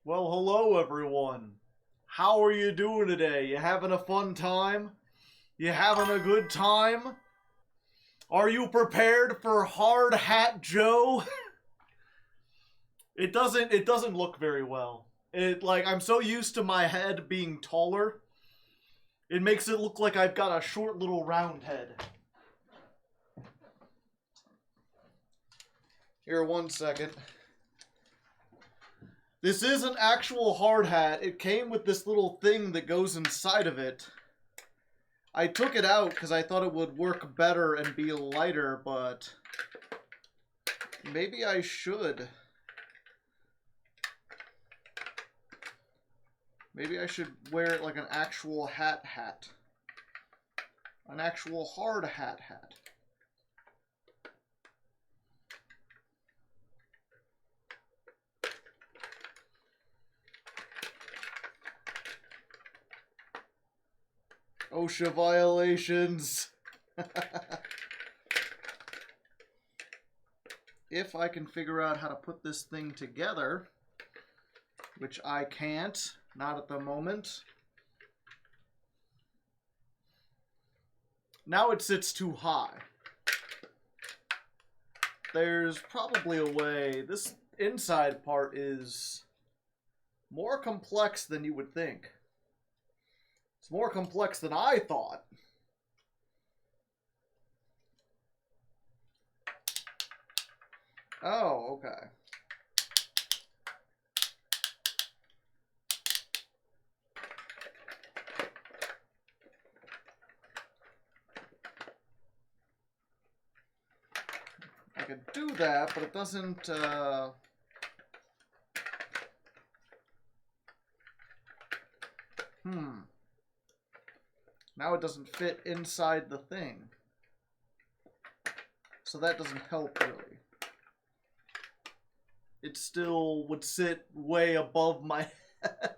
Well, hello everyone. How are you doing today? You having a fun time? You having a good time? Are you prepared for Hard Hat Joe? It doesn't look very well. I'm so used to my head being taller. It makes it look like I've got a short little round head. Here, 1 second. This is an actual hard hat. It came with this little thing that goes inside of it. I took it out because I thought it would work better and be lighter, but maybe I should. Maybe I should wear it like an actual hat. An actual hard hat. OSHA violations. If I can figure out how to put this thing together, which I can't, not at the moment. Now it sits too high. There's probably a way. This inside part is more complex than you would think. It's more complex than I thought. Oh, okay. I could do that, but it doesn't, Now it doesn't fit inside the thing. So that doesn't help, really. It still would sit way above my head.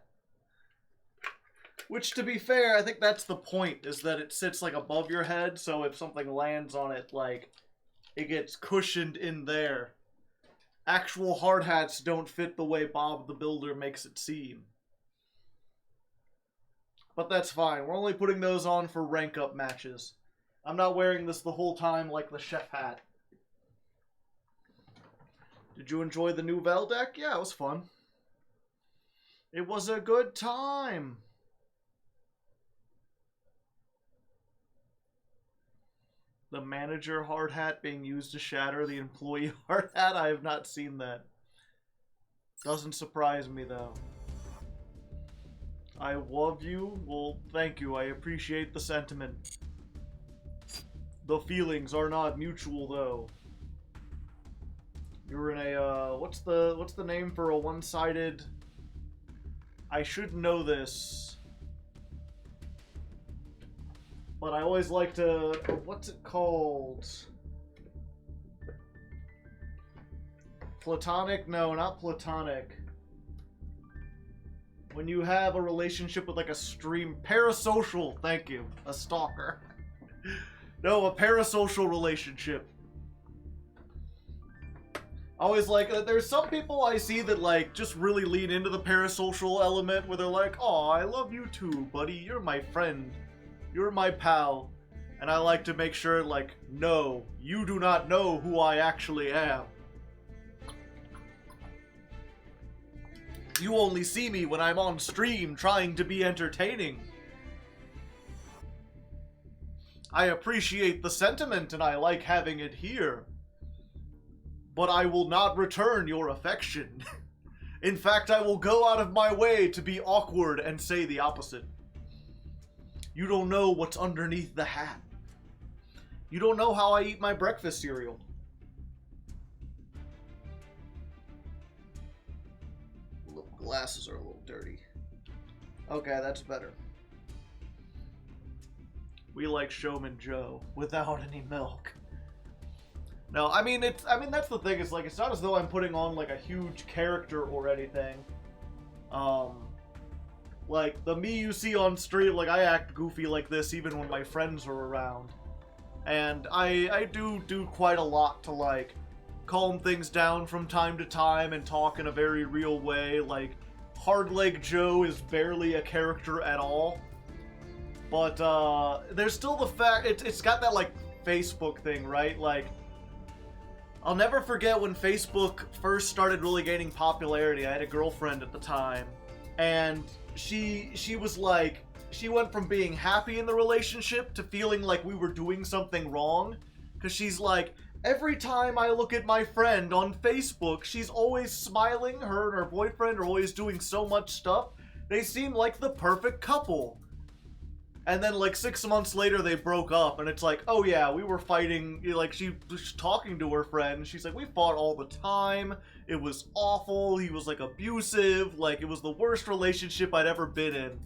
Which, to be fair, I think that's the point, is that it sits, like, above your head, so if something lands on it, like, it gets cushioned in there. Actual hard hats don't fit the way Bob the Builder makes it seem. But that's fine. We're only putting those on for rank up matches. I'm not wearing this the whole time like the chef hat. Did you enjoy the new Vel deck? Yeah, it was fun. It was a good time. The manager hard hat being used to shatter the employee hard hat? I have not seen that. Doesn't surprise me, though. I love you. Well, thank you. I appreciate the sentiment. The feelings are not mutual, though. You're in a, what's the name for a one-sided... I should know this. But I always like to... What's it called? Platonic? No, not platonic. When you have a relationship with, like, a stream... Parasocial, thank you. A stalker. No, a parasocial relationship. Always like... There's some people I see that, like, just really lean into the parasocial element, where they're like, "Oh, I love you too, buddy. You're my friend. You're my pal." And I like to make sure, like, no, you do not know who I actually am. You only see me when I'm on stream trying to be entertaining. I appreciate the sentiment and I like having it here. But I will not return your affection. In fact, I will go out of my way to be awkward and say the opposite. You don't know what's underneath the hat. You don't know how I eat my breakfast cereal. Glasses are a little dirty. Okay, that's better. We like Showman Joe without any milk. No, I mean that's the thing. It's like it's not as though I'm putting on like a huge character or anything. Like the me you see on stream, like I act goofy like this even when my friends are around, and I do quite a lot to like calm things down from time to time and talk in a very real way, like Hardleg Joe is barely a character at all. But there's still the fact, it's got that like Facebook thing, right? Like, I'll never forget when Facebook first started really gaining popularity. I had a girlfriend at the time, and she was like, she went from being happy in the relationship to feeling like we were doing something wrong. Because she's like, every time I look at my friend on Facebook, she's always smiling. Her and her boyfriend are always doing so much stuff. They seem like the perfect couple. And then like 6 months later they broke up, and it's like, oh yeah, we were fighting. Like, she was talking to her friend, she's like, we fought all the time, it was awful, he was like abusive, like it was the worst relationship I'd ever been in.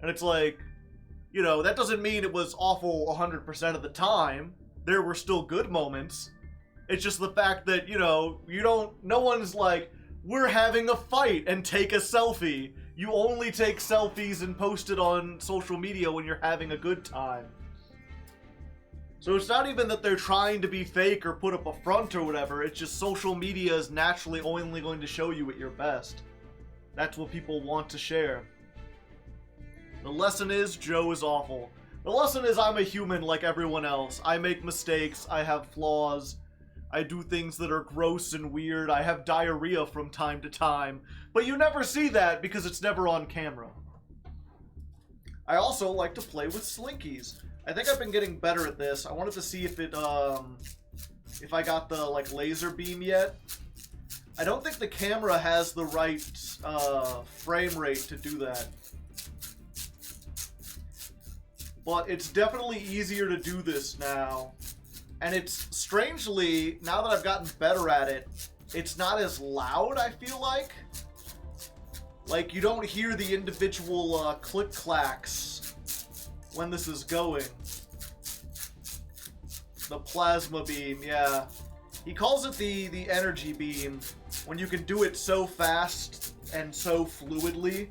And it's like, you know, that doesn't mean it was awful 100% of the time. There were still good moments. It's just the fact that, you know, no one's like, we're having a fight and take a selfie. You only take selfies and post it on social media when you're having a good time. So it's not even that they're trying to be fake or put up a front or whatever, it's just social media is naturally only going to show you at your best. That's what people want to share. The lesson is, Joe is awful. The lesson is, I'm a human like everyone else. I make mistakes, I have flaws, I do things that are gross and weird, I have diarrhea from time to time. But you never see that because it's never on camera. I also like to play with Slinkies. I think I've been getting better at this. I wanted to see if it, if I got the, like, laser beam yet. I don't think the camera has the right, frame rate to do that. But it's definitely easier to do this now. And it's, strangely, now that I've gotten better at it, it's not as loud, I feel like. Like, you don't hear the individual click-clacks when this is going. The plasma beam, yeah. He calls it the energy beam, when you can do it so fast and so fluidly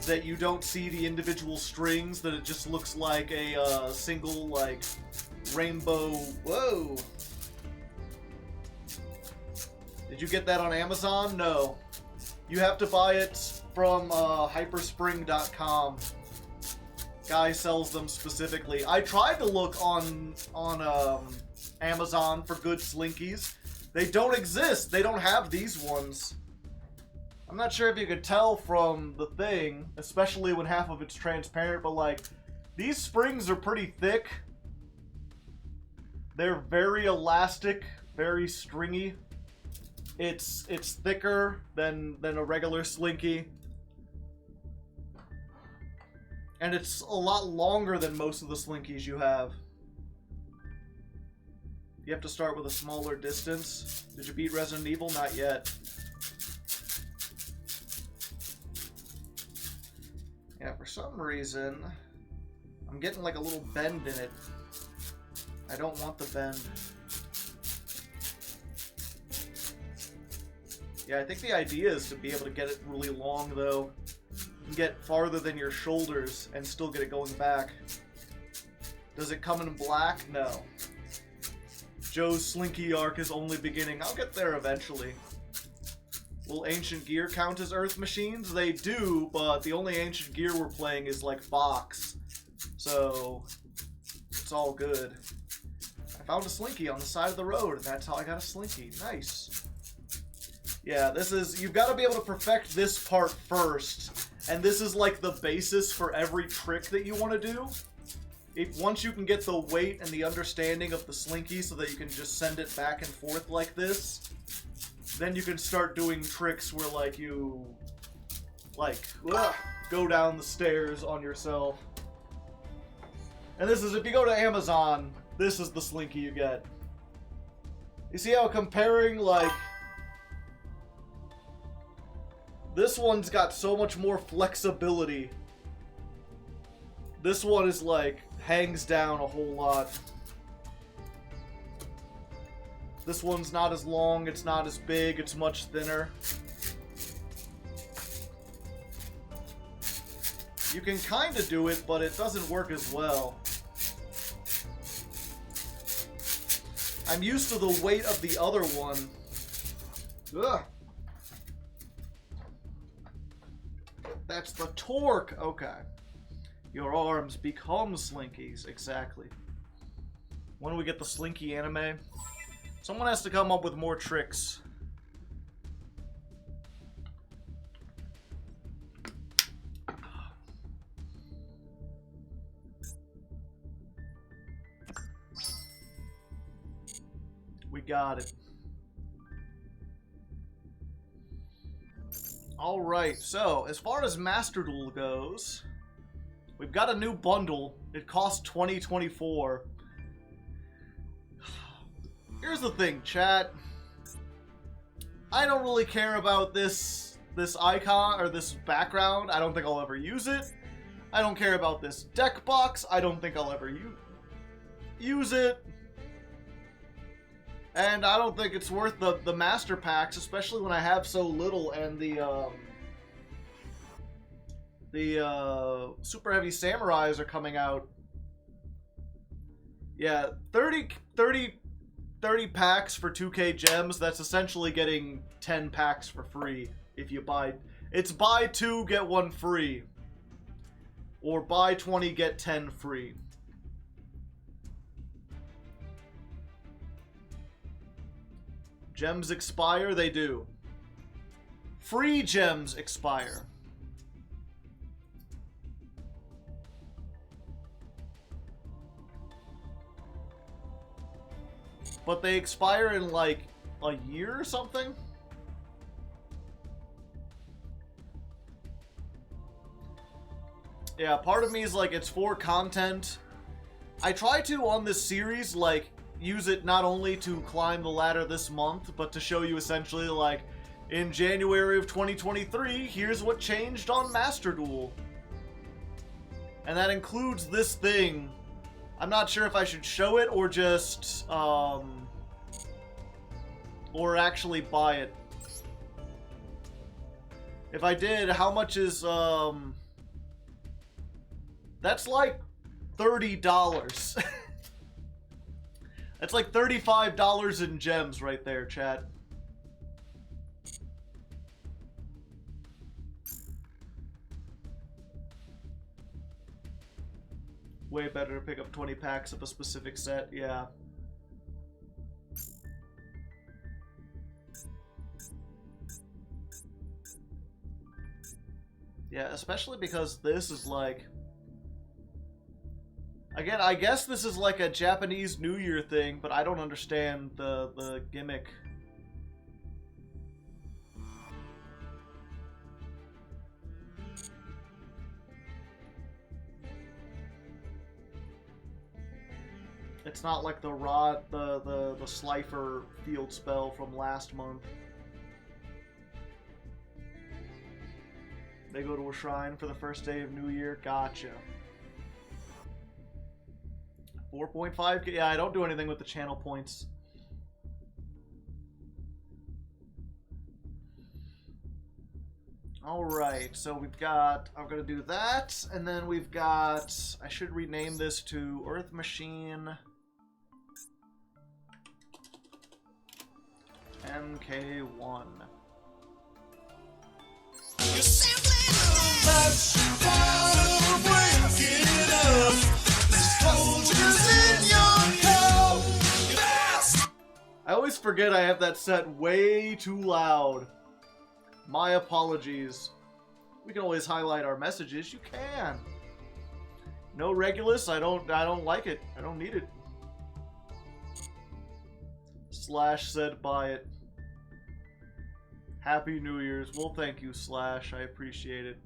that you don't see the individual strings, that it just looks like a single, like, rainbow. Whoa! Did you get that on Amazon? No. You have to buy it from hyperspring.com. Guy sells them specifically. I tried to look on Amazon for good Slinkies. They don't exist. They don't have these ones. I'm not sure if you could tell from the thing, especially when half of it's transparent, but like, these springs are pretty thick. They're very elastic, very stringy. It's thicker than a regular Slinky. And it's a lot longer than most of the Slinkies you have. You have to start with a smaller distance. Did you beat Resident Evil? Not yet. Yeah, for some reason, I'm getting like a little bend in it. I don't want the bend. Yeah, I think the idea is to be able to get it really long, though. You can get farther than your shoulders and still get it going back. Does it come in black? No. Joe's Slinky arc is only beginning. I'll get there eventually. Will Ancient Gear count as Earth machines? They do, but the only Ancient Gear we're playing is like Fox. So, it's all good. I found a Slinky on the side of the road, and that's how I got a Slinky. Nice. Yeah, this is, you've got to be able to perfect this part first, and this is like the basis for every trick that you want to do. Once you can get the weight and the understanding of the Slinky so that you can just send it back and forth like this, then you can start doing tricks where like you, like, go down the stairs on yourself. And this is, if you go to Amazon, this is the Slinky you get. You see how comparing, like, this one's got so much more flexibility. This one is like, hangs down a whole lot. This one's not as long, it's not as big, it's much thinner. You can kind of do it, but it doesn't work as well. I'm used to the weight of the other one. Ugh. That's the torque. Okay. Your arms become Slinkies. Exactly. When do we get the Slinky anime? Someone has to come up with more tricks. We got it. Alright, so as far as Master Duel goes, we've got a new bundle. It costs $20.24. Here's the thing, chat. I don't really care about this icon or this background. I don't think I'll ever use it. I don't care about this deck box. I don't think I'll ever use it. And I don't think it's worth the master packs, especially when I have so little, and the super heavy samurais are coming out. Yeah, 30 packs for 2k gems. That's essentially getting 10 packs for free if you buy. It's buy 2 get 1 free, or buy 20 get 10 free. Gems expire? They do. Free gems expire. But they expire in like a year or something? Yeah, part of me is like, it's for content. I try to, on this series, like, use it not only to climb the ladder this month, but to show you essentially, like, in January of 2023, here's what changed on Master Duel. And that includes this thing. I'm not sure if I should show it or just, or actually buy it. If I did, how much is, that's like $30. That's like $35 in gems right there, chat. Way better to pick up 20 packs of a specific set, yeah. Yeah, especially because this is like... Again, I guess this is like a Japanese New Year thing, but I don't understand the gimmick. It's not like the Slifer field spell from last month. They go to a shrine for the first day of New Year. Gotcha. 4.5? Yeah, I don't do anything with the channel points. Alright, so we've got... I'm gonna do that, and then we've got... I should rename this to Earth Machine... MK1. You simply I always forget I have that set way too loud. My apologies. We can always highlight our messages. You can. No Regulus. I don't like it. I don't need it. Slash said buy it. Happy New Year's. Well, thank you, Slash. I appreciate it.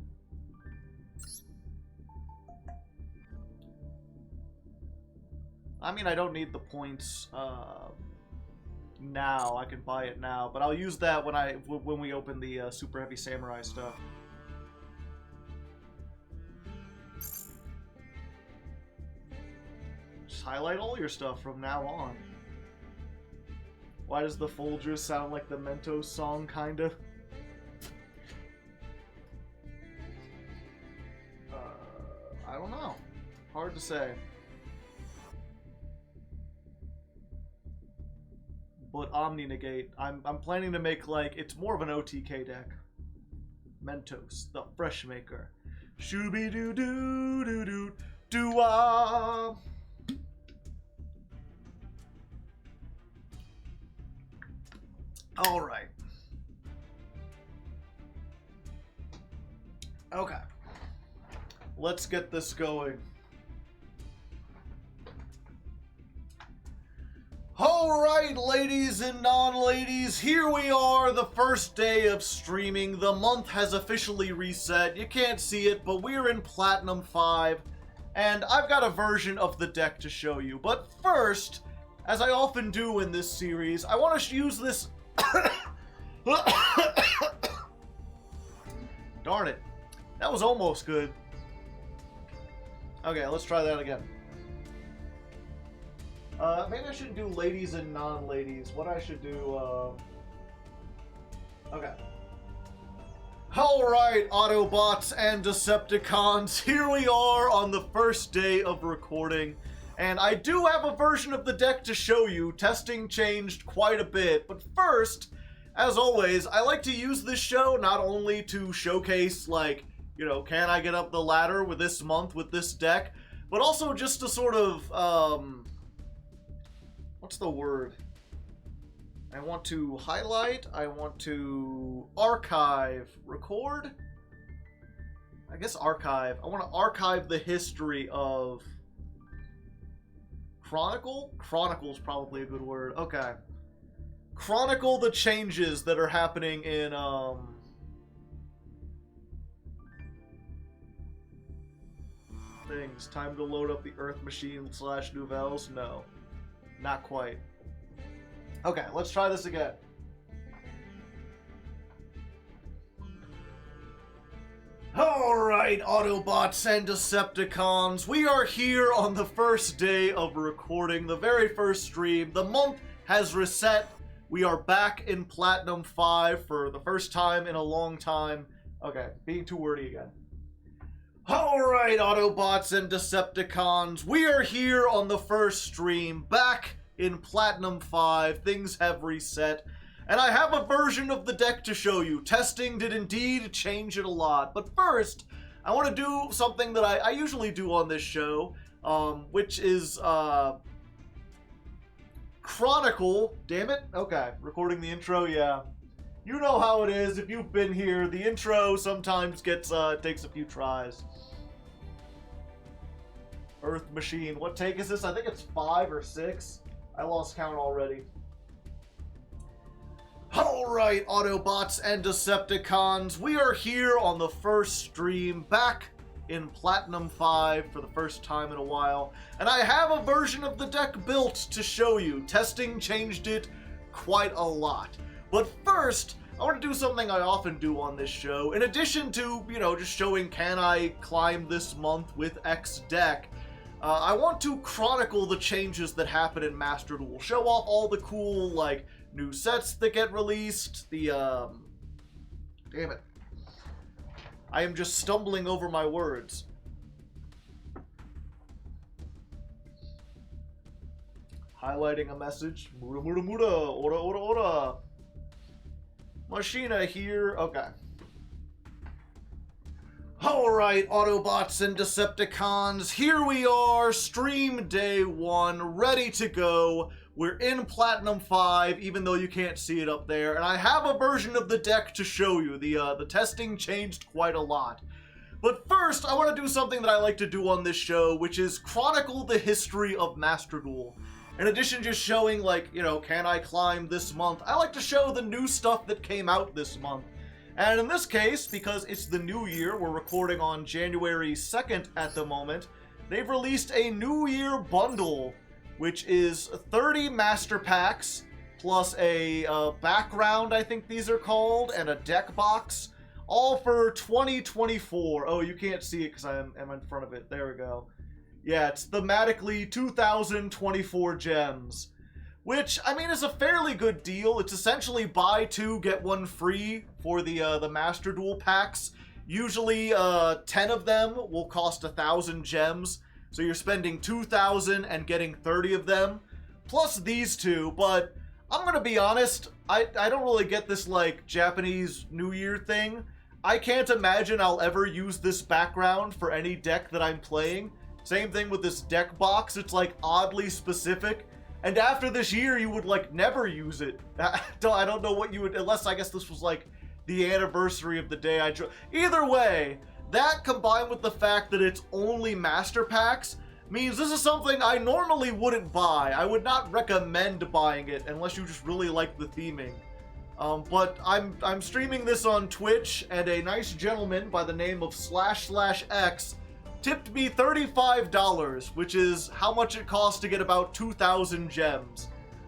I mean, I don't need the points now. I can buy it now, but I'll use that when we open the Super Heavy Samurai stuff. Just highlight all your stuff from now on. Why does the Folgers sound like the Mentos song, kind of? I don't know. Hard to say. But Omni Negate, I'm planning to make, like, it's more of an OTK deck. Mentos, the fresh maker. Shooby doo doo doo doo doo-ah. All right. Okay. Let's get this going. Alright, ladies and non-ladies, here we are, the first day of streaming. The month has officially reset. You can't see it, but we're in Platinum 5, and I've got a version of the deck to show you. But first, as I often do in this series, I want to use this... Darn it. That was almost good. Okay, let's try that again. Maybe I shouldn't do ladies and non-ladies. What I should do, okay. Alright, Autobots and Decepticons, here we are on the first day of recording. And I do have a version of the deck to show you. Testing changed quite a bit. But first, as always, I like to use this show not only to showcase, like, you know, can I get up the ladder with this month with this deck, but also just to sort of, what's the word? I want to highlight, I want to archive, record? I guess archive. I want to archive the history of... Chronicle? Chronicle is probably a good word. Okay. Chronicle the changes that are happening in, things. Time to load up the Earth Machine / duels? No. Not quite. Okay, let's try this again. Alright, Autobots and Decepticons, we are here on the first day of recording, the very first stream. The month has reset. We are back in Platinum 5 for the first time in a long time. Okay, being too wordy again. Alright, Autobots and Decepticons, we are here on the first stream, back in Platinum 5. Things have reset, and I have a version of the deck to show you. Testing did indeed change it a lot, but first, I want to do something that I usually do on this show, which is, Chronicle. Damn it. Okay, recording the intro, yeah. You know how it is, if you've been here, the intro sometimes gets, takes a few tries. Earth Machine, what take is this? I think it's 5 or 6. I lost count already. Alright, Autobots and Decepticons, we are here on the first stream, back in Platinum 5 for the first time in a while, and I have a version of the deck built to show you. Testing changed it quite a lot. But first, I want to do something I often do on this show. In addition to, you know, just showing can I climb this month with X deck, I want to chronicle the changes that happen in Master Duel. Show off all the cool, like, new sets that get released, the, damn it. I am just stumbling over my words. Highlighting a message. Muda muda muda. Ora ora ora. Machina here. Okay. Alright, Autobots and Decepticons, here we are, stream day 1, ready to go. We're in Platinum 5, even though you can't see it up there, and I have a version of the deck to show you. The testing changed quite a lot. But first, I want to do something that I like to do on this show, which is chronicle the history of Master Duel. In addition to just showing, like, you know, can I climb this month, I like to show the new stuff that came out this month. And in this case, because it's the new year, we're recording on January 2nd at the moment, they've released a New Year bundle, which is 30 Master Packs, plus a background, I think these are called, and a deck box, all for 2024. Oh, you can't see it because I'm in front of it. There we go. Yeah, it's thematically 2024 gems. Which, I mean, is a fairly good deal. It's essentially buy 2, get 1 free for the Master Duel packs. Usually, 10 of them will cost 1,000 gems. So you're spending 2,000 and getting 30 of them. Plus these two, but I'm gonna be honest, I don't really get this, like, Japanese New Year thing. I can't imagine I'll ever use this background for any deck that I'm playing. Same thing with this deck box. It's like oddly specific. And after this year, you would like never use it. I don't know what you would, unless I guess this was like the anniversary of the day I joined. Either way, that combined with the fact that it's only master packs means this is something I normally wouldn't buy. I would not recommend buying it unless you just really like the theming. But I'm streaming this on Twitch, and a nice gentleman by the name of //X tipped me $35, which is how much it costs to get about 2,000 gems.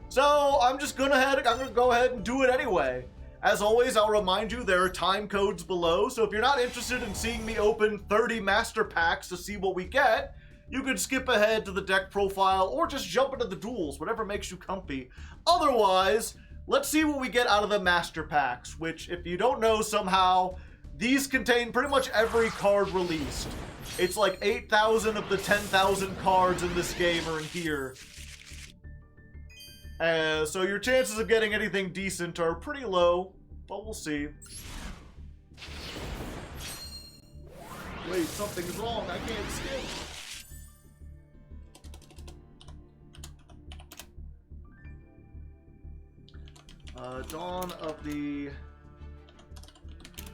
So I'm gonna go ahead and do it anyway. As always, I'll remind you there are time codes below, so if you're not interested in seeing me open 30 master packs to see what we get, you could skip ahead to the deck profile or just jump into the duels, whatever makes you comfy. Otherwise, let's see what we get out of the master packs, which, if you don't know somehow, these contain pretty much every card released. It's like 8,000 of the 10,000 cards in this game are in here. So your chances of getting anything decent are pretty low, but we'll see. Wait, something's wrong. I can't skip. Dawn of the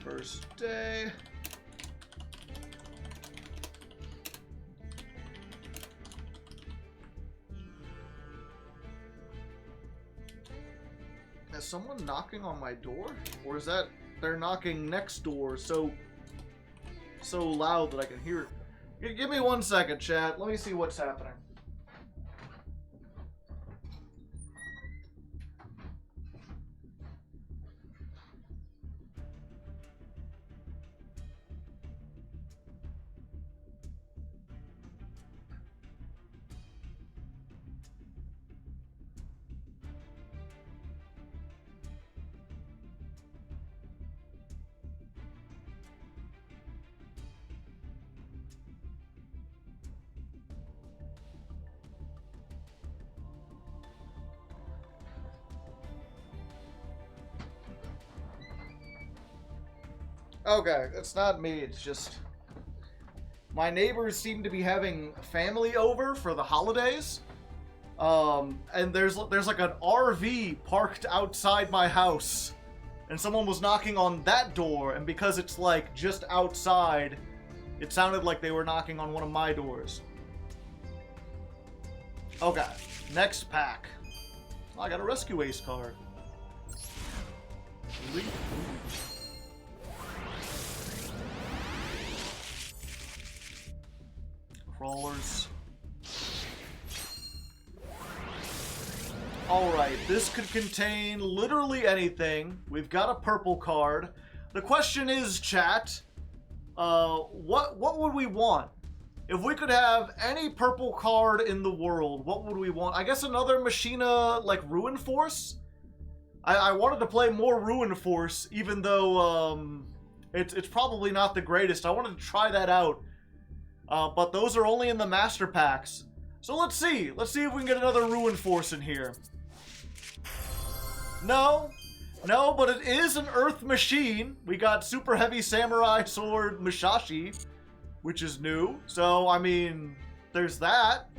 first day. Is someone knocking on my door? Or is that they're knocking next door so loud that I can hear it? Give me 1 second, chat. Let me see what's happening. Okay, it's not me, it's just my neighbors seem to be having family over for the holidays. And there's like an RV parked outside my house, and someone was knocking on that door, and because it's like just outside, it sounded like they were knocking on one of my doors. Okay, next pack. Oh, I got a Rescue Ace card. Crawlers. Alright, this could contain literally anything. We've got a purple card. The question is, chat, what would we want? If we could have any purple card in the world, what would we want? I guess another Machina, like, Ruin Force? I wanted to play more Ruin Force, even though, it's probably not the greatest. I wanted to try that out. But those are only in the master packs. So let's see. Let's see if we can get another Ruin Force in here. No, but it is an Earth Machine. We got Super Heavy Samurai Sword Musashi, which is new. So, I mean, there's that.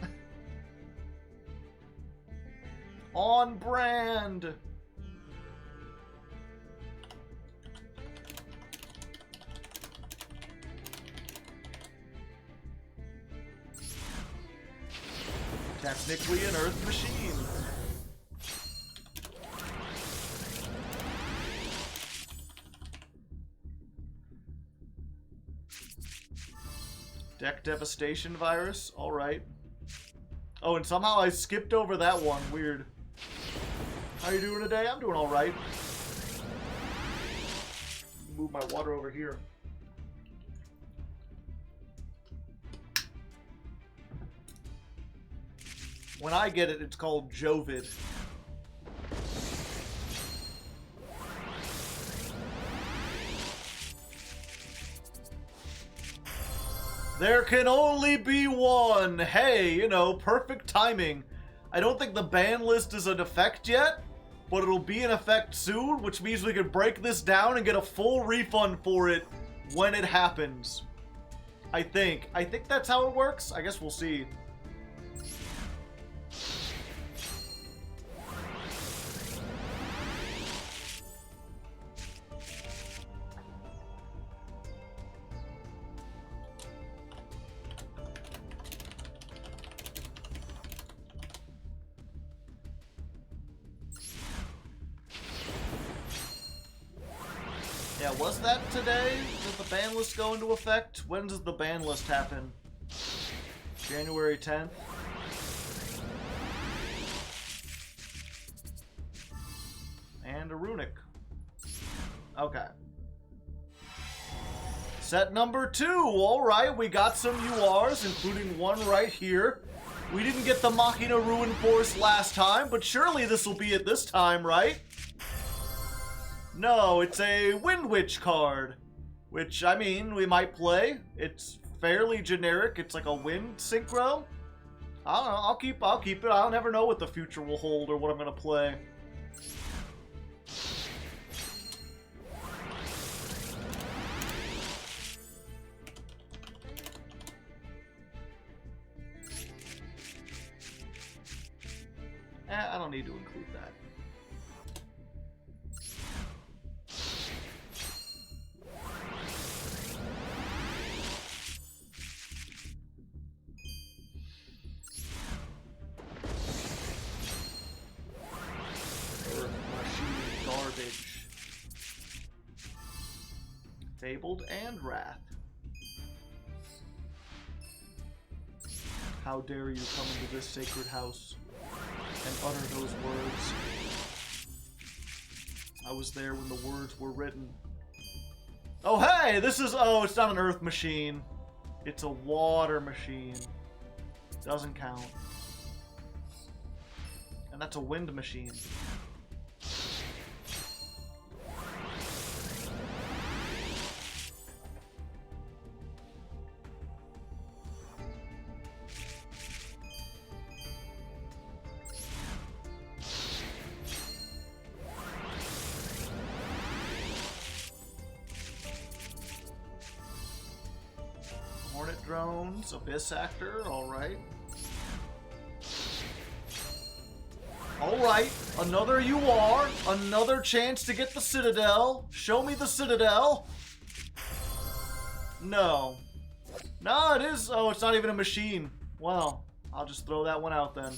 On brand. Technically an Earth Machine. Deck Devastation Virus. Alright. Oh, and somehow I skipped over that one. Weird. How you doing today? I'm doing alright. Move my water over here. When I get it, it's called Jovid. There can only be one. Hey, you know, perfect timing. I don't think the ban list is in effect yet, but it'll be in effect soon, which means we can break this down and get a full refund for it when it happens. I think that's how it works. I guess we'll see. Yeah, was that today? Did the ban list go into effect? When does the ban list happen? January 10th? And a runic. Okay. Set number 2. Alright, we got some URs, including one right here. We didn't get the Machina Ruin Force last time, but surely this will be it this time, right? No, it's a Wind Witch card, which, I mean, we might play. It's fairly generic. It's like a wind synchro. I don't know. I'll keep it. I'll never know what the future will hold or what I'm gonna play. I don't need to include that. Fabled and Wrath. How dare you come into this sacred house and utter those words? I was there when the words were written. Oh hey, this is, oh, it's not an earth machine. It's a water machine. Doesn't count. And that's a wind machine. Hornet drones, Abyss Actor, alright. Alright, another UR, another chance to get the Citadel. Show me the Citadel. No. No, it is, oh, it's not even a machine. Well, I'll just throw that one out then.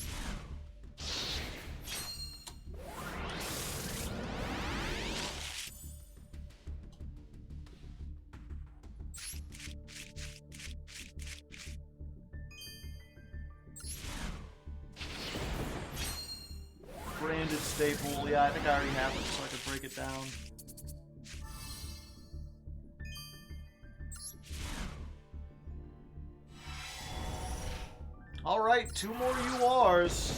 Branded staple. Yeah, I think I already have it, so I could break it down. Alright, 2 more URs.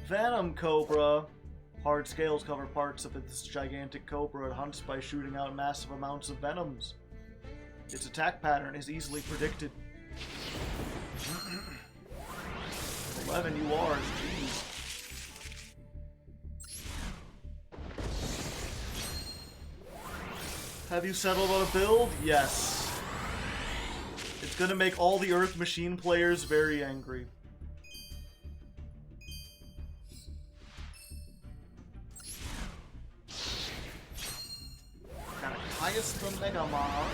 Venom Cobra. Hard scales cover parts of this gigantic cobra. It hunts by shooting out massive amounts of venoms. Its attack pattern is easily predicted. 11 URs, jeez. Have you settled on a build? Yes. It's gonna make all the Earth Machine players very angry. Got a Caius the Megamon.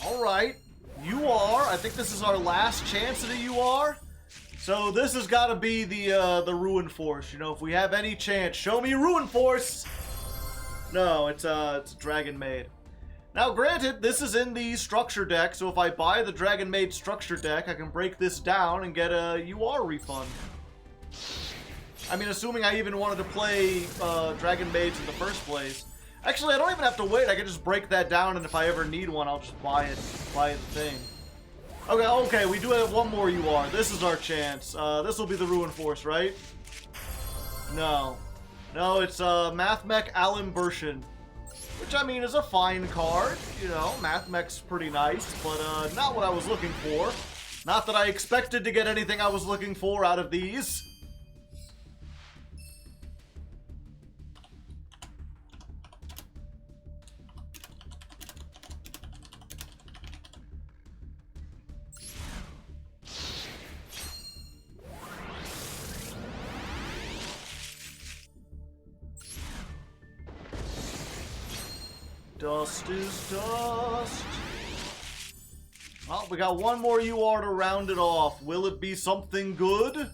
Alright, UR. I think this is our last chance at a UR. So this has got to be the Ruin Force. You know, if we have any chance, show me Ruin Force! No, it's a Dragon Maid. Now, granted, this is in the structure deck, so if I buy the Dragon Maid structure deck, I can break this down and get a UR refund. I mean, assuming I even wanted to play Dragon Maids in the first place. Actually, I don't even have to wait. I can just break that down, and if I ever need one, I'll just buy the thing. Okay, we do have one more UR. This is our chance. This will be the Ruin Force, right? No. No, it's Mathmech Alan Bershin. which I mean is a fine card. You know, Math Mech's pretty nice, but not what I was looking for. Not that I expected to get anything I was looking for out of these. Dust is dust. Well, we got one more UR to round it off. Will it be something good?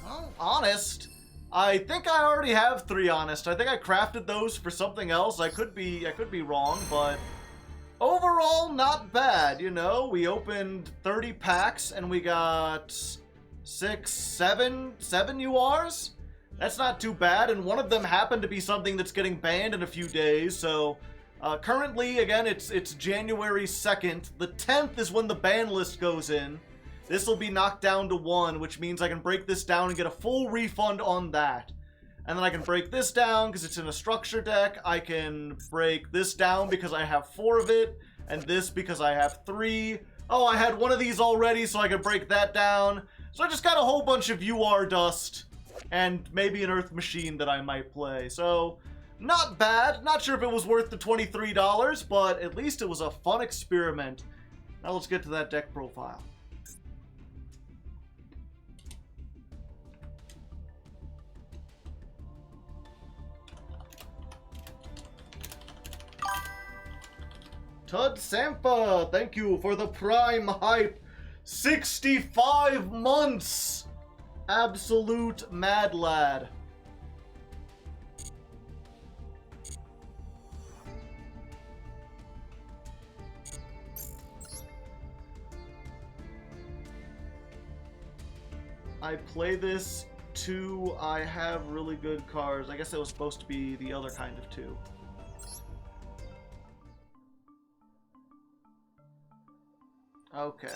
Well, honest. I think I already have 3 honest. I think I crafted those for something else. I could be wrong, but overall, not bad, you know? We opened 30 packs and we got 7 URs? That's not too bad, and one of them happened to be something that's getting banned in a few days, so currently, again, it's January 2nd. The 10th is when the ban list goes in. This will be knocked down to 1, which means I can break this down and get a full refund on that. And then I can break this down because it's in a structure deck. I can break this down because I have 4 of it, and this because I have 3. Oh, I had one of these already, so I could break that down. So I just got a whole bunch of UR dust. And maybe an Earth Machine that I might play. So, not bad. Not sure if it was worth the $23, but at least it was a fun experiment. Now let's get to that deck profile. Tud Sampa, thank you for the Prime Hype. 65 months! Absolute mad lad. I play this 2. I have really good cards. I guess it was supposed to be the other kind of 2. Okay.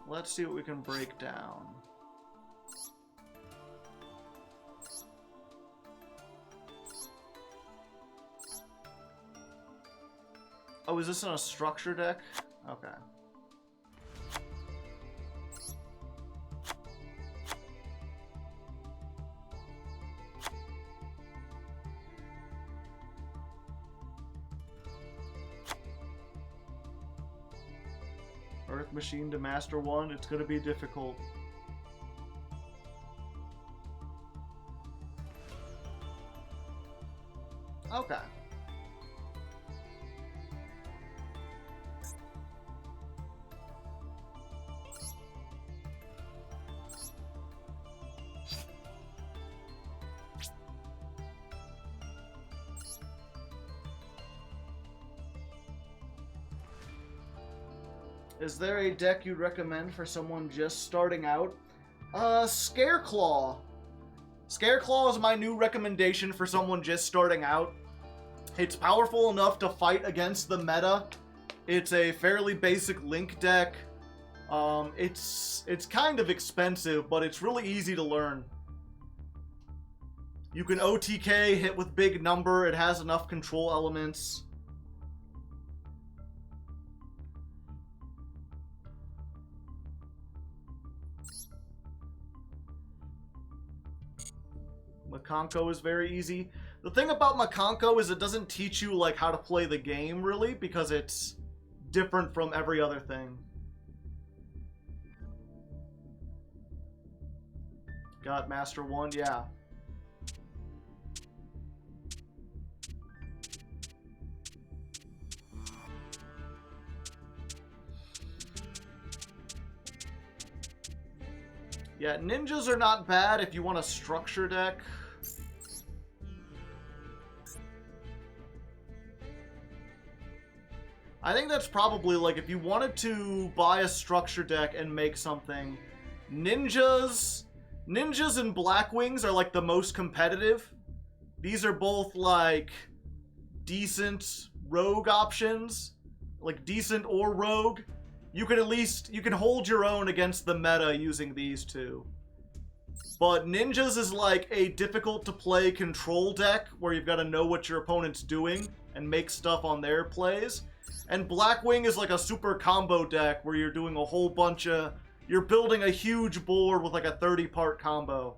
Let's see what we can break down. Oh, is this in a structure deck? Okay. Earth Machine to Master 1, it's gonna be difficult. Okay. Is there a deck you'd recommend for someone just starting out? Scareclaw. Scareclaw is my new recommendation for someone just starting out. It's powerful enough to fight against the meta. It's a fairly basic link deck. It's kind of expensive, but it's really easy to learn. You can OTK, hit with big number, it has enough control elements. Makonko is very easy. The thing about Makonko is it doesn't teach you like how to play the game really, because it's different from every other thing. Got Master 1, yeah. Yeah, ninjas are not bad if you want a structure deck. I think that's probably, like, if you wanted to buy a structure deck and make something, ninjas and Blackwings are, like, the most competitive. These are both, like, decent rogue options. Like, decent or rogue. you can at least, you can hold your own against the meta using these two. But Ninjas is like a difficult to play control deck where you've got to know what your opponent's doing and make stuff on their plays. And Blackwing is like a super combo deck where you're doing a whole bunch of, you're building a huge board with like a 30-part combo.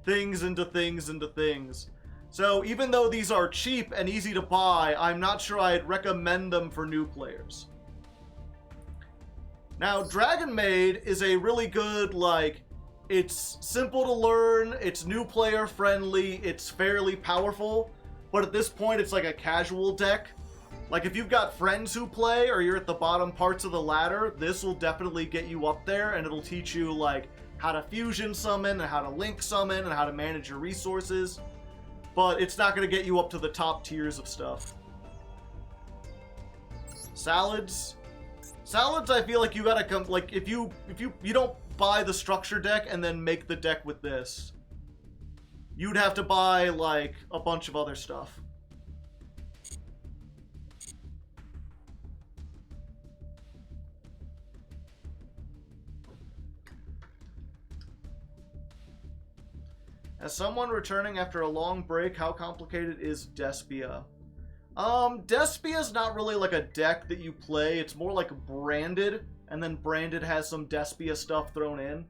Things into things into things. So even though these are cheap and easy to buy, I'm not sure I'd recommend them for new players. Now, Dragon Maid is a really good, like, it's simple to learn, it's new player friendly, it's fairly powerful, but at this point it's like a casual deck. Like, if you've got friends who play, or you're at the bottom parts of the ladder, this will definitely get you up there, and it'll teach you, like, how to fusion summon, and how to link summon, and how to manage your resources. But it's not going to get you up to the top tiers of stuff. Salads. Salads, I feel like you gotta come, like, if you don't buy the structure deck and then make the deck with this, you'd have to buy, like, a bunch of other stuff. As someone returning after a long break, how complicated is Despia? Despia's not really like a deck that you play. It's more like Branded, and then Branded has some Despia stuff thrown in.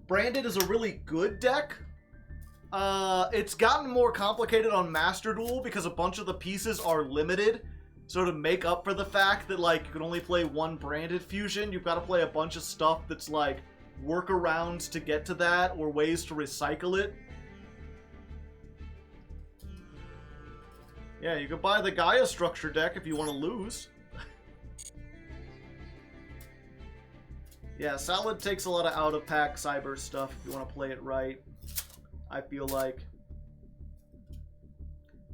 Branded is a really good deck. It's gotten more complicated on Master Duel because a bunch of the pieces are limited. So to make up for the fact that, like, you can only play one Branded fusion, you've got to play a bunch of stuff that's like workarounds to get to that, or ways to recycle it. Yeah, you can buy the Gaia structure deck if you want to lose. Yeah, Salad takes a lot of out-of-pack cyber stuff if you want to play it right, I feel like.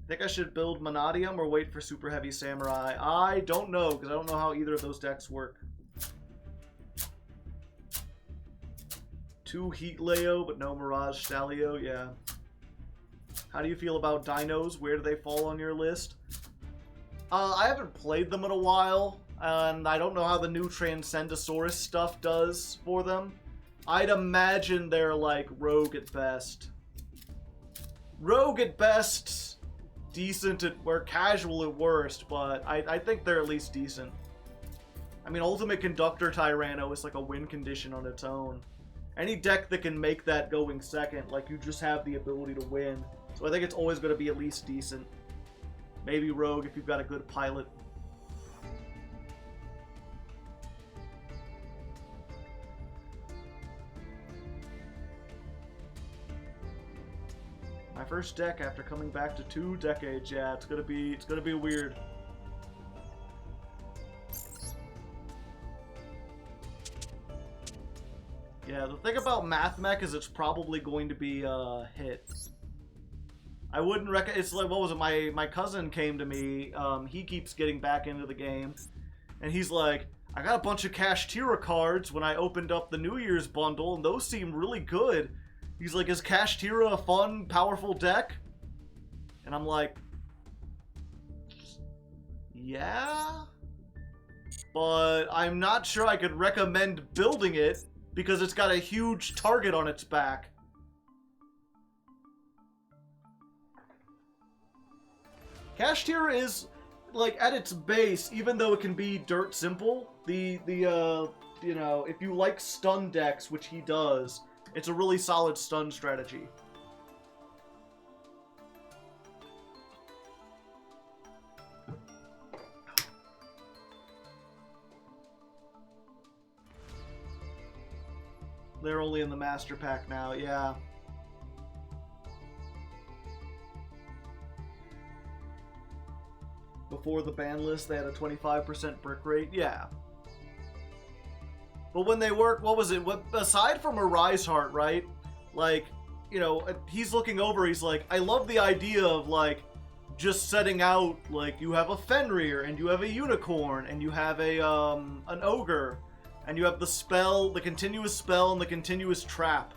Think I should build Monadium or wait for Super Heavy Samurai? I don't know, because I don't know how either of those decks work. 2 Heat Leo, but no Mirage Stalio, yeah. How do you feel about dinos? Where do they fall on your list? I haven't played them in a while, and I don't know how the new Transcendosaurus stuff does for them. I'd imagine they're like rogue at best. Rogue at best, decent at, or casual at worst, but I think they're at least decent. I mean, Ultimate Conductor Tyranno is like a win condition on its own. Any deck that can make that going second, like, you just have the ability to win. So I think it's always going to be at least decent. Maybe Rogue if you've got a good pilot. My first deck after coming back to 2 decades. Yeah, it's gonna be weird. Yeah, the thing about MathMech is it's probably going to be a hit. I wouldn't recommend. It's like, what was it? My cousin came to me. He keeps getting back into the game, and he's like, I got a bunch of Kashtira cards when I opened up the New Year's bundle, and those seem really good. He's like, is Kashtira a fun, powerful deck? And I'm like, yeah, but I'm not sure I could recommend building it because it's got a huge target on its back. Kashtira is, like, at its base, even though it can be dirt simple, you know, if you like stun decks, which he does, it's a really solid stun strategy. They're only in the Master Pack now, yeah. Before the ban list, they had a 25% brick rate, yeah. But when they work, what was it? Aside from a Rise Heart, right? Like, you know, he's looking over, he's like, I love the idea of, like, just setting out, like, you have a Fenrir, and you have a Unicorn, and you have a, an Ogre, and you have the spell, the continuous spell, and the continuous trap.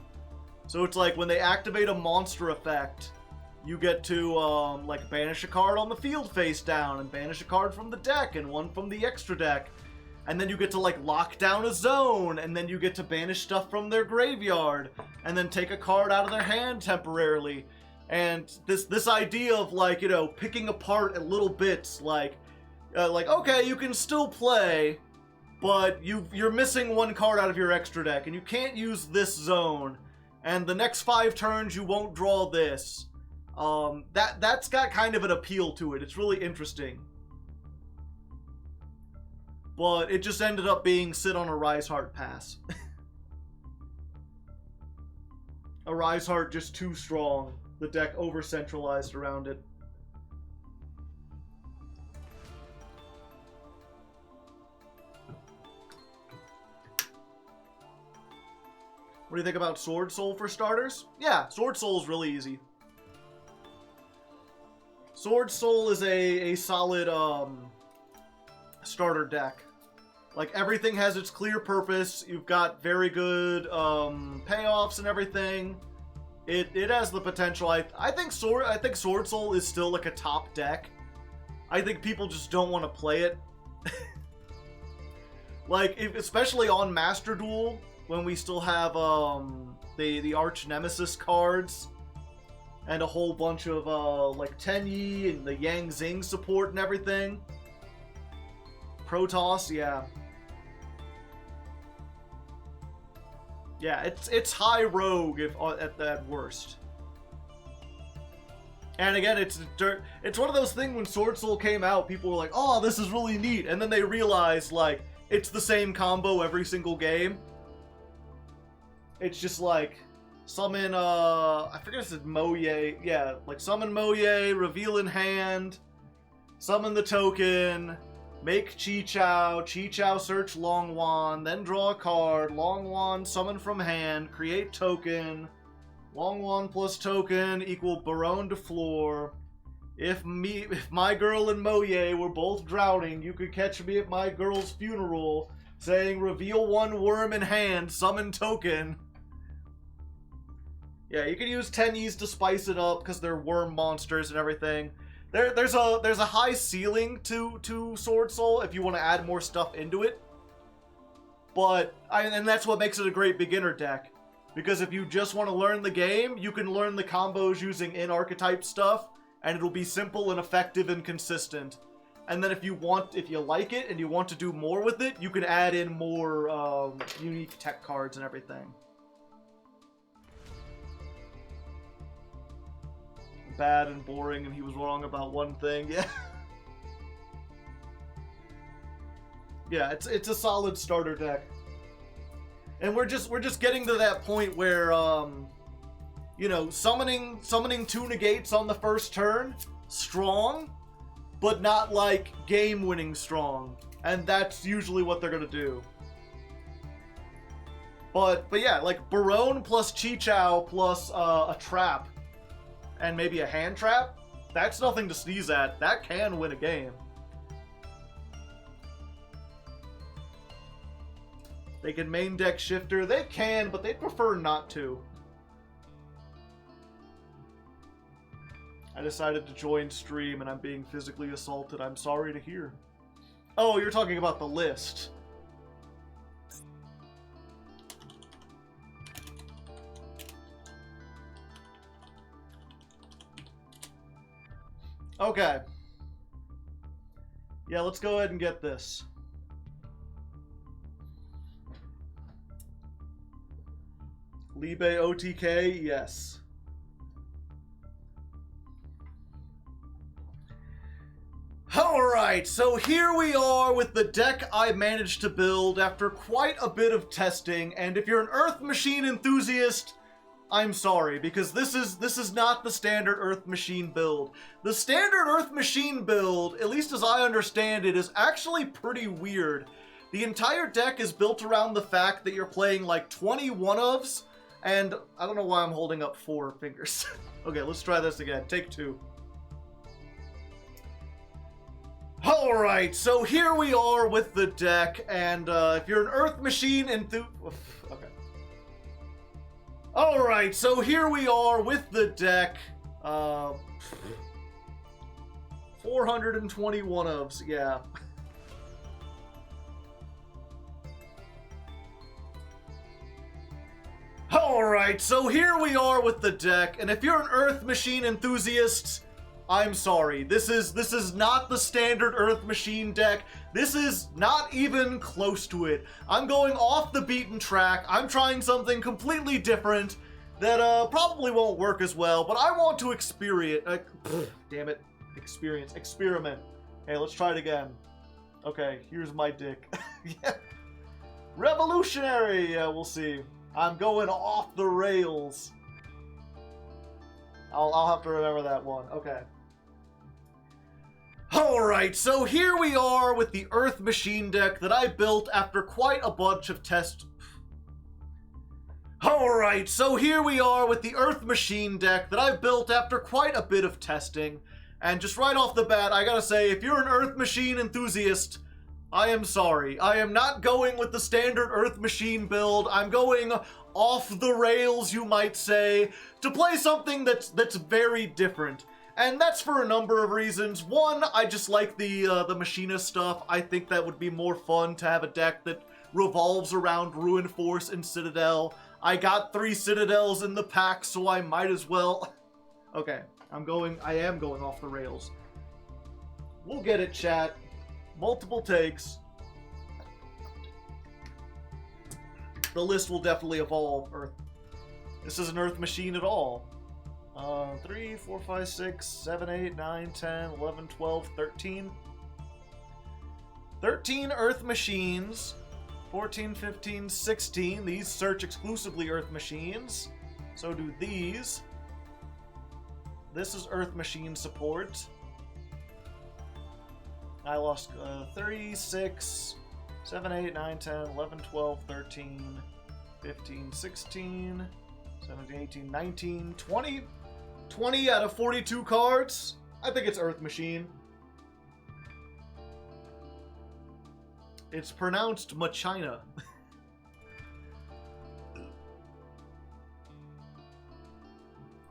So it's like, when they activate a monster effect, you get to, like, banish a card on the field face down, and banish a card from the deck, and one from the extra deck. And then you get to, like, lock down a zone, and then you get to banish stuff from their graveyard, and then take a card out of their hand temporarily. And this idea of, like, you know, picking apart at little bits, like, okay, you can still play, but you're missing one card out of your extra deck, and you can't use this zone, and the next 5 turns you won't draw this. That's got kind of an appeal to it. It's really interesting. But it just ended up being sit on a Rise Heart pass. A Rise Heart just too strong. The deck over-centralized around it. What do you think about Sword Soul for starters? Yeah, Sword Soul is really easy. Sword Soul is a solid starter deck. Like, everything has its clear purpose. You've got very good payoffs and everything. It has the potential. I think Sword Soul is still like a top deck. I think people just don't want to play it. Like, especially on Master Duel, when we still have the Arch Nemesis cards and a whole bunch of like Tenyi and the Yang Zing support and everything. Protoss, yeah. Yeah, it's high rogue if at worst. And again, it's one of those things when Sword Soul came out, people were like, "Oh, this is really neat," and then they realized like it's the same combo every single game. It's just like summon I forget if it's Moye, yeah, like summon Moye, reveal in hand, summon the token. Make Chi-Chao, Chi-Chao search Long Wan, then draw a card, Long Wan summon from hand, create token, Long Wan plus token equal Baronne de Floor. If my girl and Moye were both drowning, you could catch me at my girl's funeral, saying reveal one worm in hand, summon token. Yeah, you can use Tenyis to spice it up because they're worm monsters and everything. There's a high ceiling to Sword Soul if you want to add more stuff into it. But and that's what makes it a great beginner deck. Because if you just want to learn the game, you can learn the combos using in-archetype stuff, and it'll be simple and effective and consistent. And then if you like it and you want to do more with it, you can add in more unique tech cards and everything. Bad and boring, and he was wrong about one thing. Yeah. Yeah, it's a solid starter deck. And we're just getting to that point where you know, summoning 2 negates on the first turn, strong, but not like game-winning strong. And that's usually what they're gonna do. But yeah, like Baronne plus Chi-Chao plus a trap and maybe a hand trap, that's nothing to sneeze at. That can win a game. They can main deck Shifter. They can, but they'd prefer not to. I decided to join stream and I'm being physically assaulted. I'm sorry to hear. Oh, you're talking about the list. Okay. Yeah, let's go ahead and get this. Libe OTK, yes. Alright, so here we are with the deck I managed to build after quite a bit of testing, and if you're an Earth Machine enthusiast, I'm sorry, because this is not the standard Earth Machine build. The standard Earth Machine build, at least as I understand it, is actually pretty weird. The entire deck is built around the fact that you're playing like 20 one-ofs, and I don't know why I'm holding up 4 fingers. Okay, let's try this again. Take 2. Alright, so here we are with the deck, and if you're an Earth Machine enthusiast... Okay. Alright, so here we are with the deck. Uh, 421 ofs, yeah. Alright, so here we are with the deck, and if you're an Earth Machine enthusiast, I'm sorry. This is not the standard Earth Machine deck. This is not even close to it. I'm going off the beaten track. I'm trying something completely different that probably won't work as well, but I want to experience. Damn it. Experiment. Hey, let's try it again. Okay, here's my dick. Yeah. Revolutionary! Yeah, we'll see. I'm going off the rails. I'll have to remember that one. Okay. Alright, so here we are with the Earth Machine deck that I built after quite a bunch of tests. Alright, so here we are with the Earth Machine deck that I built after quite a bit of testing. And just right off the bat, I gotta say, if you're an Earth Machine enthusiast, I am sorry. I am not going with the standard Earth Machine build. I'm going off the rails, you might say, to play something that's very different. And that's for a number of reasons. One, I just like the Machinist stuff. I think that would be more fun to have a deck that revolves around Ruin Force and Citadel. I got 3 Citadels in the pack, so I might as well. Okay, I am going off the rails. We'll get it, chat. Multiple takes. The list will definitely evolve. This isn't Earth Machine at all. 3, 4, 5, 6, 7, 8, 9, 10, 11, 12, 13. 13 Earth Machines. 14, 15, 16. These search exclusively Earth Machines. So do these. This is Earth Machine support. I lost 3, 6, 7, 8, 9, 10, 11, 12, 13, 15, 16, 17, 18, 19, 20. 20 out of 42 cards. I think it's Earth Machine. It's pronounced Machina.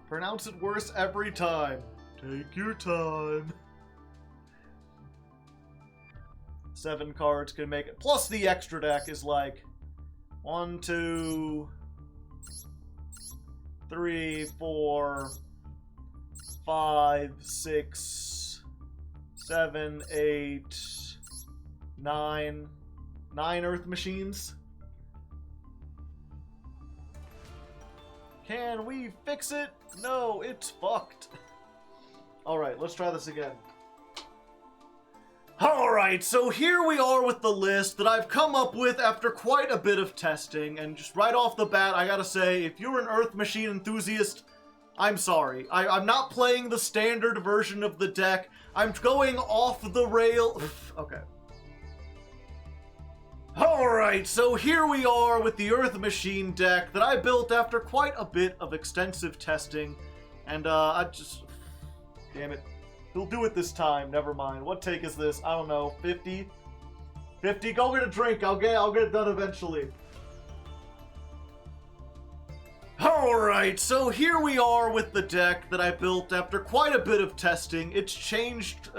Pronounce it worse every time. Take your time. 7 cards can make it. Plus the extra deck is like 1, 2, 3, 4, 5, 6, 7, 8, 9. 9 Earth Machines. Can we fix it? No, it's fucked. Alright, let's try this again. Alright, so here we are with the list that I've come up with after quite a bit of testing, and just right off the bat, I gotta say, if you're an Earth Machine enthusiast, I'm sorry. I'm not playing the standard version of the deck. I'm going off the rail. Okay. Alright, so here we are with the Earth Machine deck that I built after quite a bit of extensive testing, and I just... Damn it. He'll do it this time, never mind. What take is this? I don't know, 50? 50? Go get a drink, I'll get it done eventually. Alright, so here we are with the deck that I built after quite a bit of testing. It's changed...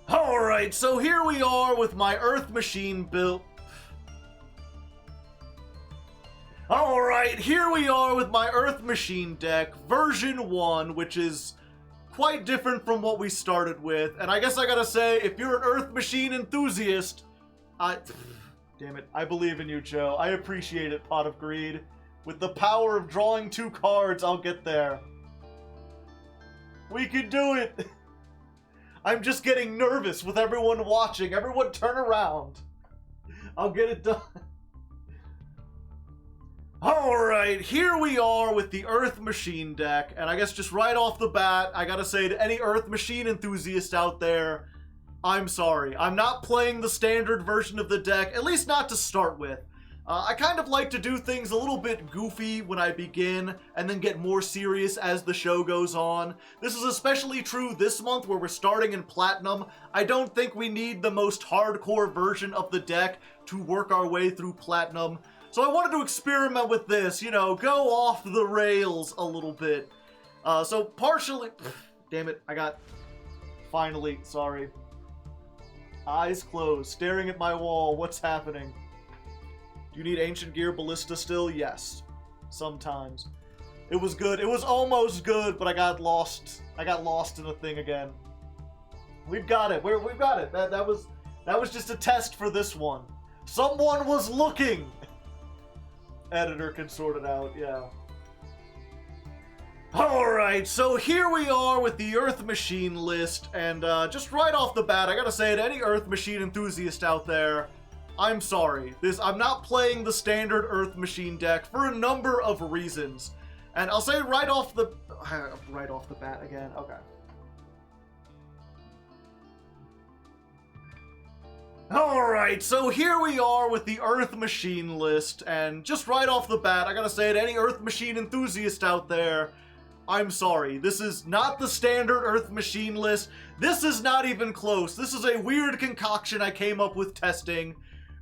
Alright, so here we are with my Earth Machine build. Alright, here we are with my Earth Machine deck, version 1, which is quite different from what we started with. And I guess I gotta say, if you're an Earth Machine enthusiast, damn it, I believe in you, Joe. I appreciate it, Pot of Greed. With the power of drawing 2 cards, I'll get there. We can do it! I'm just getting nervous with everyone watching. Everyone turn around. I'll get it done. Alright, here we are with the Earth Machine deck. And I guess just right off the bat, I gotta say to any Earth Machine enthusiast out there, I'm sorry. I'm not playing the standard version of the deck, at least not to start with. I kind of like to do things a little bit goofy when I begin, and then get more serious as the show goes on. This is especially true this month where we're starting in Platinum. I don't think we need the most hardcore version of the deck to work our way through Platinum. So I wanted to experiment with this, you know, go off the rails a little bit. So partially... Damn it, I got... Finally, sorry. Eyes closed, staring at my wall. What's happening? Do you need Ancient Gear Ballista still? Yes. Sometimes. It was good. It was almost good, but I got lost. I got lost in the thing again. We've got it. We've got it. That was just a test for this one. Someone was looking! Editor can sort it out, yeah. Alright, so here we are with the Earth Machine list, and just right off the bat, I gotta say to any Earth Machine enthusiast out there, I'm sorry. I'm not playing the standard Earth Machine deck for a number of reasons. And I'll say right off the bat again, okay. Alright, so here we are with the Earth Machine list, and just right off the bat, I gotta say to any Earth Machine enthusiast out there, I'm sorry, this is not the standard Earth Machine list. This is not even close. This is a weird concoction I came up with testing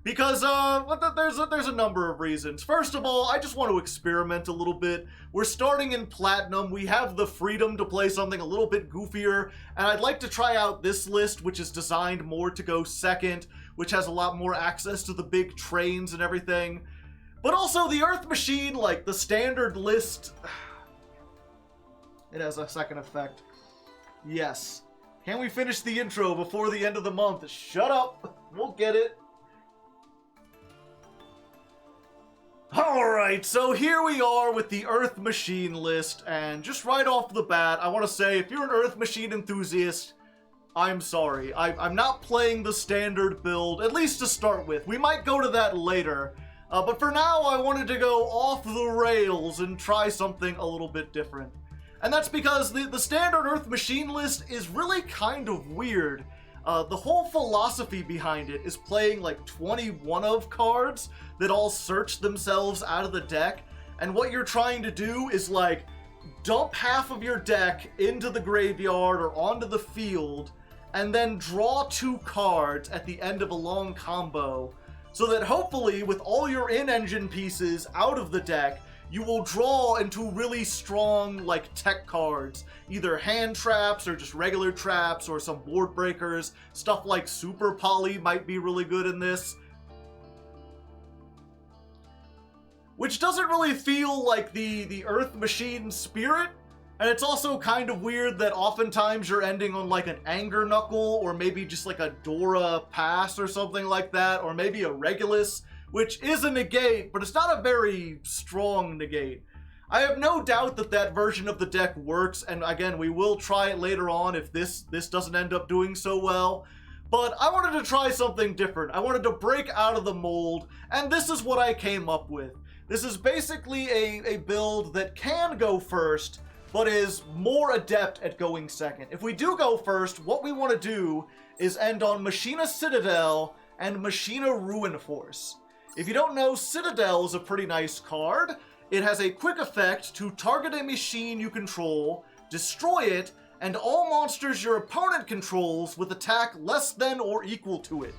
because there's a number of reasons. First of all, I just want to experiment a little bit. We're starting in Platinum. We have the freedom to play something a little bit goofier, and I'd like to try out this list, which is designed more to go second, which has a lot more access to the big trains and everything. But also the Earth Machine, like the standard list... It has a second effect. Yes. Can we finish the intro before the end of the month? Shut up! We'll get it. Alright, so here we are with the Earth Machine list, and just right off the bat, I want to say, if you're an Earth Machine enthusiast, I'm sorry. I'm not playing the standard build, at least to start with. We might go to that later. But for now, I wanted to go off the rails and try something a little bit different. And that's because the standard Earth Machine list is really kind of weird. The whole philosophy behind it is playing like 21 of cards that all search themselves out of the deck. And what you're trying to do is like dump half of your deck into the graveyard or onto the field and then draw 2 cards at the end of a long combo. So that hopefully with all your in-engine pieces out of the deck, you will draw into really strong, like, tech cards. Either hand traps, or just regular traps, or some board breakers. Stuff like Super Poly might be really good in this. Which doesn't really feel like the Earth Machine spirit. And it's also kind of weird that oftentimes you're ending on, like, an Anger Knuckle, or maybe just, like, a Dora Pass or something like that, or maybe a Regulus, which is a negate, but it's not a very strong negate. I have no doubt that that version of the deck works, and again, we will try it later on if this doesn't end up doing so well. But I wanted to try something different. I wanted to break out of the mold, and this is what I came up with. This is basically a build that can go first, but is more adept at going second. If we do go first, what we want to do is end on Machina Citadel and Machina Ruin Force. If you don't know, Citadel is a pretty nice card. It has a quick effect to target a machine you control, destroy it, and all monsters your opponent controls with attack less than or equal to it.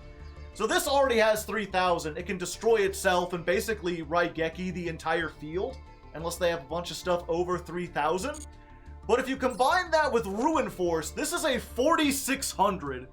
So this already has 3,000. It can destroy itself and basically Raigeki the entire field, unless they have a bunch of stuff over 3,000. But if you combine that with Ruin Force, this is a 4,600.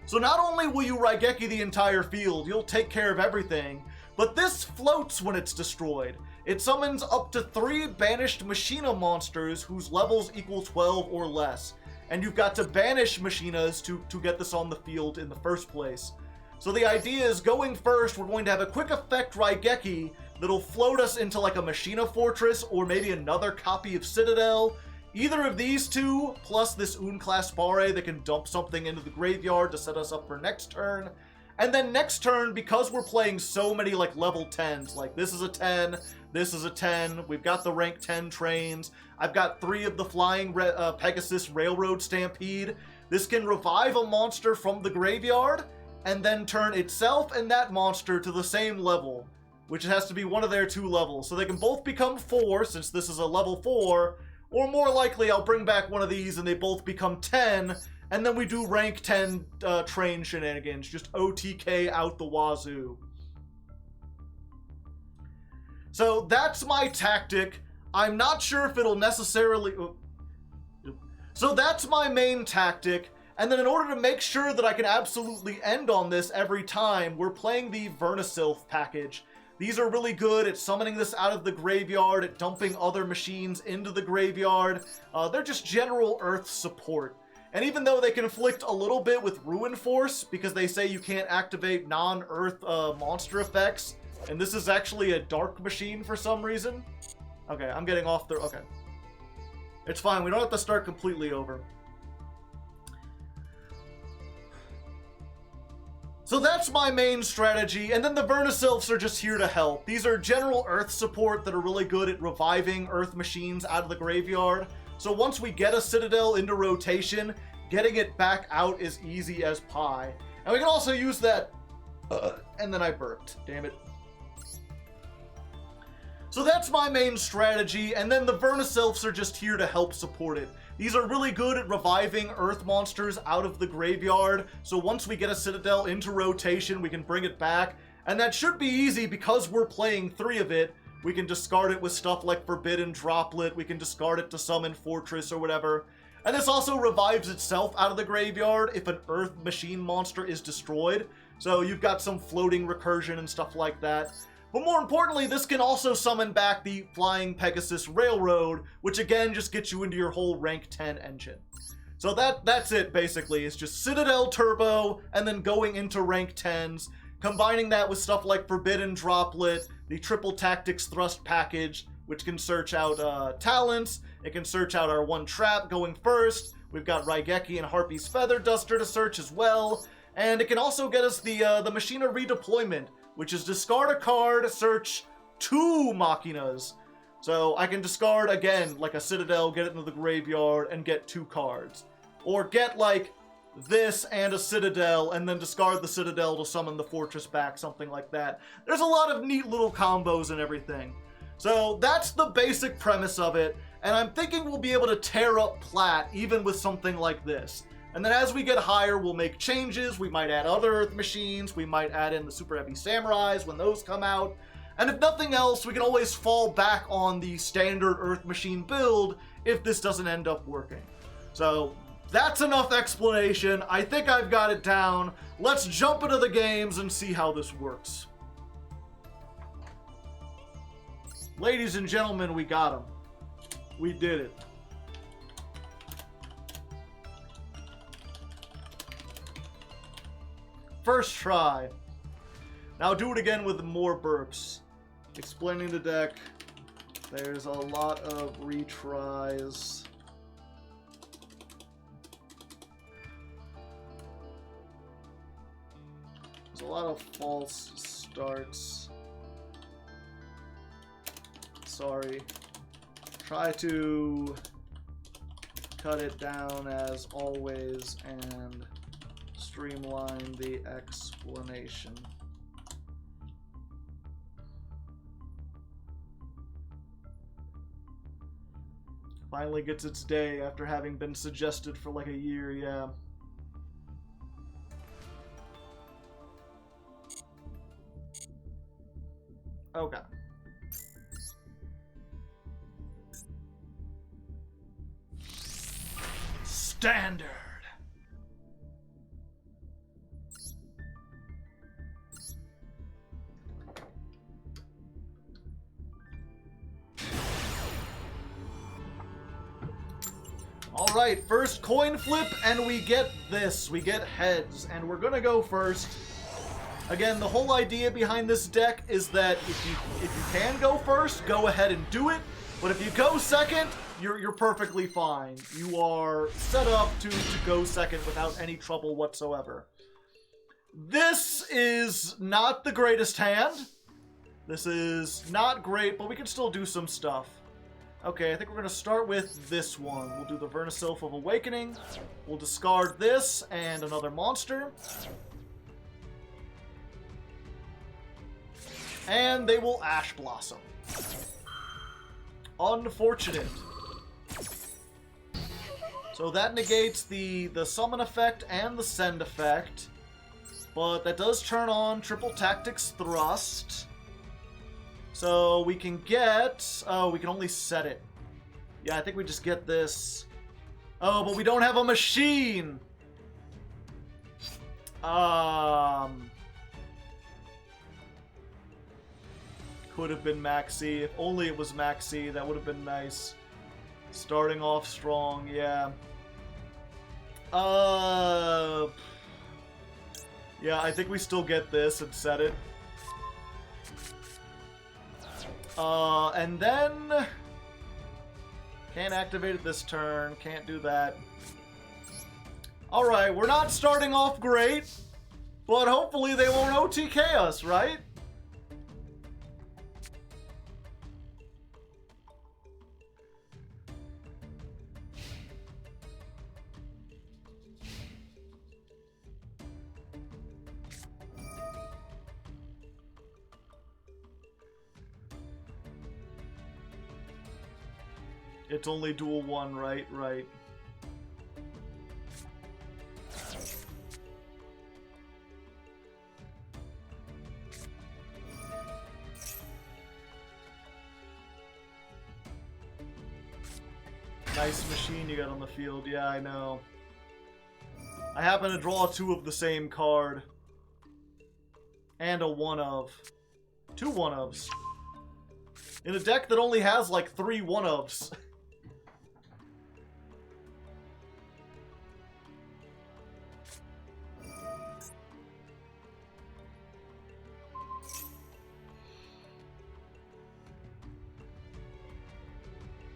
So not only will you Raigeki the entire field, you'll take care of everything, but this floats when it's destroyed. It summons up to 3 banished Machina monsters whose levels equal 12 or less. And you've got to banish Machinas to get this on the field in the first place. So the idea is, going first, we're going to have a quick effect Raigeki that'll float us into like a Machina Fortress or maybe another copy of Citadel. Either of these two, plus this Unclass Barre that can dump something into the graveyard to set us up for next turn. And then next turn, because we're playing so many like level 10s, like this is a 10, this is a 10, we've got the rank 10 trains, I've got 3 of the Flying Pegasus Railroad Stampede. This can revive a monster from the graveyard, and then turn itself and that monster to the same level, which has to be one of their 2 levels. So they can both become 4, since this is a level 4, or more likely I'll bring back one of these and they both become 10, and then we do rank 10 train shenanigans, just OTK out the wazoo. So that's my tactic. I'm not sure if it'll necessarily... So that's my main tactic. And then in order to make sure that I can absolutely end on this every time, we're playing the Vernisylph package. These are really good at summoning this out of the graveyard, at dumping other machines into the graveyard. They're just general Earth support. And even though they conflict a little bit with Ruin Force, because they say you can't activate non-Earth monster effects, and this is actually a dark machine for some reason. Okay, I'm getting off the... Okay. It's fine, we don't have to start completely over. So that's my main strategy, and then the Vernisylphs are just here to help. These are general Earth support that are really good at reviving Earth machines out of the graveyard. So once we get a Citadel into rotation, getting it back out is easy as pie. And we can also use that... and then I burped. Damn it. So that's my main strategy, and then the Vernisylphs are just here to help support it. These are really good at reviving Earth monsters out of the graveyard, so once we get a Citadel into rotation, we can bring it back, and that should be easy because we're playing 3 of it. We can discard it with stuff like Forbidden Droplet, we can discard it to summon Fortress or whatever. And this also revives itself out of the graveyard if an Earth machine monster is destroyed, so you've got some floating recursion and stuff like that. But more importantly, this can also summon back the Flying Pegasus Railroad, which again just gets you into your whole rank 10 engine. So that's it basically. It's just Citadel Turbo and then going into rank 10s, combining that with stuff like Forbidden Droplet, the Triple Tactics Thrust package, which can search out talents, it can search out our one trap going first, we've got Raigeki and Harpy's Feather Duster to search as well, and it can also get us the Machina redeployment, which is discard a card, search 2 Machinas. So I can discard, again, like a Citadel, get it into the graveyard, and get 2 cards. Or get, like, this and a Citadel, and then discard the Citadel to summon the Fortress back, something like that. There's a lot of neat little combos and everything. So that's the basic premise of it, and I'm thinking we'll be able to tear up Plat even with something like this. And then as we get higher, we'll make changes. We might add other Earth machines. We might add in the Super Heavy Samurais when those come out. And if nothing else, we can always fall back on the standard Earth machine build if this doesn't end up working. So that's enough explanation. I think I've got it down. Let's jump into the games and see how this works. Ladies and gentlemen, we got him. We did it. First try. Now do it again with more burps. Explaining the deck. There's a lot of retries. There's a lot of false starts. Sorry. Try to cut it down as always and streamline the explanation. Finally gets its day after having been suggested for like a year, yeah. Okay. Standard. Alright, first coin flip, and we get this. We get heads, and we're gonna go first. Again, the whole idea behind this deck is that if you can go first, go ahead and do it. But if you go second, you're perfectly fine. You are set up to go second without any trouble whatsoever. This is not the greatest hand. This is not great, but we can still do some stuff. Okay, I think we're going to start with this one. We'll do the Vernisylph of Awakening. We'll discard this and another monster. And they will Ash Blossom. Unfortunate. So that negates the summon effect and the send effect. But that does turn on Triple Tactics Thrust. So we can get... Oh, we can only set it. Yeah, I think we just get this. Oh, but we don't have a machine! Could have been Maxi. If only it was Maxi, that would have been nice. Starting off strong, yeah. Yeah, I think we still get this and set it. And then... Can't activate it this turn. Can't do that. Alright, we're not starting off great. But hopefully they won't OTK us, right? It's only duel 1, right? Right. Nice machine you got on the field. Yeah, I know. I happen to draw 2 of the same card. And a 1-of. 2 1-ofs. In a deck that only has like 3 1-ofs.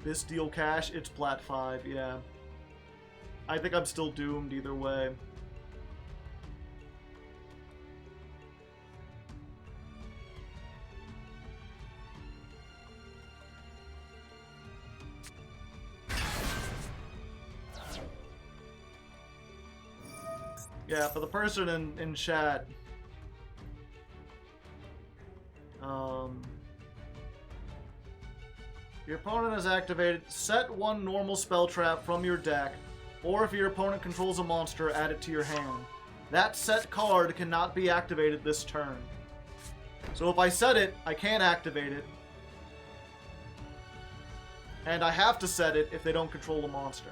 This deal cash, it's plat 5, yeah. I think I'm still doomed either way. Yeah, for the person in chat, your opponent has activated, set 1 normal spell trap from your deck, or if your opponent controls a monster, add it to your hand. That set card cannot be activated this turn. So if I set it, I can't activate it. And I have to set it if they don't control a monster.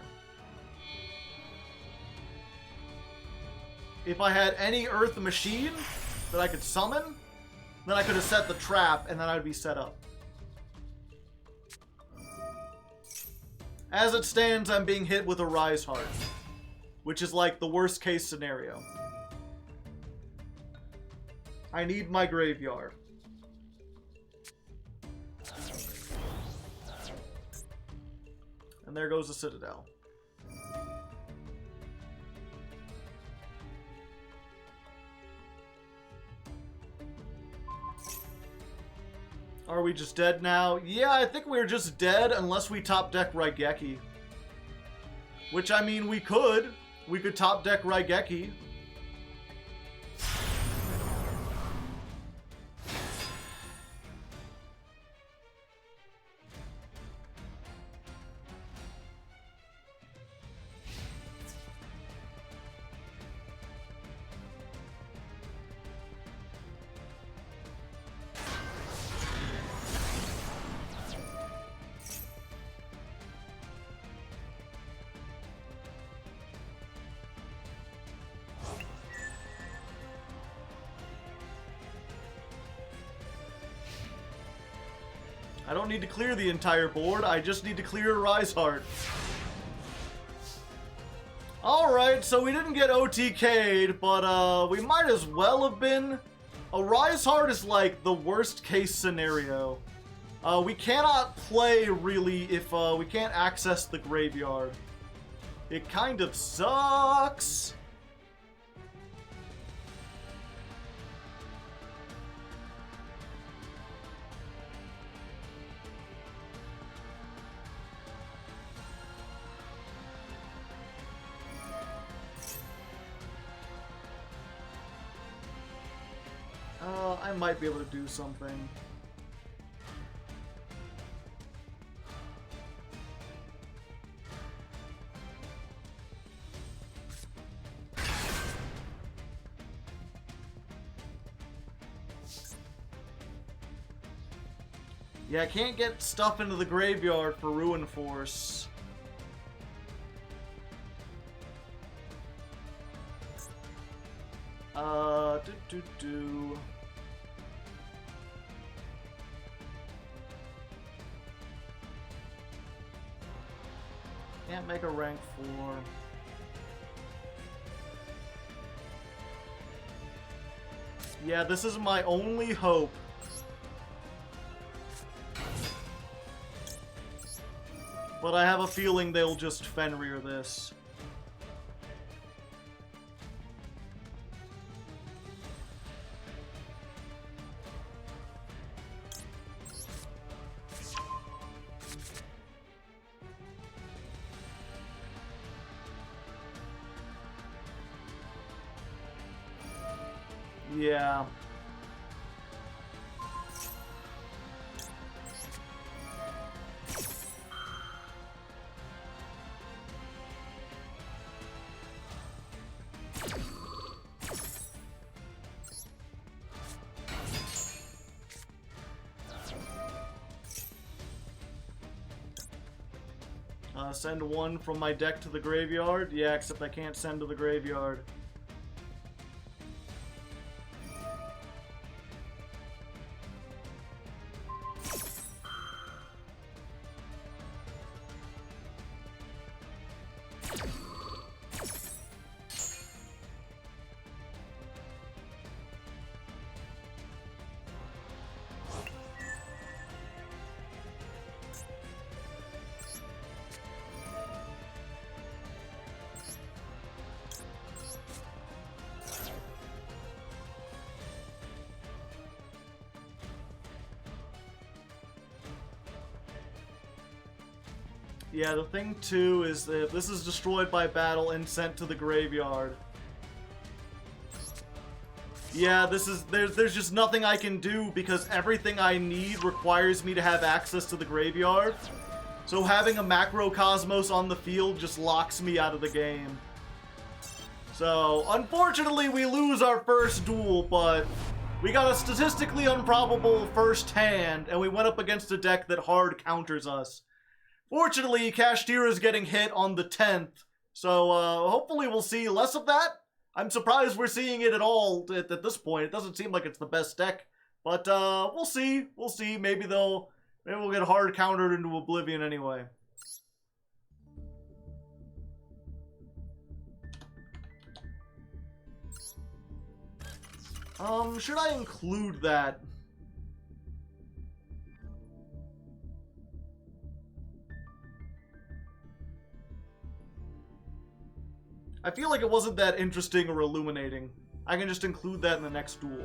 If I had any Earth machine that I could summon, then I could have set the trap and then I'd be set up. As it stands, I'm being hit with a Rise Heart, which is like the worst case scenario. I need my graveyard. And there goes the Citadel. Are we just dead now? Yeah, I think we're just dead unless we top deck Raigeki. Which, I mean, we could. We could top deck Raigeki. I don't need to clear the entire board, I just need to clear Rise Heart. Alright, so we didn't get OTK'd, but we might as well have been. A Rise Heart is like the worst case scenario. We cannot play really if we can't access the graveyard. It kind of sucks. I might be able to do something. Yeah, I can't get stuff into the graveyard for Ruin Force. Can't make a rank 4. Yeah, this is my only hope. But I have a feeling they'll just Fenrir this. Yeah. Send one from my deck to the graveyard? Yeah, except I can't send to the graveyard. Yeah, the thing too is that if this is destroyed by battle and sent to the graveyard. Yeah, there's just nothing I can do because everything I need requires me to have access to the graveyard. So having a Macrocosmos on the field just locks me out of the game. So, unfortunately we lose our first duel, but we got a statistically improbable first hand, and we went up against a deck that hard counters us. Fortunately, Kashtira's getting hit on the 10th, so hopefully we'll see less of that. I'm surprised we're seeing it at all at this point. It doesn't seem like it's the best deck, but we'll see. We'll see. Maybe we'll get hard countered into oblivion anyway. Should I include that? I feel like it wasn't that interesting or illuminating. I can just include that in the next duel.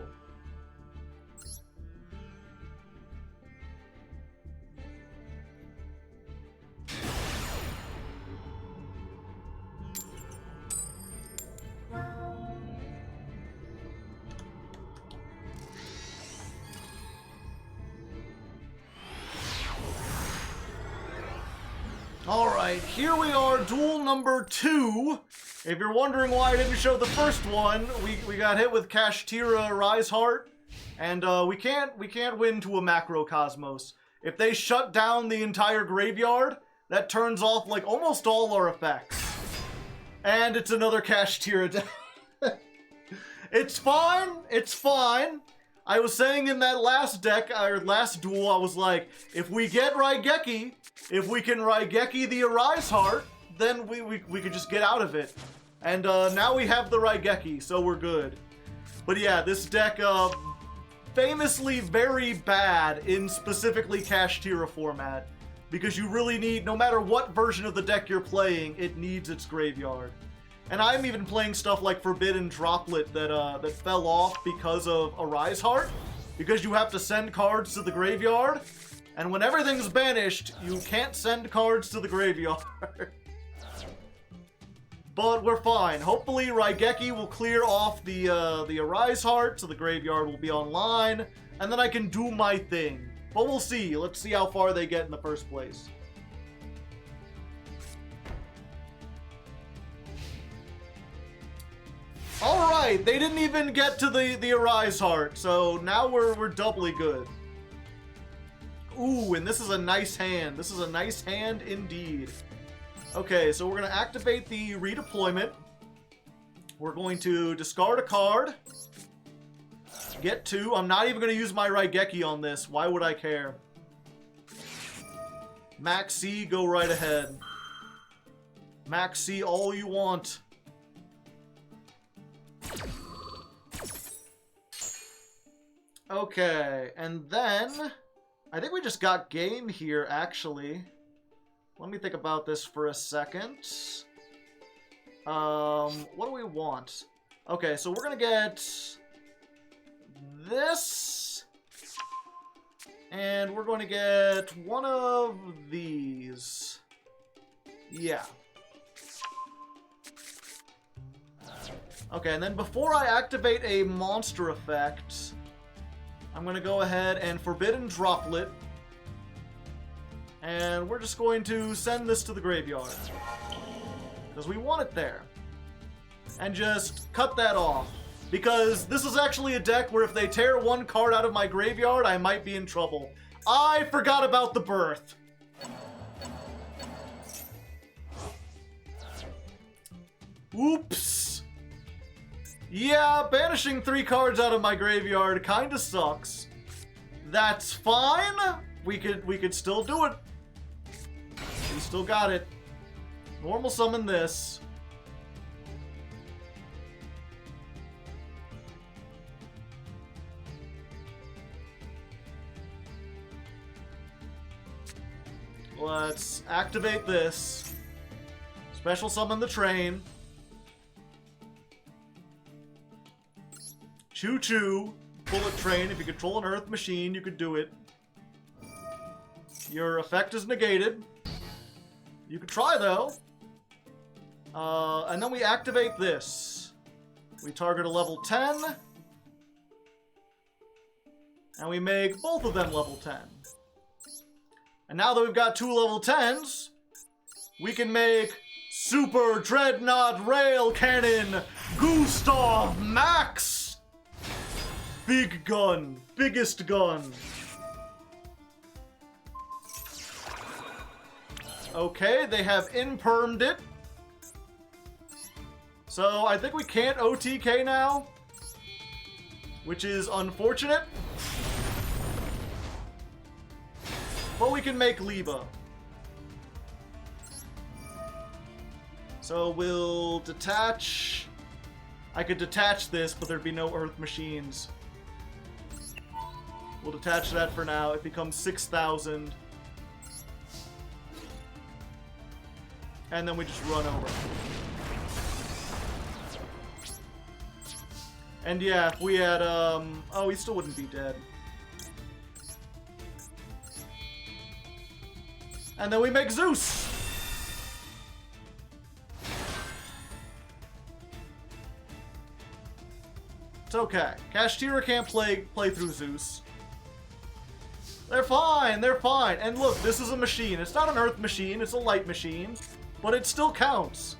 Alright, here we are, duel number 2. If you're wondering why I didn't show the first one, we got hit with Kashtira Rise Heart, and we can't win to a Macrocosmos. If they shut down the entire graveyard, that turns off like almost all our effects. And it's another Kashtira deck. It's fine, it's fine. I was saying in that last deck, or last duel, I was like, if we get Raigeki, if we can Raigeki the Arise Heart, then we could just get out of it. And now we have the Raigeki, so we're good. But yeah, this deck, famously very bad in specifically Kashtira format. Because you really need, no matter what version of the deck you're playing, it needs its graveyard. And I'm even playing stuff like Forbidden Droplet that fell off because of Arise Heart. Because you have to send cards to the graveyard. And when everything's banished, you can't send cards to the graveyard. But we're fine. Hopefully Raigeki will clear off the Arise Heart, so the graveyard will be online. And then I can do my thing. But we'll see. Let's see how far they get in the first place. Alright, they didn't even get to the Arise Heart, so now we're doubly good. Ooh, and this is a nice hand. This is a nice hand indeed. Okay, so we're going to activate the redeployment. We're going to discard a card. Get 2. I'm not even going to use my Raigeki on this. Why would I care? Max C, go right ahead. Max C all you want. Okay, and then I think we just got game here, actually. Let me think about this for a second. What do we want? Okay, so we're gonna get this, and we're going to get one of these. Yeah. Okay, and then before I activate a monster effect, I'm going to go ahead and Forbidden Droplet. And we're just going to send this to the graveyard. Because we want it there. And just cut that off. Because this is actually a deck where if they tear one card out of my graveyard, I might be in trouble. I forgot about the birth. Oops. Yeah, banishing 3 cards out of my graveyard kinda sucks. That's fine. We could still do it. We still got it. Normal summon this. Let's activate this. Special summon the train. Choo-choo. Bullet train. If you control an earth machine, you could do it. Your effect is negated. You could try, though. And then we activate this. We target a level 10. And we make both of them level 10. And now that we've got 2 level 10s, we can make Super Dreadnought Rail Cannon Gustav Max! Big gun. Biggest gun. Okay, they have impermed it. So I think we can't OTK now, which is unfortunate. But we can make Liba. So we'll detach. I could detach this, but there'd be no earth machines. We'll detach that for now. It becomes 6,000. And then we just run over. And yeah, if we had, oh, he still wouldn't be dead. And then we make Zeus! It's okay. Kashtira can't play through Zeus. They're fine, they're fine. And look, this is a machine. It's not an earth machine, it's a light machine. But it still counts.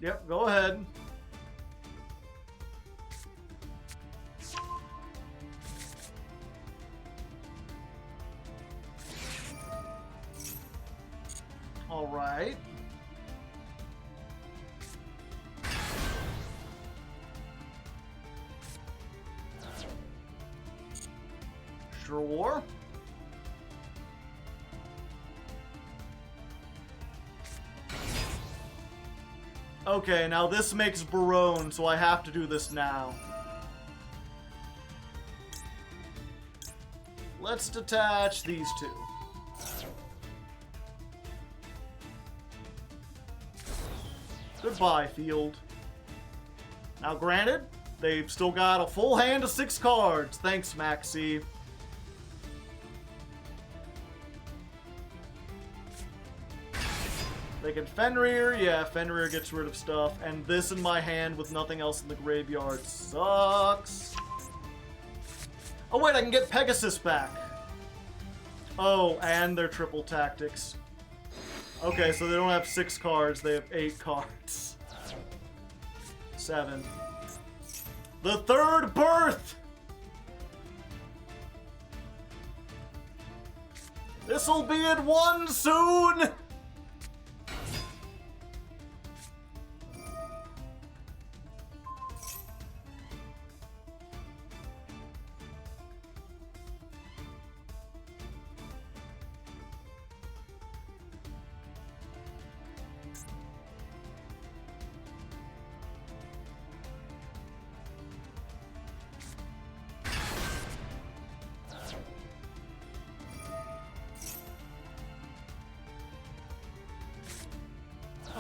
Yep, go ahead. All right. Sure. Okay, now this makes Barone, so I have to do this now. Let's detach these 2. Goodbye, field. Now, granted, they've still got a full hand of 6 cards. Thanks, Maxi. They can Fenrir. Yeah, Fenrir gets rid of stuff. And this in my hand with nothing else in the graveyard sucks. Oh, wait, I can get Pegasus back. Oh, and their triple tactics. Okay, so they don't have 6 cards. They have 8 cards. 7. The third birth! This'll be at 1 soon!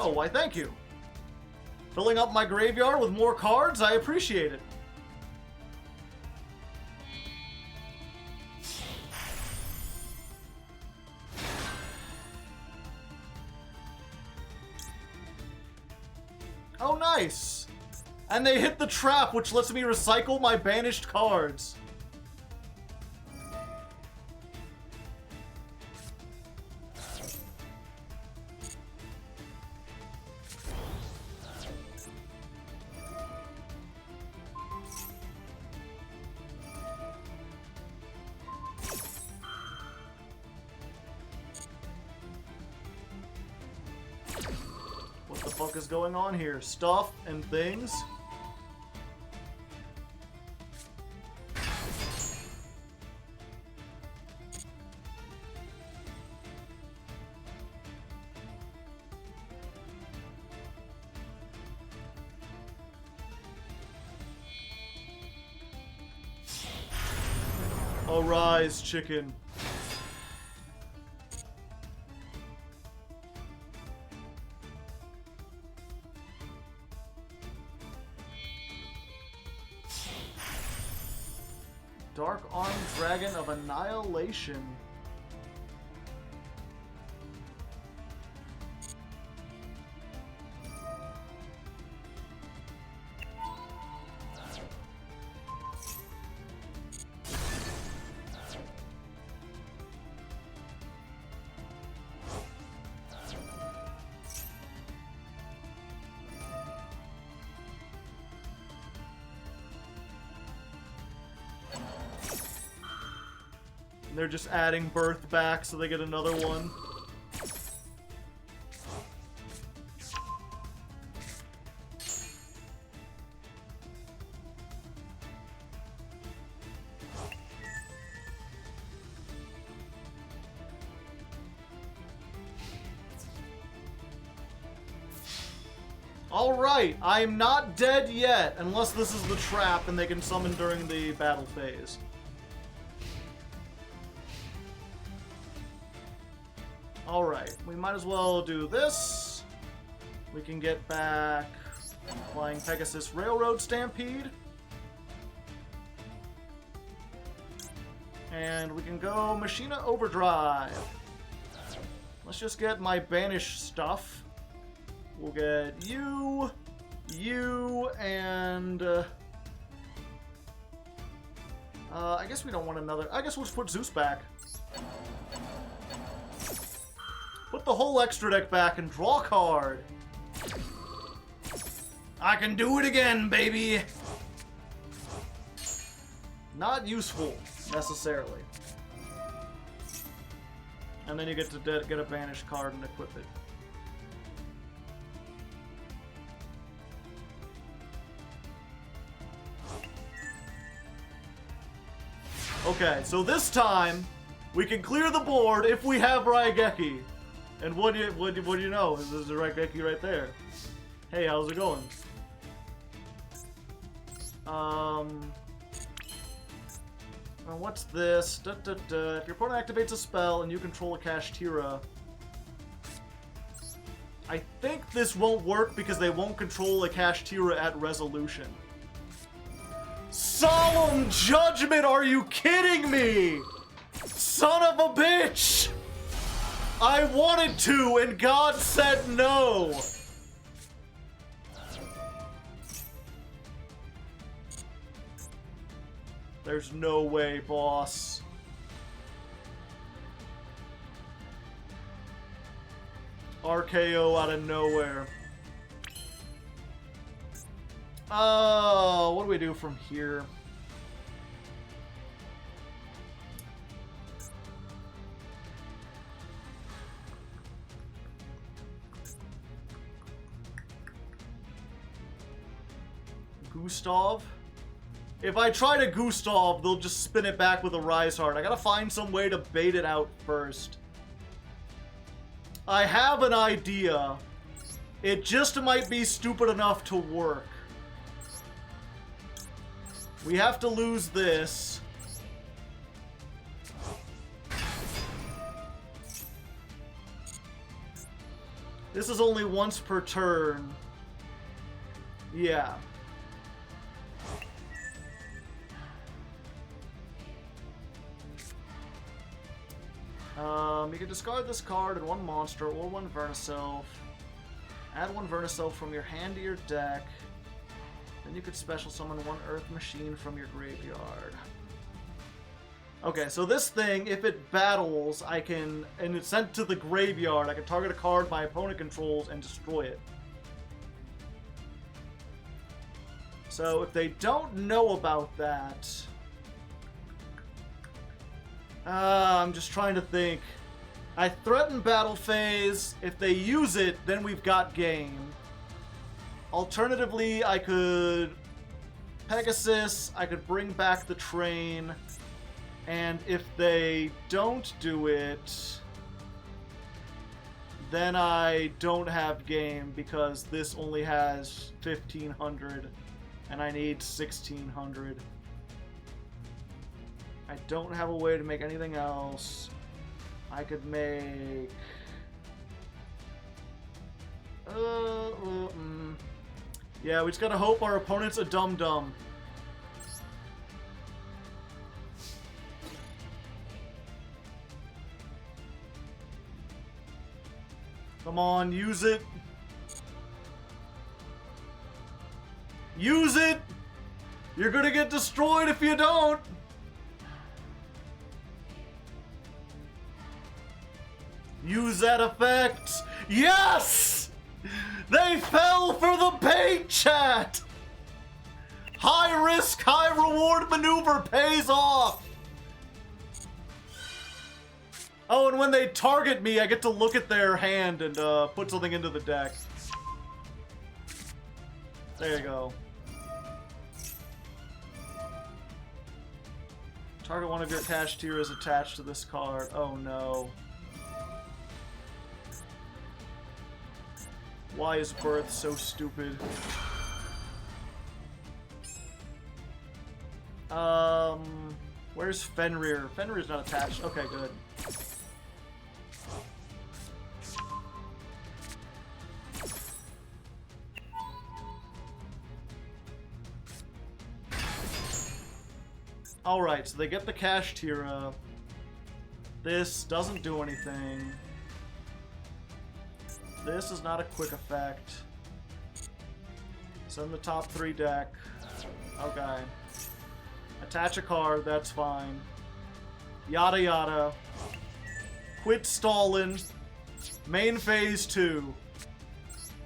Oh, why thank you. Filling up my graveyard with more cards, I appreciate it. Oh, nice. And they hit the trap, which lets me recycle my banished cards. What the fuck is going on here? Stuff and things? Arise, chicken. Dark Armed Dragon of Annihilation. They're just adding birth back so they get another one. Alright, I'm not dead yet, unless this is the trap and they can summon during the battle phase. Alright, we might as well do this. We can get back Flying Pegasus Railroad Stampede. And we can go Machina Overdrive. Let's just get my banished stuff. We'll get you, and... I guess we don't want another... I guess we'll just put Zeus back. Put the whole extra deck back and draw a card. I can do it again, baby! Not useful, necessarily. And then you get to get a banished card and equip it. Okay, so this time, we can clear the board if we have Raigeki. And what do you know? There's a Raigeki right there. Hey, how's it going? What's this? If your opponent activates a spell and you control a Kashtira, I think this won't work because they won't control a Kashtira at resolution. Solemn Judgment, are you kidding me? Son of a bitch! I wanted to, and God said no! There's no way, boss. RKO out of nowhere. What do we do from here? Gustav? If I try to Gustav, they'll just spin it back with a Rise Heart. I gotta find some way to bait it out first. I have an idea. It just might be stupid enough to work. We have to lose this. This is only once per turn. Yeah. You can discard this card and one monster or one Verniself. Add one Verniself from your hand to your deck. Then you could special summon one Earth Machine from your graveyard. Okay, so this thing, if it battles, I can, and it's sent to the graveyard, I can target a card my opponent controls and destroy it. So if they don't know about that... I'm just trying to think. I threaten battle phase. If they use it, then we've got game. Alternatively, I could Pegasus, I could bring back the train, and if they don't do it, then I don't have game because this only has 1500 and I need 1600. I don't have a way to make anything else. I could make... Yeah, we just gotta hope our opponent's a dum-dum. Come on, use it. Use it! You're gonna get destroyed if you don't! Use that effect! Yes! They fell for the bait, chat! High risk, high reward maneuver pays off! Oh, and when they target me, I get to look at their hand and put something into the deck. There you go. Target one of your Kashtiras attached to this card. Oh no. Why is Birth so stupid? Where's Fenrir? Fenrir's not attached. Okay, good. Alright, so they get the Kashtira. This doesn't do anything. This is not a quick effect. Send the top 3 deck. Okay. Attach a card, that's fine. Yada yada. Quit stalling. Main phase 2.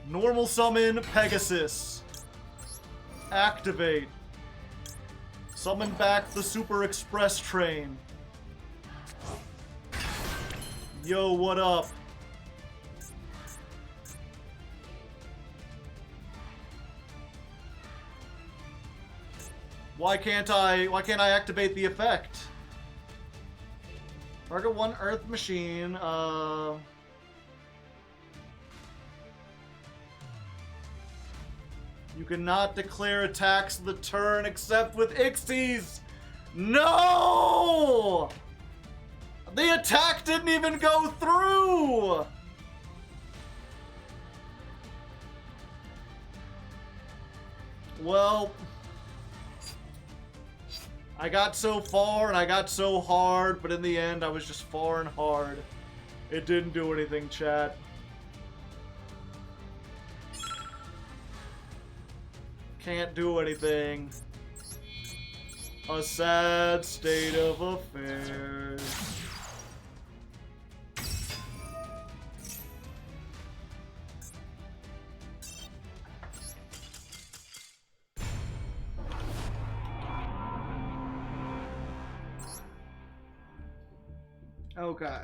Normal summon Pegasus. Activate. Summon back the Super Express train. Yo, what up? Why can't I activate the effect? Target one Earth Machine, You cannot declare attacks of the turn except with Ixies! No! The attack didn't even go through! Well, I got so far and I got so hard, but in the end I was just far and hard. It didn't do anything, chat. Can't do anything. A sad state of affairs. Okay.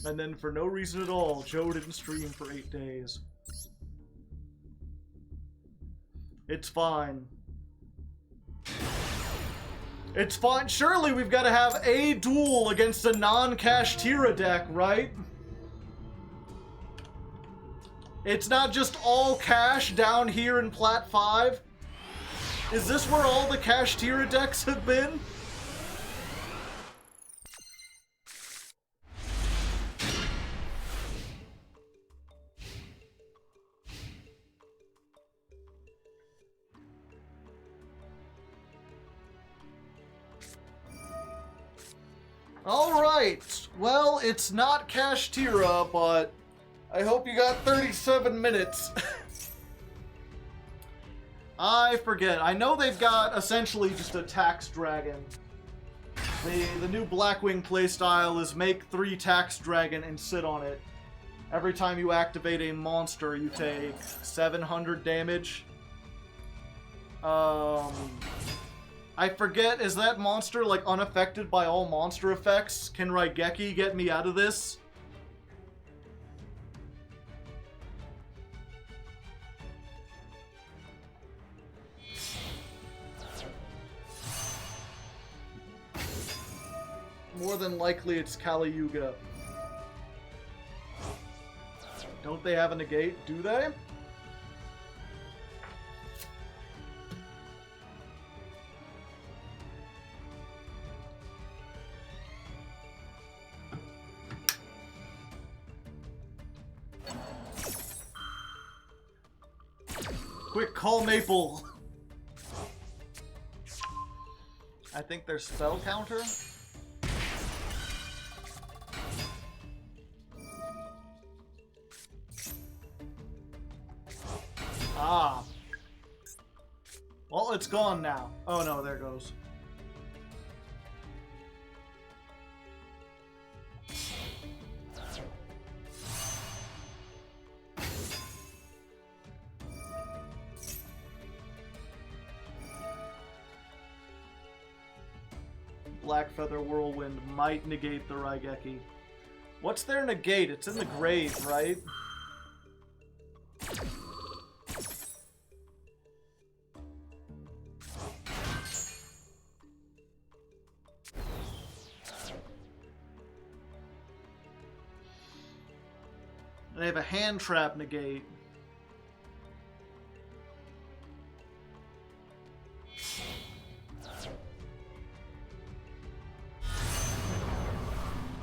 And then for no reason at all, Joe didn't stream for 8 days. It's fine. It's fine. Surely we've got to have a duel against a non-cash Tira deck, right? It's not just all cash down here in Plat 5? Is this where all the cash Tira decks have been? Alright, well, it's not Cash Tira, but I hope you got 37 minutes. I forget. I know they've got essentially just a tax dragon. The new Blackwing playstyle is make 3 tax dragon and sit on it. Every time you activate a monster, you take 700 damage. I forget, is that monster, like, unaffected by all monster effects? Can Raigeki get me out of this? More than likely, it's Kali Yuga. Don't they have a negate? Do they? Quick, call Maple. I think there's spell counter. Ah. Well, it's gone now. Oh no, there it goes. Black Feather Whirlwind might negate the Raigeki. What's their negate? It's in the grave, right? They have a hand trap negate.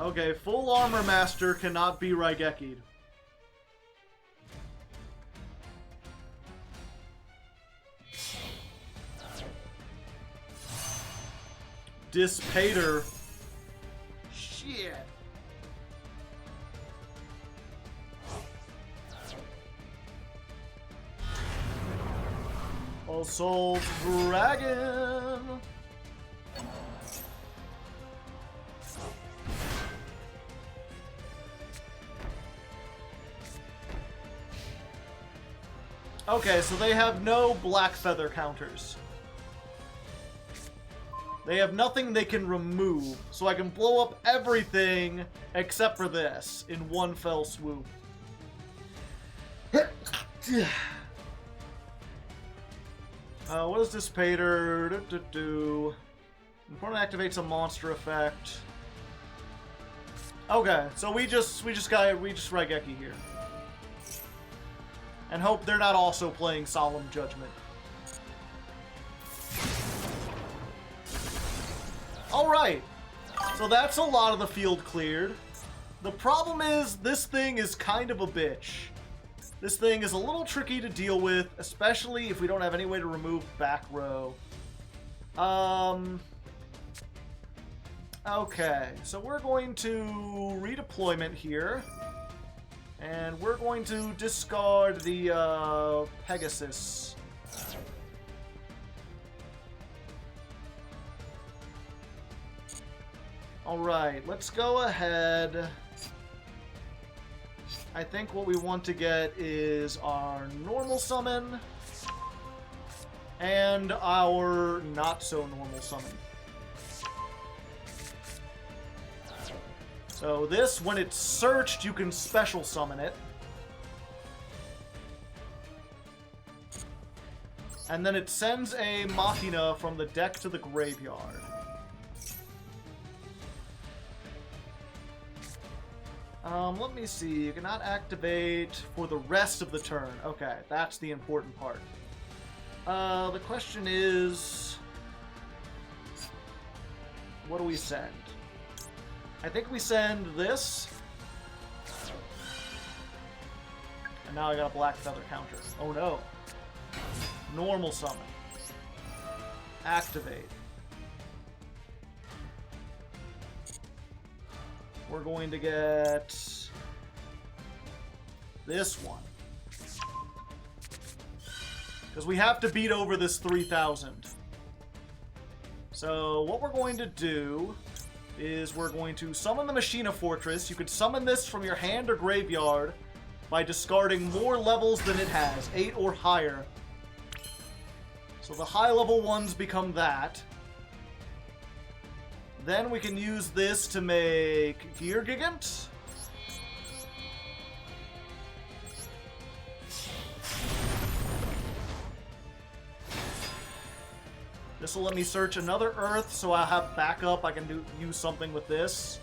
Okay, full armor master cannot be Raigeki'd. Dispater. Shit. Assault Dragon. Okay, so they have no Black Feather counters. They have nothing they can remove, so I can blow up everything except for this in one fell swoop. What is Dissipator? Important activates a monster effect. Okay, so we just Raigeki here. And hope they're not also playing Solemn Judgment. Alright, so that's a lot of the field cleared. The problem is, this thing is kind of a bitch. This thing is a little tricky to deal with, especially if we don't have any way to remove back row. Okay, so we're going to redeployment here. And we're going to discard the Pegasus. Alright, let's go ahead. I think what we want to get is our normal summon and our not so normal summon. So this, when it's searched, you can special summon it. And then it sends a Machina from the deck to the graveyard. Let me see. You cannot activate for the rest of the turn. Okay, that's the important part. The question is, what do we send? I think we send this. And now I got a Black Feather counter. Oh no. Normal summon. Activate. We're going to get this one. Because we have to beat over this 3,000. So what we're going to do is we're going to summon the Machina Fortress. You could summon this from your hand or graveyard by discarding more levels than it has, 8 or higher. So the high level ones become that. Then we can use this to make Gear Gigant. This will let me search another Earth, so I'll have backup. I can use something with this.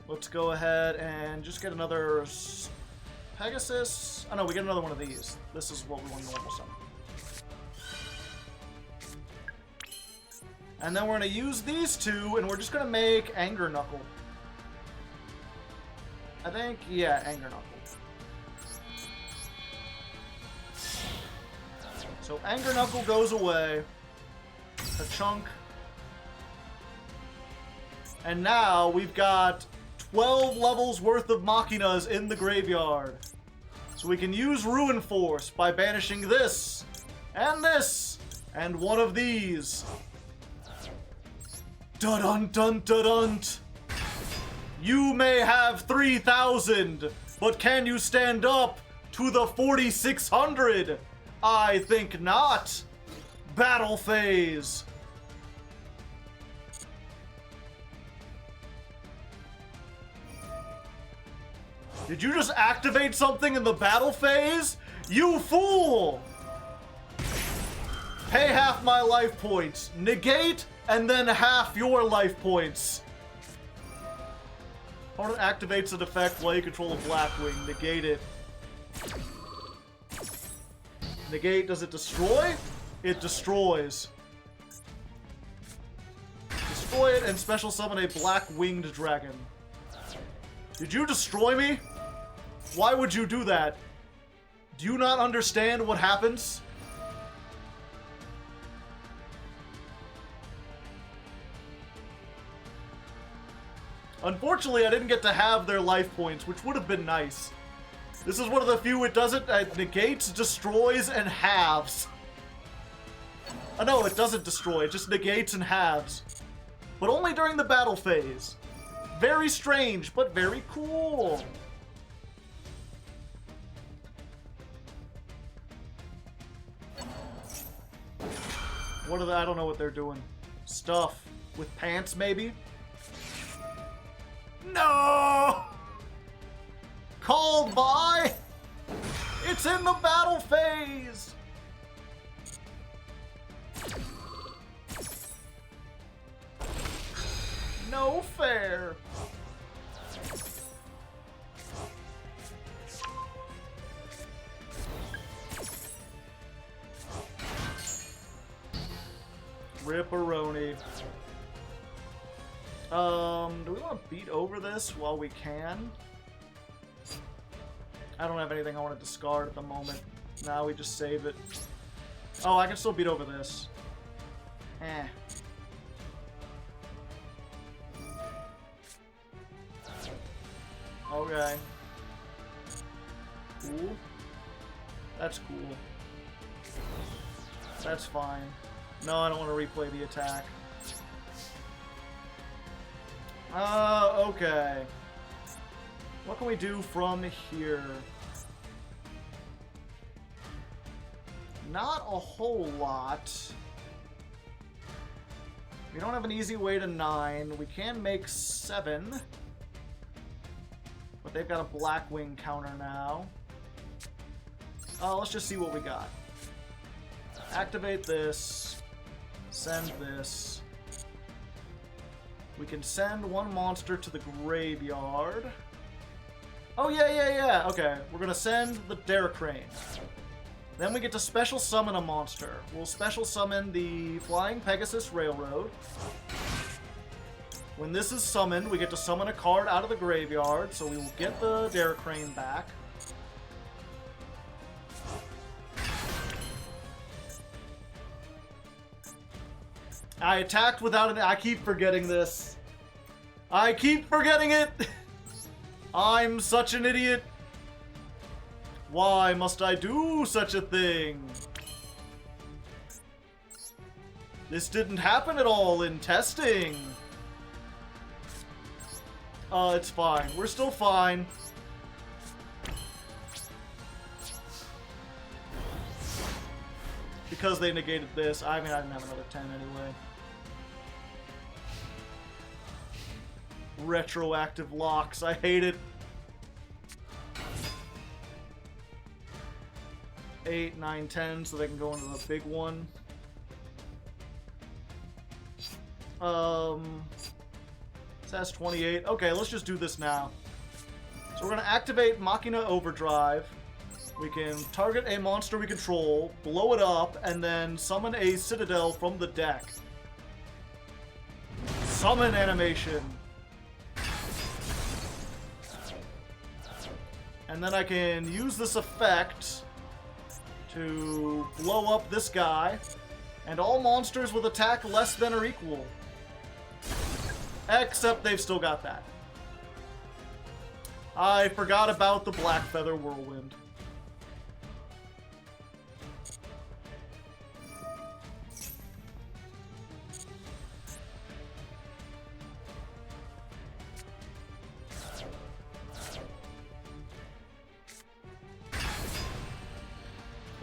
Let's go ahead and just get another Pegasus. Oh no, we get another one of these. This is what we want normal summon. And then we're going to use these two, and we're just going to make Anger Knuckle. I think, yeah, Anger Knuckle. So Anger Knuckle goes away. A chunk. And now we've got 12 levels worth of Machinas in the graveyard. So we can use Ruin Force by banishing this, and one of these. Dun-dun-dun-dun-dun! You may have 3,000, but can you stand up to the 4,600? I think not. Battle phase. Did you just activate something in the battle phase? You fool! Pay half my life points. Negate, and then half your life points. Opponent activates an effect while you control a Blackwing. Negate it. Negate, does it destroy? It destroys. Destroy it and special summon a black-winged dragon. Did you destroy me? Why would you do that? Do you not understand what happens? Unfortunately, I didn't get to have their life points, which would have been nice. This is one of the few it doesn't. It negates, destroys, and halves. Oh no, it doesn't destroy. It just negates and halves. But only during the battle phase. Very strange, but very cool. What are they? I don't know what they're doing. Stuff. With pants, maybe? No! Called by... It's in the battle phase! No fair. Ripperoni. Do we want to beat over this while we can? I don't have anything I want to discard at the moment. Now we just save it. Oh, I can still beat over this. Eh. Okay. Cool. That's cool. That's fine. No, I don't want to replay the attack. Okay. What can we do from here? Not a whole lot. We don't have an easy way to 9. We can make 7. But they've got a Blackwing counter now. Let's just see what we got. Activate this. Send this. We can send one monster to the graveyard. Oh, yeah. Okay, we're gonna send the Daracrane. Then we get to special summon a monster. We'll special summon the Flying Pegasus Railroad. When this is summoned, we get to summon a card out of the graveyard, so we will get the Daracrane back. I attacked without an... I keep forgetting this. I keep forgetting it! I'm such an idiot. Why must I do such a thing? This didn't happen at all in testing. It's fine. We're still fine. Because they negated this. I mean, I didn't have another 10 anyway. Retroactive locks. I hate it. 8, 9, 10, so they can go into the big one. It has 28. Okay, let's just do this now. So we're going to activate Machina Overdrive. We can target a monster we control, blow it up, and then summon a Citadel from the deck. Summon animation. And then I can use this effect to blow up this guy, and all monsters with attack less than or equal. Except they've still got that. I forgot about the Black Feather Whirlwind.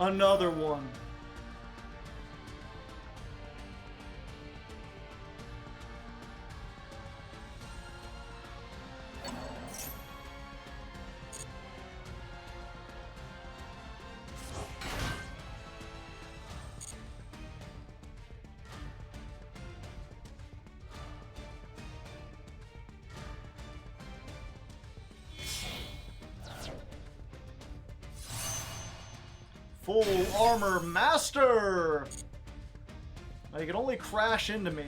Another one. Full Armor Master! Now you can only crash into me.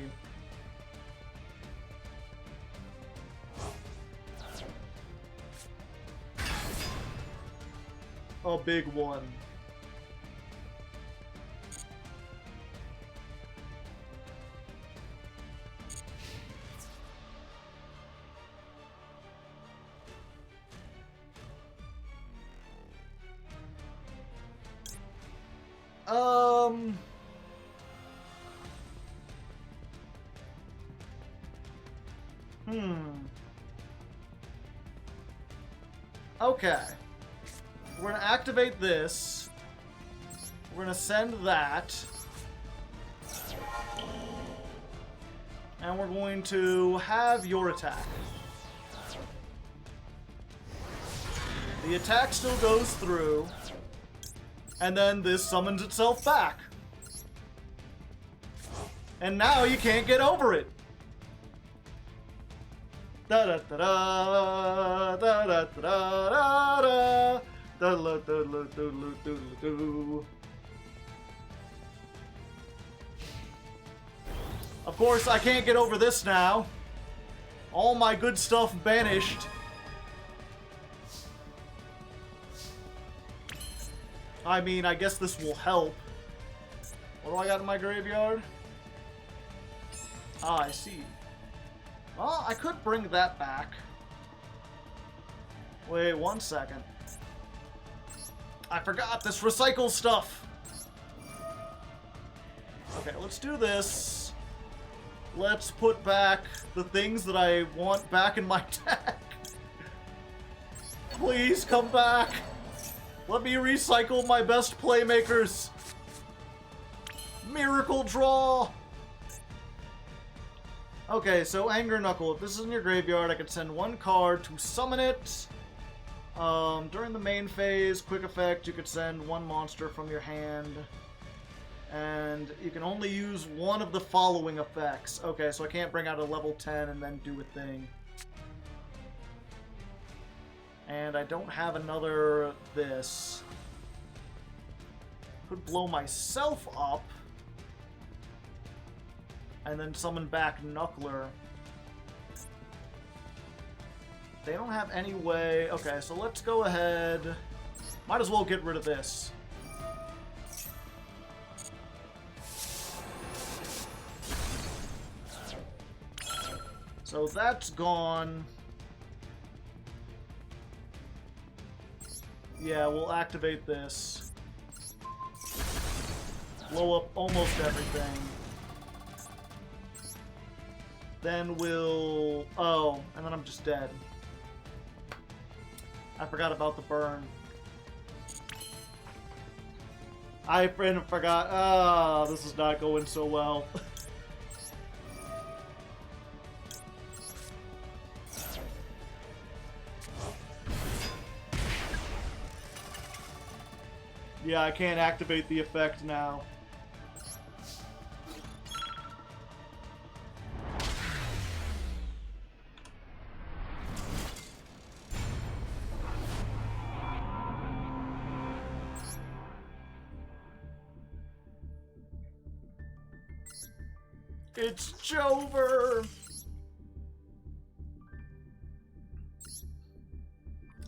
A big one. Okay. We're gonna activate this. We're gonna send that. And we're going to have your attack. The attack still goes through. And then this summons itself back. And now you can't get over it. Da da da da da da da da da da. Of course, I can't get over this now. All my good stuff banished. I mean, I guess this will help. What do I got in my graveyard? Ah, I see. Well, I could bring that back. Wait 1 second. I forgot this recycle stuff. Okay, let's do this. Let's put back the things that I want back in my deck. Please come back. Let me recycle my best playmakers. Miracle draw. Okay, so Anger Knuckle. If this is in your graveyard, I can send 1 card to summon it. During the main phase, quick effect, you could send 1 monster from your hand. And you can only use 1 of the following effects. Okay, so I can't bring out a level 10 and then do a thing. And I don't have another this. Could blow myself up. And then summon back Knuckler. They don't have any way... Okay, so let's go ahead. Might as well get rid of this. So that's gone. Yeah, we'll activate this. Blow up almost everything. Then we'll... Oh, and then I'm just dead. I forgot about the burn. I forgot. Ah, this is not going so well. Yeah, I can't activate the effect now. It's Jover!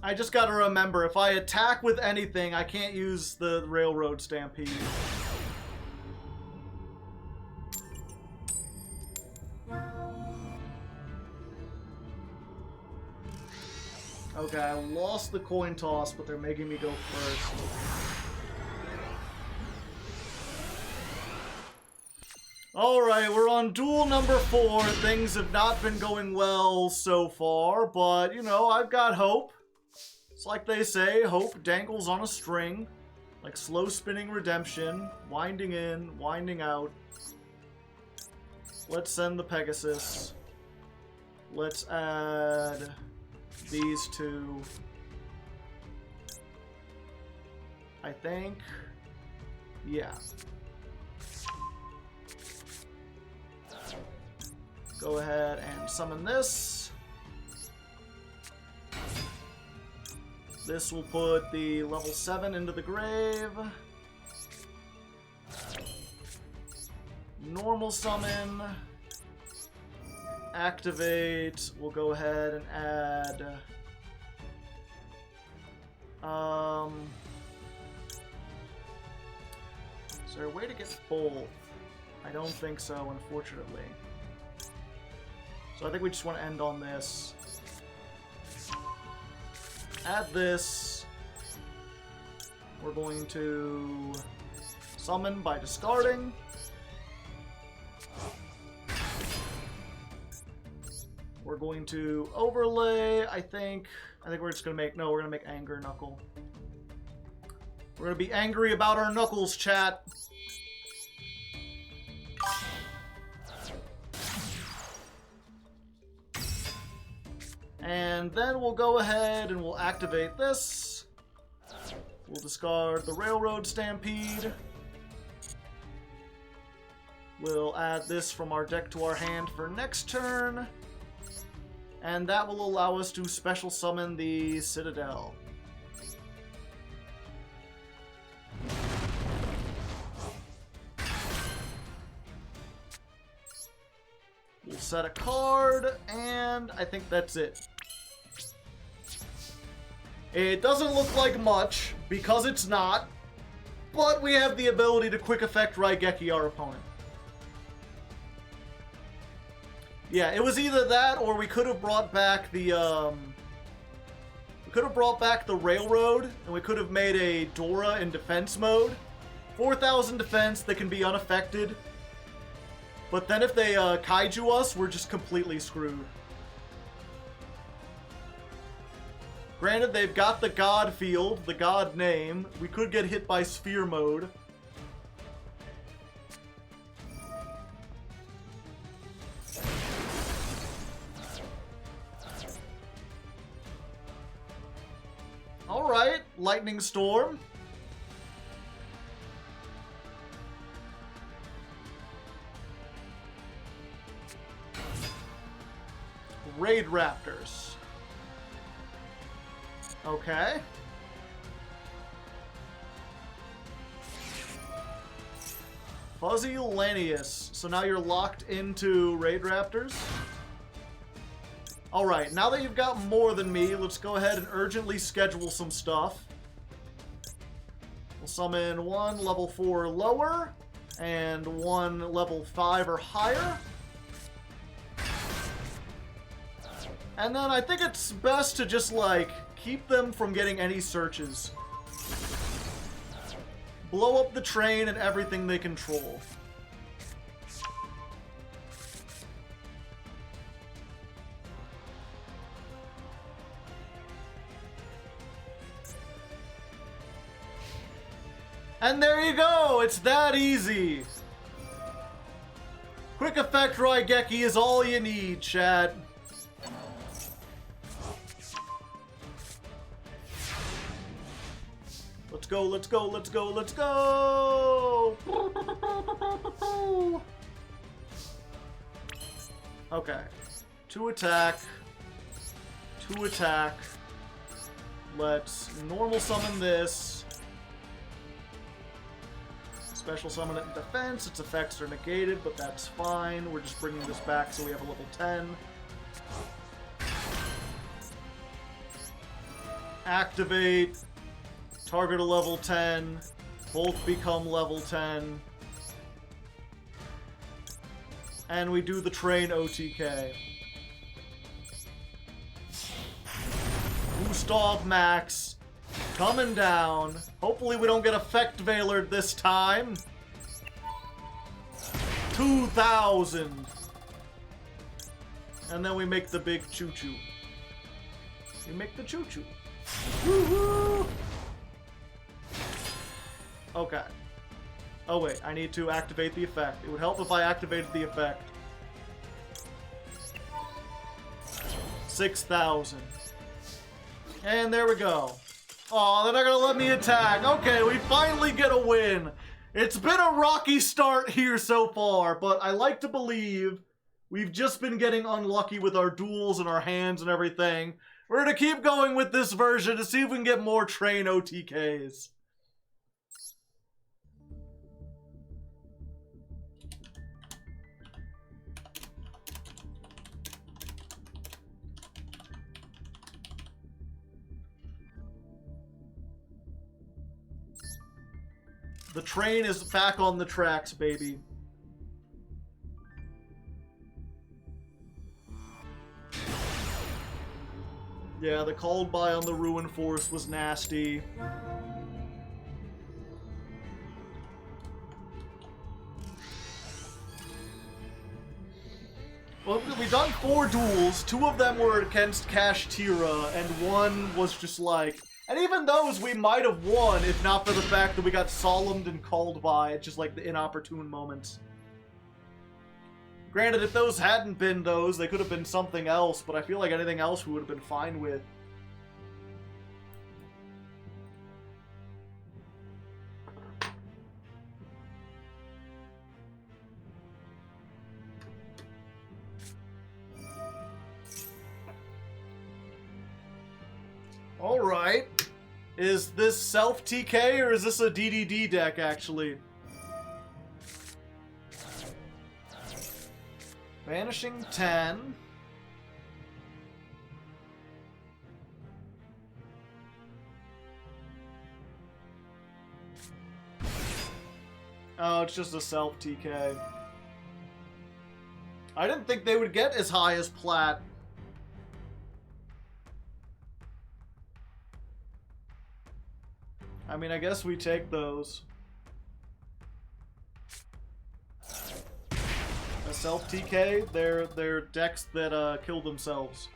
I just gotta remember, if I attack with anything, I can't use the Railroad Stampede. Okay, I lost the coin toss, but they're making me go first. Alright, we're on duel number 4. Things have not been going well so far, but, you know, I've got hope. It's like they say, hope dangles on a string. Like slow spinning redemption, winding in, winding out. Let's send the Pegasus. Let's add these 2. I think. Yeah. Go ahead and summon this. This will put the level 7 into the grave. Normal summon. Activate. We'll go ahead and add... Is there a way to get both? I don't think so, unfortunately. So I think we just want to end on this. Add this. We're going to summon by discarding. We're going to overlay, I think we're just going to make... No, we're going to make Anger Knuckle. We're going to be angry about our knuckles, chat. And then we'll go ahead and we'll activate this. We'll discard the Railroad Stampede. We'll add this from our deck to our hand for next turn. And that will allow us to special summon the Citadel. We'll set a card, and I think that's it. It doesn't look like much, because it's not, but we have the ability to quick effect Raigeki our opponent. Yeah, it was either that, or we could have brought back the, Railroad, and we could have made a Dora in defense mode. 4,000 defense that can be unaffected. But then if they kaiju us, we're just completely screwed. Granted, they've got the God field, the God name. We could get hit by Sphere mode. Alright, Lightning Storm. Raid Raptors. Okay. Fuzzy Lanius. So now you're locked into Raid Raptors. Alright, now that you've got more than me, let's go ahead and urgently schedule some stuff. We'll summon one level 4 or lower, and one level 5 or higher. And then I think it's best to just, like, keep them from getting any searches. Blow up the train and everything they control. And there you go! It's that easy! Quick Effect Raigeki is all you need, chat. Let's go, let's go, let's go, let's go! Okay. 2 attack. 2 attack. Let's normal summon this. Special summon it in defense. Its effects are negated, but that's fine. We're just bringing this back so we have a level 10. Activate. Target a level 10. Both become level 10. And we do the train OTK. Gustav Max. Coming down. Hopefully we don't get Effect Veilered this time. 2,000. And then we make the big choo-choo. We make the choo-choo. Woo-hoo! Okay. Oh wait, I need to activate the effect. It would help if I activated the effect. 6,000. And there we go. Aw, they're not gonna let me attack. Okay, we finally get a win. It's been a rocky start here so far, but I like to believe we've just been getting unlucky with our duels and our hands and everything. We're gonna keep going with this version to see if we can get more train OTKs. The train is back on the tracks, baby. Yeah, the called by on the Ruin Force was nasty. Well, we've done 4 duels. 2 of them were against Cash Tira, and 1 was just like... And even those we might have won if not for the fact that we got solemned and called by at just like the inopportune moments. Granted, if those hadn't been those, they could have been something else, but I feel like anything else we would have been fine with. Alright. Is this self-TK or is this a DDD deck, actually? Vanishing 10. Oh, it's just a self-TK. I didn't think they would get as high as Plat. I mean, I guess we take those. A self-TK, they're decks that kill themselves.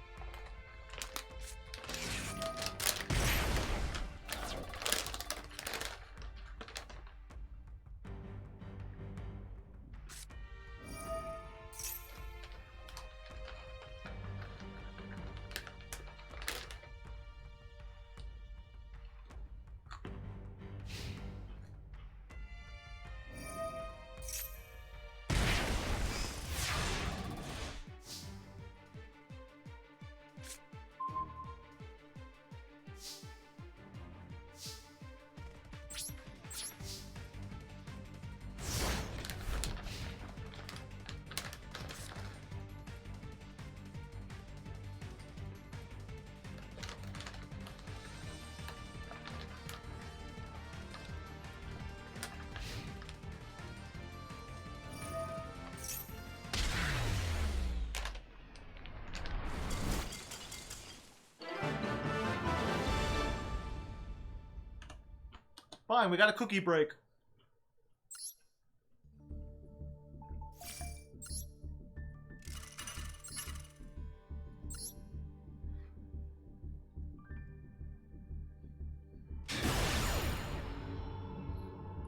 Fine, we got a cookie break.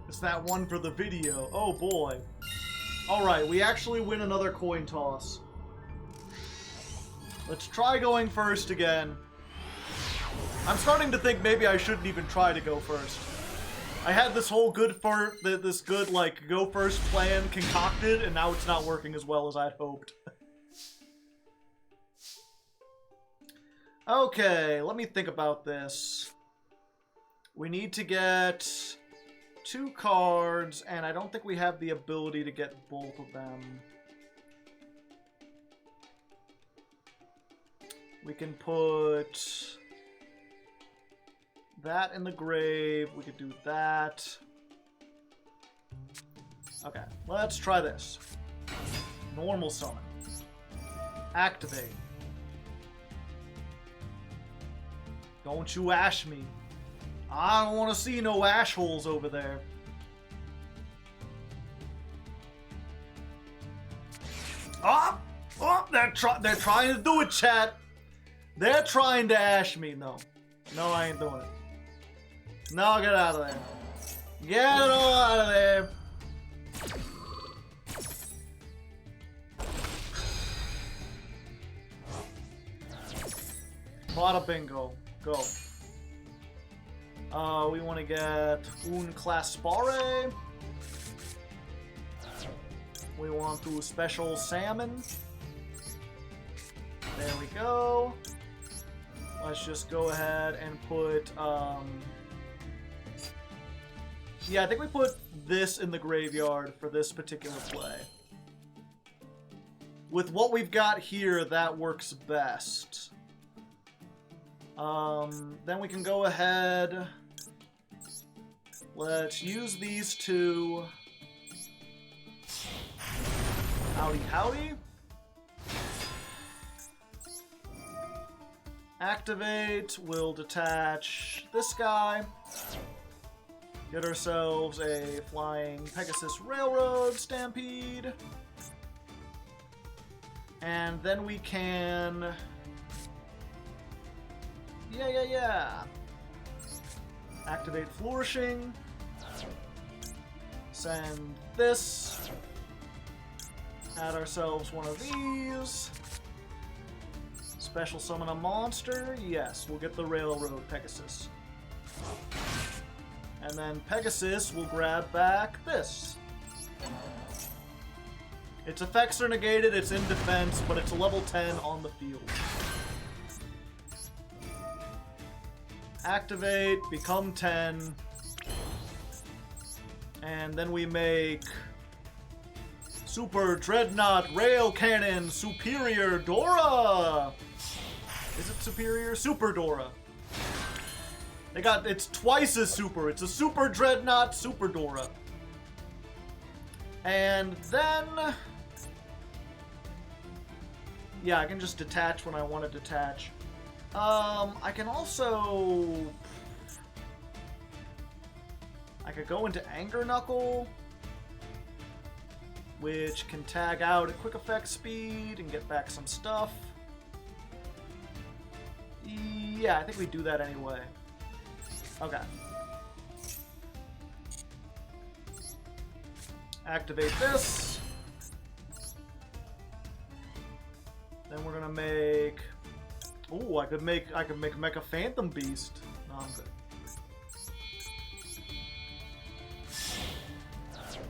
It's that one for the video. Oh boy. Alright, we actually win another coin toss. Let's try going first again. I'm starting to think maybe I shouldn't even try to go first. I had this whole good like go first plan concocted, and now it's not working as well as I'd hoped. Okay, let me think about this. We need to get 2 cards, and I don't think we have the ability to get both of them. We can put that in the grave. We could do that. Okay, let's try this. Normal summon. Activate. Don't you ash me. I don't want to see no ash holes over there. Oh! Oh! They're trying to do it, chat. They're trying to ash me. No, I ain't doing it. No, get out of there. Get it all out of there. Bada bingo. Go. We want to get un claspare. We want to special salmon. There we go. Let's just go ahead and put, yeah, I think we put this in the graveyard for this particular play. With what we've got here, that works best. Then we can go ahead. Let's use these 2. Howdy, howdy. Activate. We'll detach this guy. Get ourselves a flying Pegasus Railroad Stampede. And then we can... Yeah. Activate Flourishing. Send this. Add ourselves one of these. Special summon a monster. Yes, we'll get the Railroad Pegasus. And then Pegasus will grab back this. Its effects are negated, it's in defense, but it's a level 10 on the field. Activate, become 10. And then we make Super Dreadnought Rail Cannon Superior Dora! Is it Superior? Super Dora. It's twice as super. It's a Super Dreadnought Super Dora. And then... yeah, I can just detach when I want to detach. I can also... I could go into Anger Knuckle, which can tag out at quick effect speed and get back some stuff. Yeah, I think we do that anyway. Okay. Activate this. Then we're gonna make... ooh, I could make Mecha Phantom Beast. No, I'm good.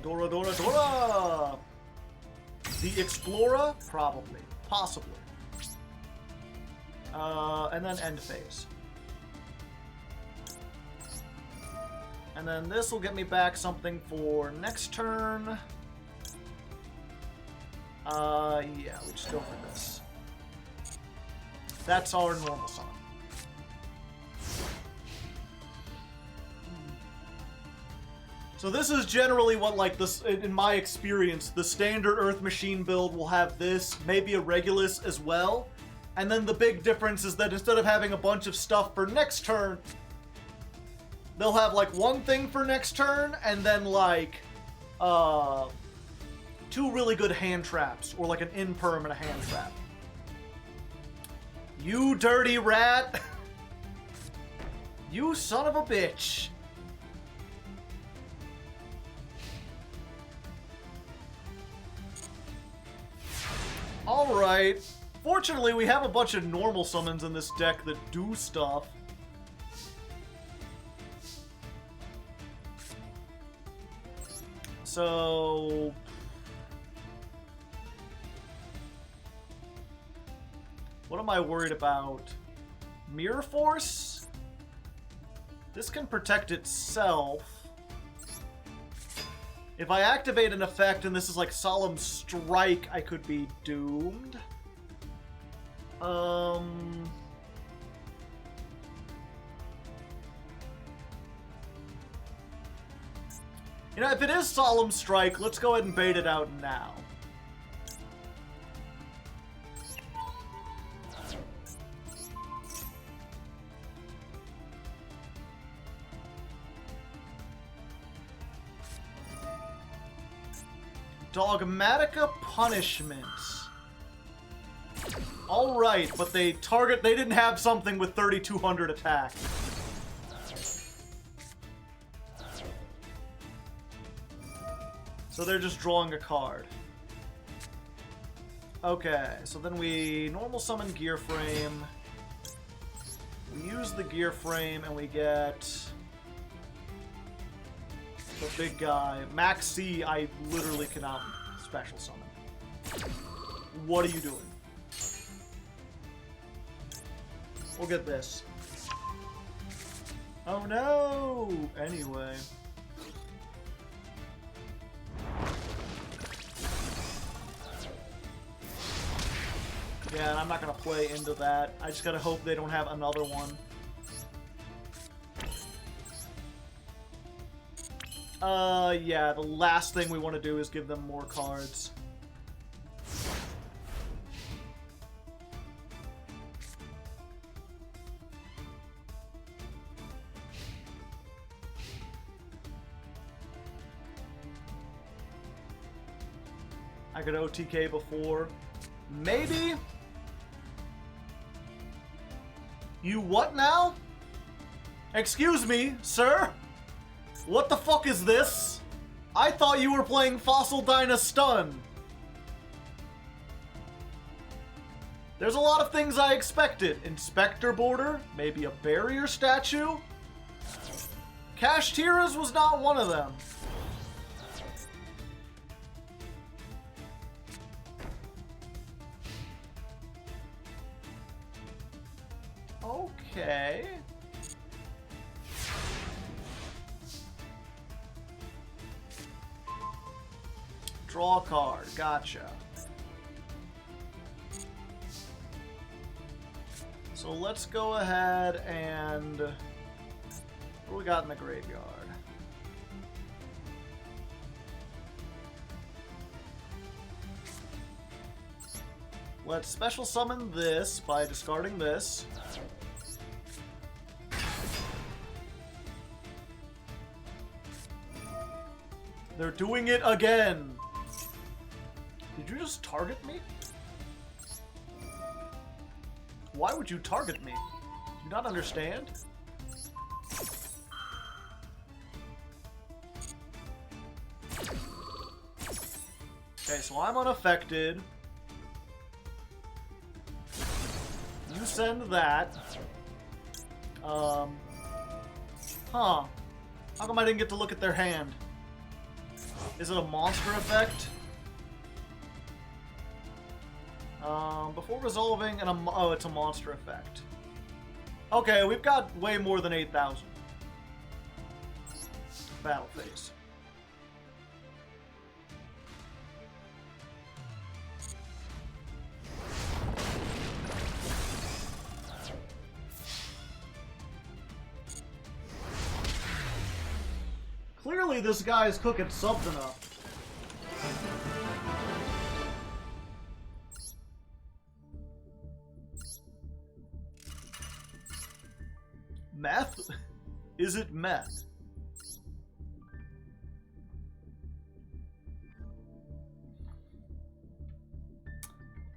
Dora, Dora, Dora! The Explorer? Probably. Possibly. And then end phase. And then this will get me back something for next turn. Yeah, we just go for this. That's our normal summon. So this is generally what, like, this, in my experience, the standard Earth Machine build will have this, maybe a Regulus as well. And then the big difference is that instead of having a bunch of stuff for next turn, they'll have, like, one thing for next turn, and then, like, 2 really good hand traps, or, like, an in-perm and a hand trap. You dirty rat! You son of a bitch! Alright. Fortunately, we have a bunch of normal summons in this deck that do stuff. So... what am I worried about? Mirror Force? This can protect itself. If I activate an effect and this is like Solemn Strike, I could be doomed. You know, if it is Solemn Strike, let's go ahead and bait it out now. Dogmatica Punishment. Alright, but they didn't have something with 3200 attack. So they're just drawing a card. Okay, so then we normal summon Gear Frame. We use the Gear Frame and we get the big guy. Max C, I literally cannot special summon. What are you doing? We'll get this. Oh no! Anyway. Yeah, and I'm not gonna play into that. I just gotta hope they don't have another one. Yeah, the last thing we want to do is give them more cards. I could OTK before. Maybe? You what now? Excuse me, sir? What the fuck is this? I thought you were playing Fossil Dyna Stun. There's a lot of things I expected. Inspector border, maybe a barrier statue. Kashtira's was not one of them. Okay. Draw a card. Gotcha. So let's go ahead and... what do we got in the graveyard? Let's special summon this by discarding this. They're doing it again! Did you just target me? Why would you target me? Do you not understand? Okay, so I'm unaffected. You send that. Huh. How come I didn't get to look at their hand? Is it a monster effect? Before resolving, oh, it's a monster effect. Okay, we've got way more than 8,000. Battle phase. Clearly this guy is cooking something up. Meth? Is it meth?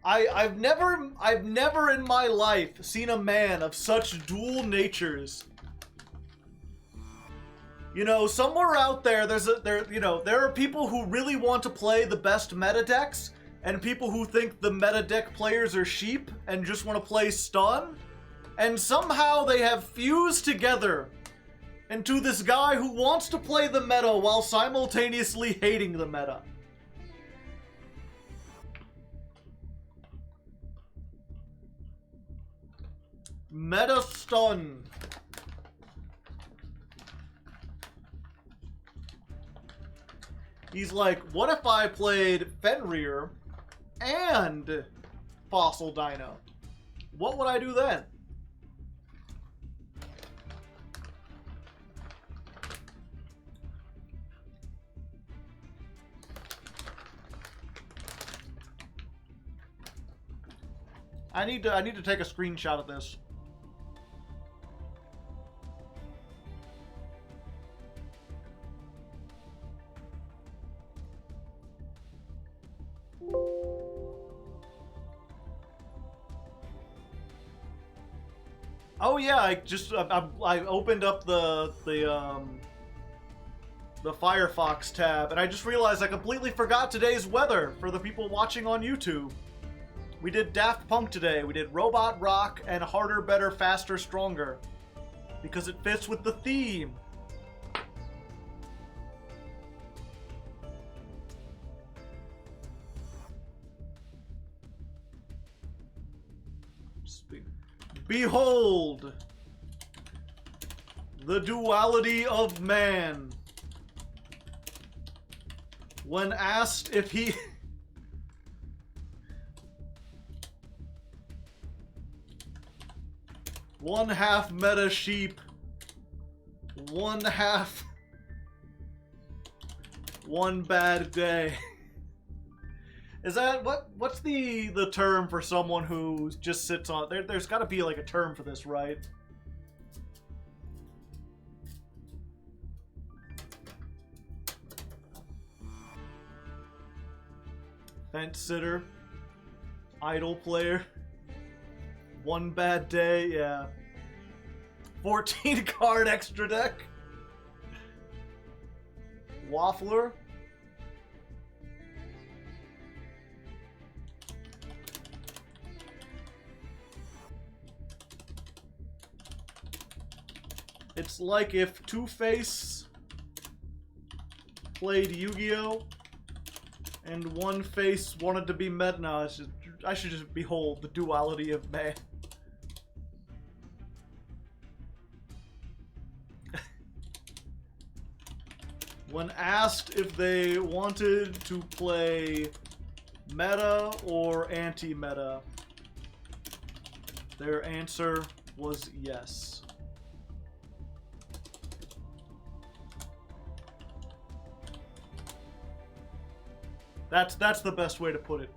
I've never in my life seen a man of such dual natures. You know, somewhere out there, there are people who really want to play the best meta decks, and people who think the meta deck players are sheep and just want to play stun. And somehow they have fused together into this guy who wants to play the meta while simultaneously hating the meta. Meta stun. He's like, what if I played Fenrir and Fossil Dino? What would I do then? I need to take a screenshot of this. Oh yeah, I opened up the Firefox tab, and I just realized I completely forgot today's weather for the people watching on YouTube. We did Daft Punk today. We did Robot Rock and Harder, Better, Faster, Stronger. Because it fits with the theme. Behold! The duality of man. When asked if he... One half meta sheep. One half... One bad day. Is that... What's the term for someone who just sits on... There's gotta be like a term for this, right? Fence sitter. Idle player. One bad day, yeah. 14 card extra deck. Waffler. It's like if Two-Face played Yu-Gi-Oh! And one face wanted to be meta. No, I should just behold the duality of man. When asked if they wanted to play meta or anti-meta, their answer was yes. That's the best way to put it.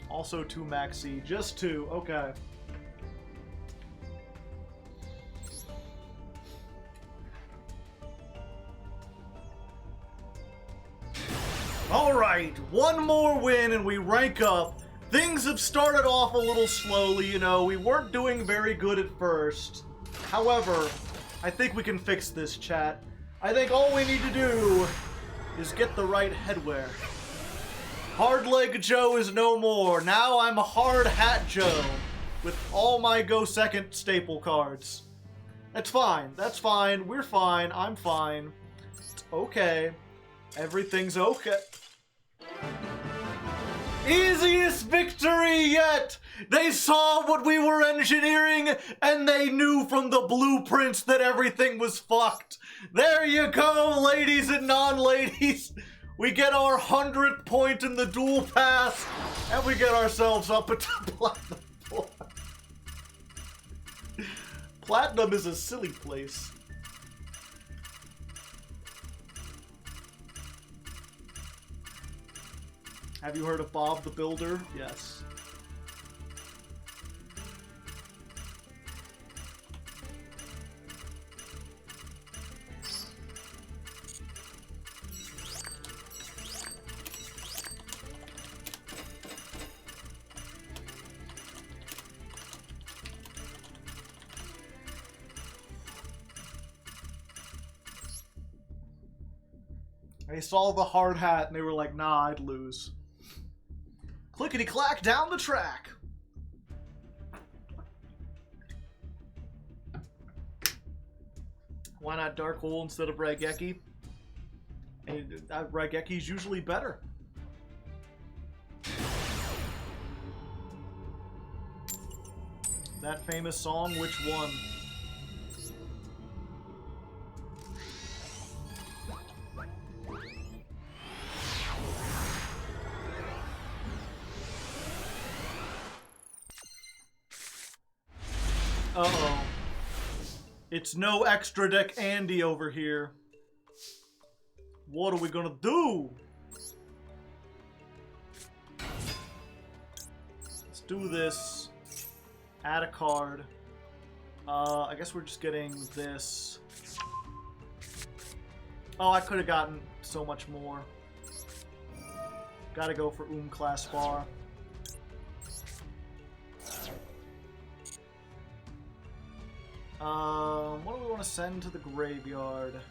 Also 2 maxi, just 2, okay. Alright, one more win and we rank up. Things have started off a little slowly, you know, we weren't doing very good at first. However, I think we can fix this, chat. I think all we need to do is get the right headwear. Hardleg Joe is no more. Now I'm a Hard Hat Joe with all my Go Second staple cards. That's fine. That's fine. We're fine. I'm fine. It's okay. Everything's okay. Easiest victory yet! They saw what we were engineering, and they knew from the blueprints that everything was fucked. There you go, ladies and non-ladies. We get our 100th point in the duel pass, and we get ourselves up into Platinum 4. Platinum is a silly place. Have you heard of Bob the Builder? Yes. They saw the hard hat and they were like, nah, I'd lose. Clickety-clack down the track. Why not Dark Hole instead of Raigeki? And Raigeki's usually better. That famous song, which one? Uh-oh. It's no extra deck Andy over here. What are we gonna do? Let's do this. Add a card. I guess we're just getting this. Oh, I could have gotten so much more. Gotta go for class bar. What do we want to send to the graveyard? What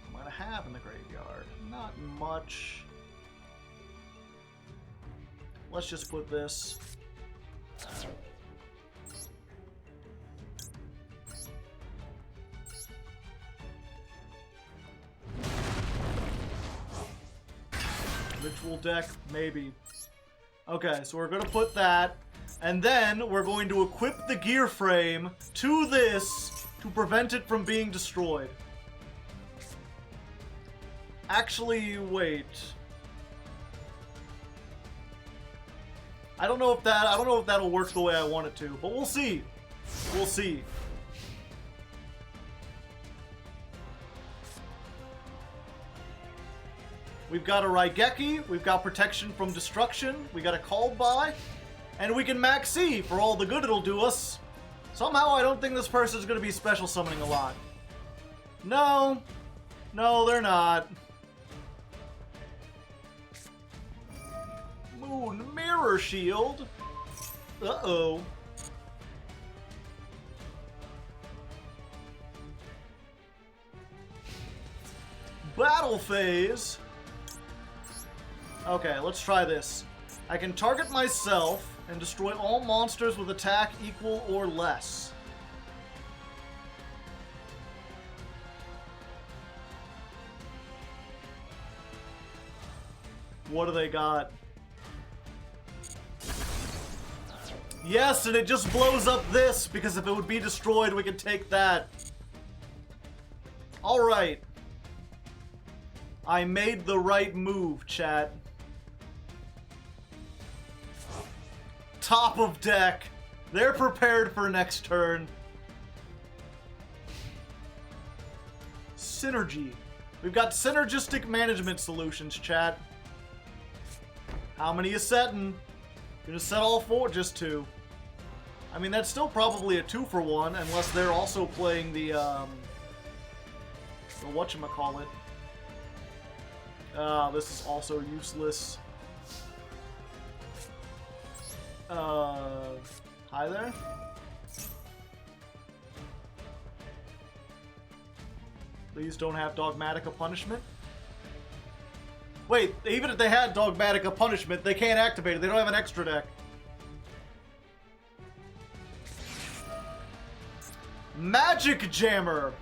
am I gonna have in the graveyard? Not much. Let's just put this. Ritual deck, maybe. Okay, so we're gonna put that. And then we're going to equip the gear frame to this to prevent it from being destroyed. Actually, wait. I don't know if that'll work the way I want it to, but we'll see. We'll see. We've got a Raigeki, we've got protection from destruction, we got a called by. And we can max C for all the good it'll do us. Somehow I don't think this person's gonna be special summoning a lot. No. No, they're not. Moon Mirror Shield. Uh-oh. battle phase. Okay, let's try this. I can target myself and destroy all monsters with attack equal or less. What do they got? Yes, and it just blows up this, because if it would be destroyed, we could take that. Alright. I made the right move, chat. Top of deck. They're prepared for next turn. Synergy. We've got synergistic management solutions, chat. How many you setting? Gonna set all 4? Just 2. I mean, that's still probably a 2-for-1, unless they're also playing the whatchamacallit. This is also useless. Hi there? Please don't have Dogmatica Punishment. Wait, even if they had Dogmatica Punishment, they can't activate it. They don't have an extra deck. Magic Jammer!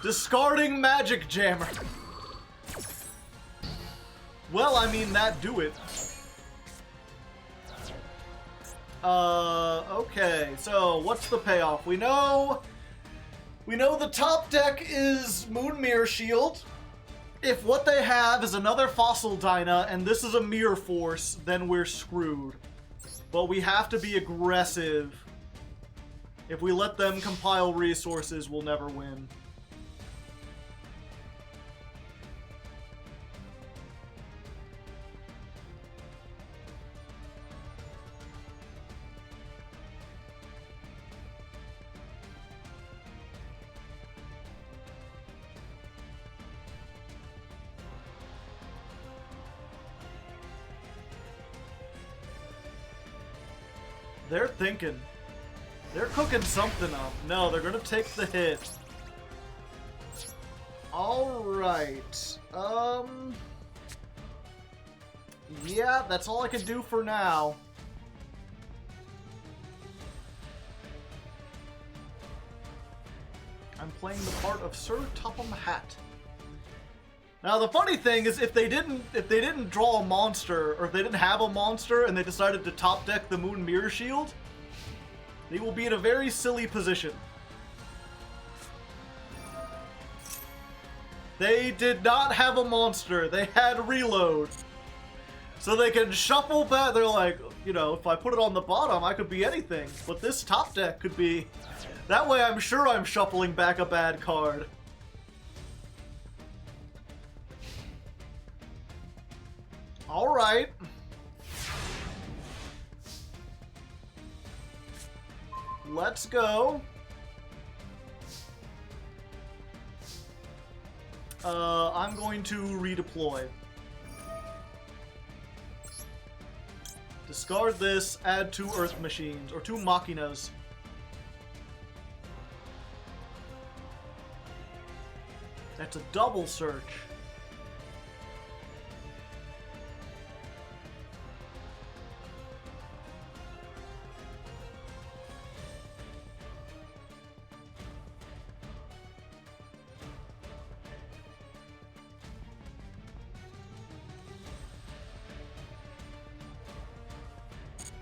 Discarding Magic Jammer. Well, I mean, that do it. Okay, so what's the payoff? We know the top deck is Moon Mirror Shield. If what they have is another Fossil Dyna and this is a Mirror Force, then we're screwed. But we have to be aggressive. If we let them compile resources, we'll never win. They're thinking. They're cooking something up. No, they're gonna take the hit. Alright. Yeah, that's all I can do for now. I'm playing the part of Sir Topham Hatt. Now the funny thing is, if they didn't draw a monster, or if they didn't have a monster and they decided to top deck the Moon Mirror Shield, they will be in a very silly position. They did not have a monster. They had reload. So they can shuffle back. They're like, you know, if I put it on the bottom, I could be anything. But this top deck could be... That way I'm sure I'm shuffling back a bad card. Alright. Let's go. I'm going to redeploy. Discard this, add 2 Earth Machines, or 2 Machinas. That's a double search.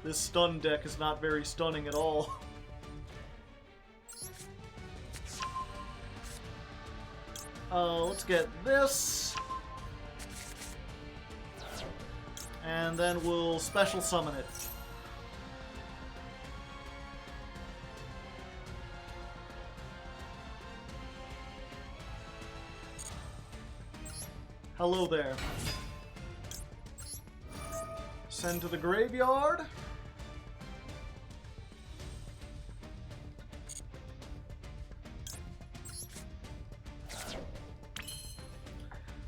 This stun deck is not very stunning at all. Let's get this. And then we'll special summon it. Hello there. Send to the graveyard.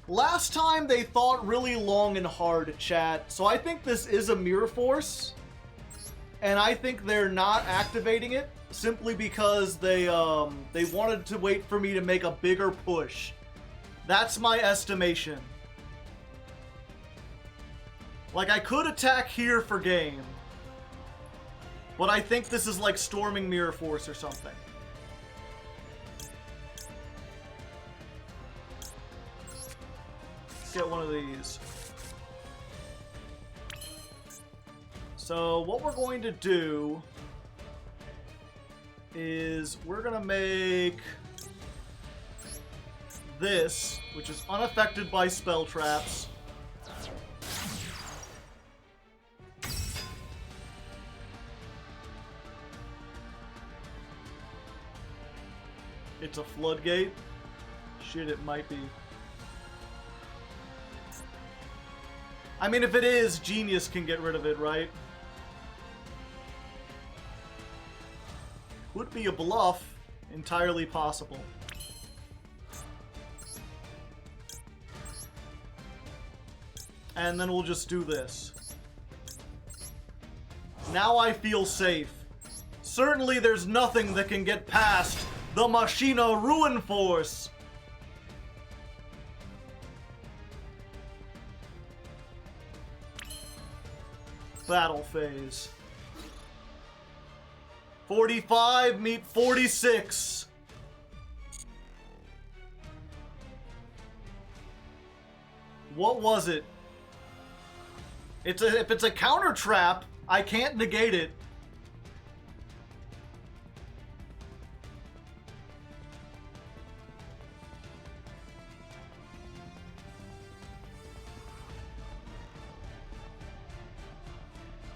Last time they thought really long and hard, chat, so I think this is a Mirror Force. And I think they're not activating it simply because they wanted to wait for me to make a bigger push That's my estimation. Like, I could attack here for game. But I think this is like Storming Mirror Force or something. Let's get one of these. So what we're going to do is we're going to make this, which is unaffected by spell traps. It's a floodgate. Shit, it might be. I mean, if it is, Genius can get rid of it, right? Would be a bluff. Entirely possible. And then we'll just do this. Now I feel safe. Certainly there's nothing that can get past the Machina Ruin Force. Battle phase. 45 meet 46. What was it? If it's a counter trap, I can't negate it.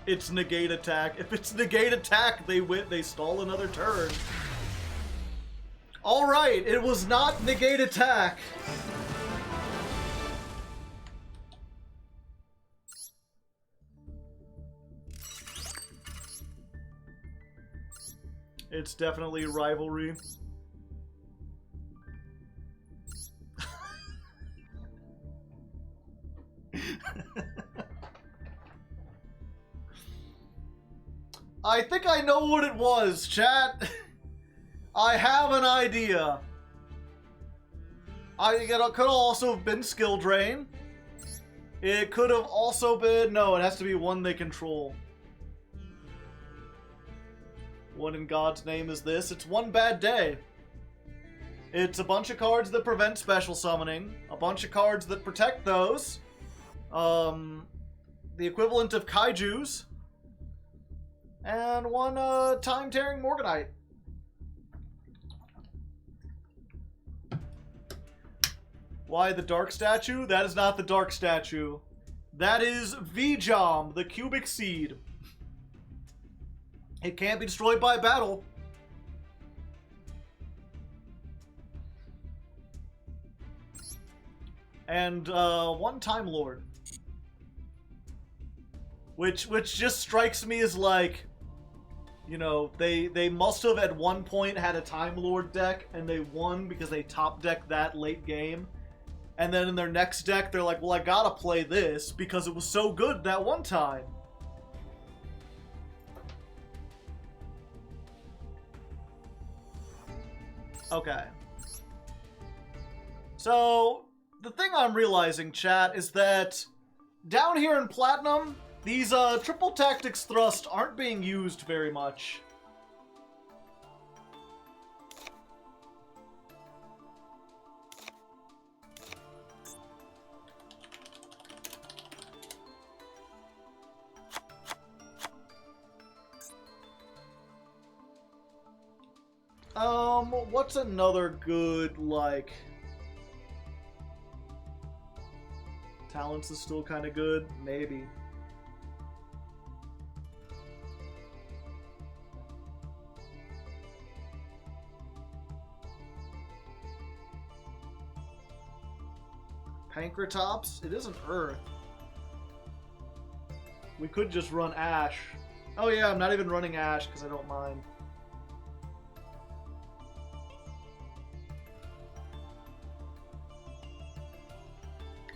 It's negate attack. If it's negate attack, they stall another turn. Alright, it was not negate attack. It's definitely rivalry. I think I know what it was, chat. I have an idea. It could also have been skill drain. It could have also been... No, it has to be one they control. What in God's name is this? It's One Bad Day. It's a bunch of cards that prevent special summoning. A bunch of cards that protect those. The equivalent of Kaijus. And one time-tearing Morganite. Why the Dark Statue? That is not the Dark Statue. That is Vjom, the Cubic Seed. It can't be destroyed by battle. And one Time Lord. Which just strikes me as like, you know, they must have at one point had a Time Lord deck and they won because they top decked that late game. And then in their next deck, they're like, well, I gotta play this because it was so good that one time. Okay. So, the thing I'm realizing, chat, is that down here in Platinum, these triple tactics thrust aren't being used very much. What's another good, like... Talents is still kind of good? Maybe. Pancratops? It isn't Earth. We could just run Ash. Oh yeah, I'm not even running Ash because I don't mind.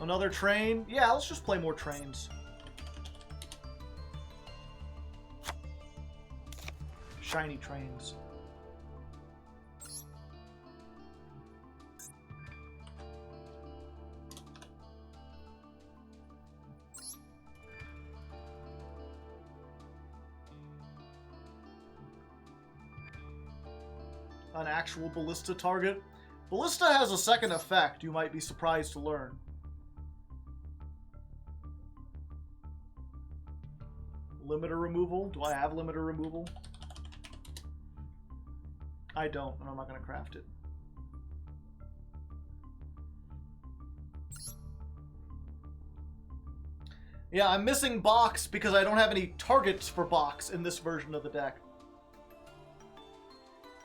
Another train? Yeah, let's just play more trains. Shiny trains. an actual ballista target. Ballista has a second effect, you might be surprised to learn. Limiter removal? Do I have limiter removal? I don't, and I'm not going to craft it. Yeah, I'm missing Box because I don't have any targets for Box in this version of the deck.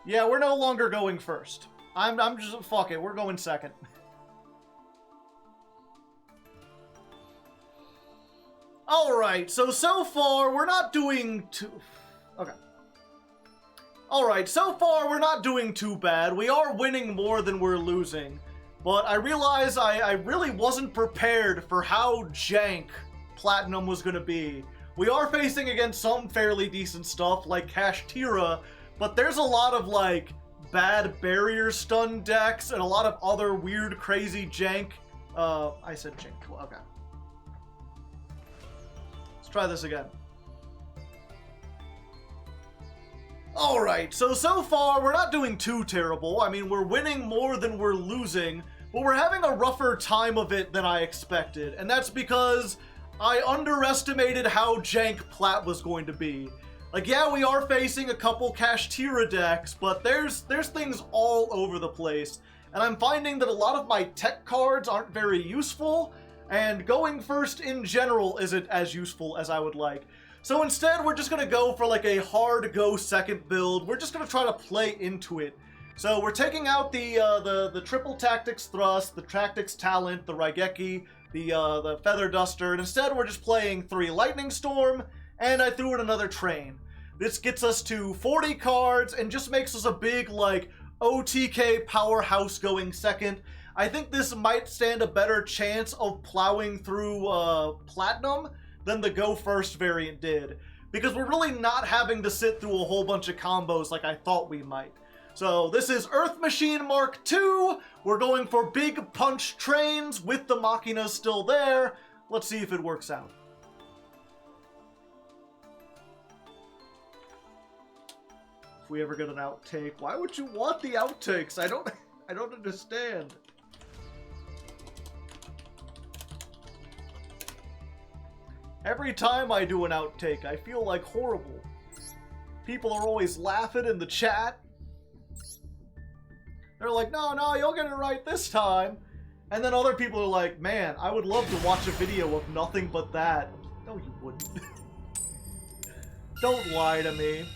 Yeah, we're no longer going first. I'm just, fuck it, we're going second. Alright, so far we're not doing too... Okay. Alright, so far we're not doing too bad. We are winning more than we're losing. But I realize I really wasn't prepared for how jank Platinum was going to be. We are facing against some fairly decent stuff like Kashtira, but there's a lot of like bad barrier stun decks and a lot of other weird crazy jank. I said jank. Okay. Let's try this again. Alright, so far we're not doing too terrible. I mean, we're winning more than we're losing, but we're having a rougher time of it than I expected, and that's because I underestimated how jank Plat was going to be. Like, yeah, we are facing a couple Kashtira decks, but there's things all over the place. And I'm finding that a lot of my tech cards aren't very useful, and going first in general isn't as useful as I would like. So instead, we're just going to go for like a hard go second build. We're just going to try to play into it. So we're taking out the triple tactics thrust, the tactics talent, the Raigeki, the Feather Duster, and instead we're just playing 3 Lightning Storm, and I threw in another Train. This gets us to 40 cards, and just makes us a big, like, OTK powerhouse going second. I think this might stand a better chance of plowing through Platinum than the Go First variant did, because we're really not having to sit through a whole bunch of combos like I thought we might. So this is Earth Machine Mark II. We're going for big punch trains with the Machinas still there. Let's see if it works out. If we ever get an outtake, why would you want the outtakes? I don't understand. Every time I do an outtake, I feel like horrible. People are always laughing in the chat. They're like, no, you'll get it right this time. And then other people are like, man, I would love to watch a video of nothing but that. No, you wouldn't. Don't lie to me.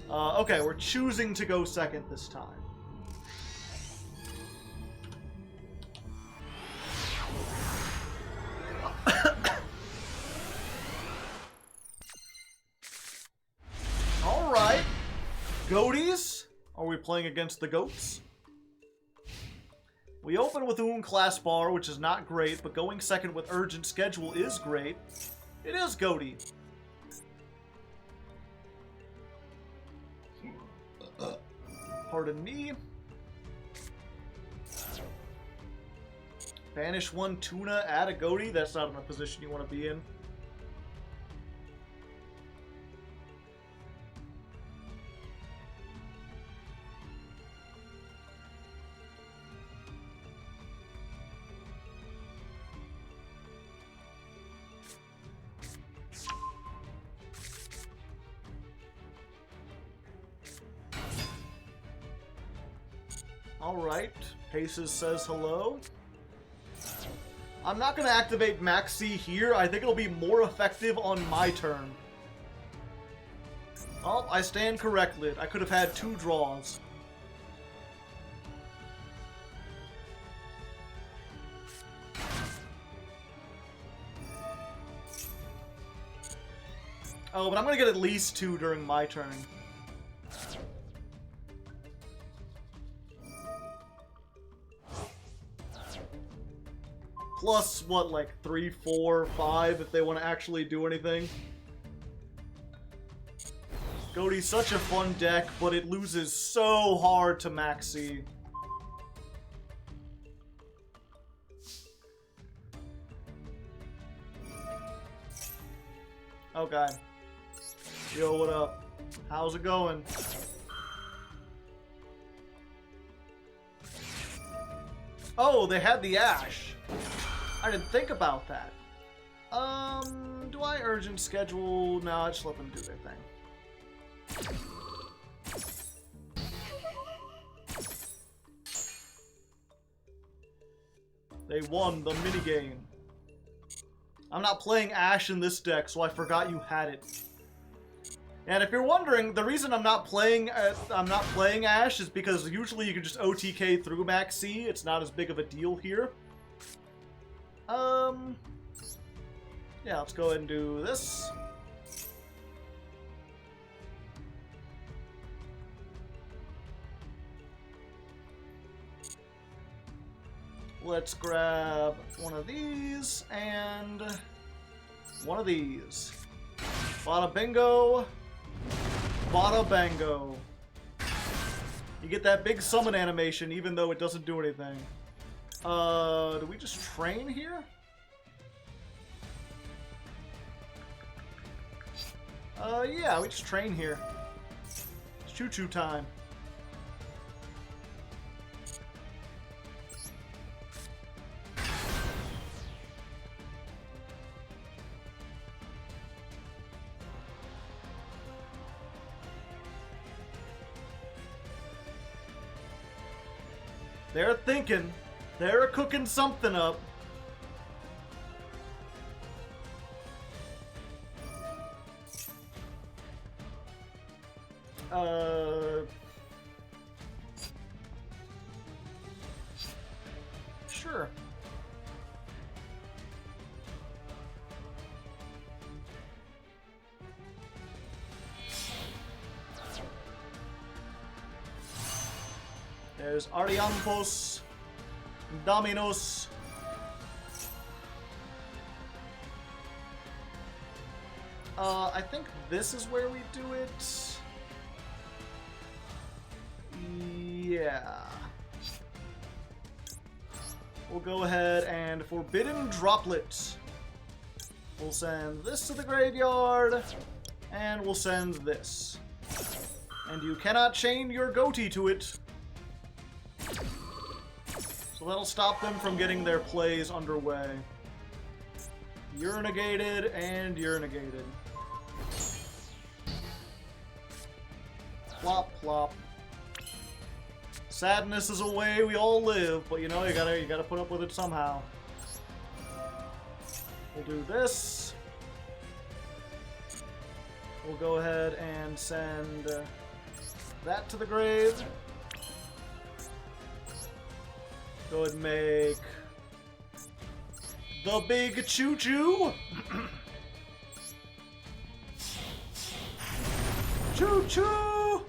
Okay, we're choosing to go second this time. Alright. Goaties? Are we playing against the goats? We open with Class Bar, which is not great, but going second with Urgent Schedule is great. It is Goaty. Pardon me. Banish 1 Tuna, add a Goaty. That's not in a position you want to be in. Alright, Paces says hello. I'm not going to activate Maxi here. I think it'll be more effective on my turn. Oh, I stand corrected. I could have had 2 draws. Oh, but I'm going to get at least 2 during my turn. Plus, what, like 3, 4, 5 if they want to actually do anything. Goaty's such a fun deck, but it loses so hard to Maxi. Okay. Yo, what up? How's it going? Oh, they had the Ash. I didn't think about that. Do I urgent schedule? No, I just let them do their thing. They won the minigame. I'm not playing Ash in this deck, so I forgot you had it. And if you're wondering, the reason I'm not playing Ash is because usually you can just OTK through Max C. It's not as big of a deal here. Yeah, let's go ahead and do this. Let's grab one of these and one of these. Bada bingo, bada bango. You get that big summon animation even though it doesn't do anything. Do we just train here? Yeah, we just train here. It's choo-choo time. They're thinking. They're cooking something up. Sure. There's Ariampos, Dominos. I think this is where we do it. Yeah. We'll go ahead and Forbidden Droplet. We'll send this to the graveyard, and we'll send this. And you cannot chain your goatee to it. So that'll stop them from getting their plays underway. You're negated, and you're negated. Plop, plop. Sadness is a way we all live, but you know, you gotta put up with it somehow. We'll do this. We'll go ahead and send that to the grave. Go ahead and make the big choo-choo. Choo-choo!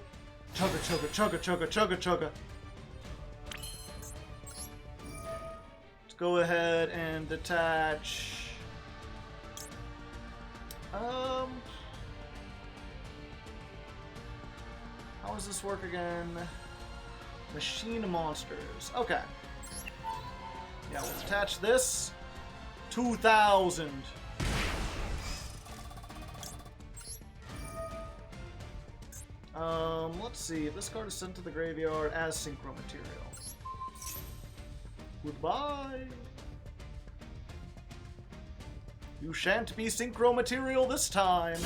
Chugga, chugga, chugga, chugga, chugga, chugga. Let's go ahead and detach. How does this work again? Machine monsters. Okay. Yeah, we'll attach this. 2,000. Let's see. If this card is sent to the graveyard as synchro material. Goodbye. You shan't be synchro material this time.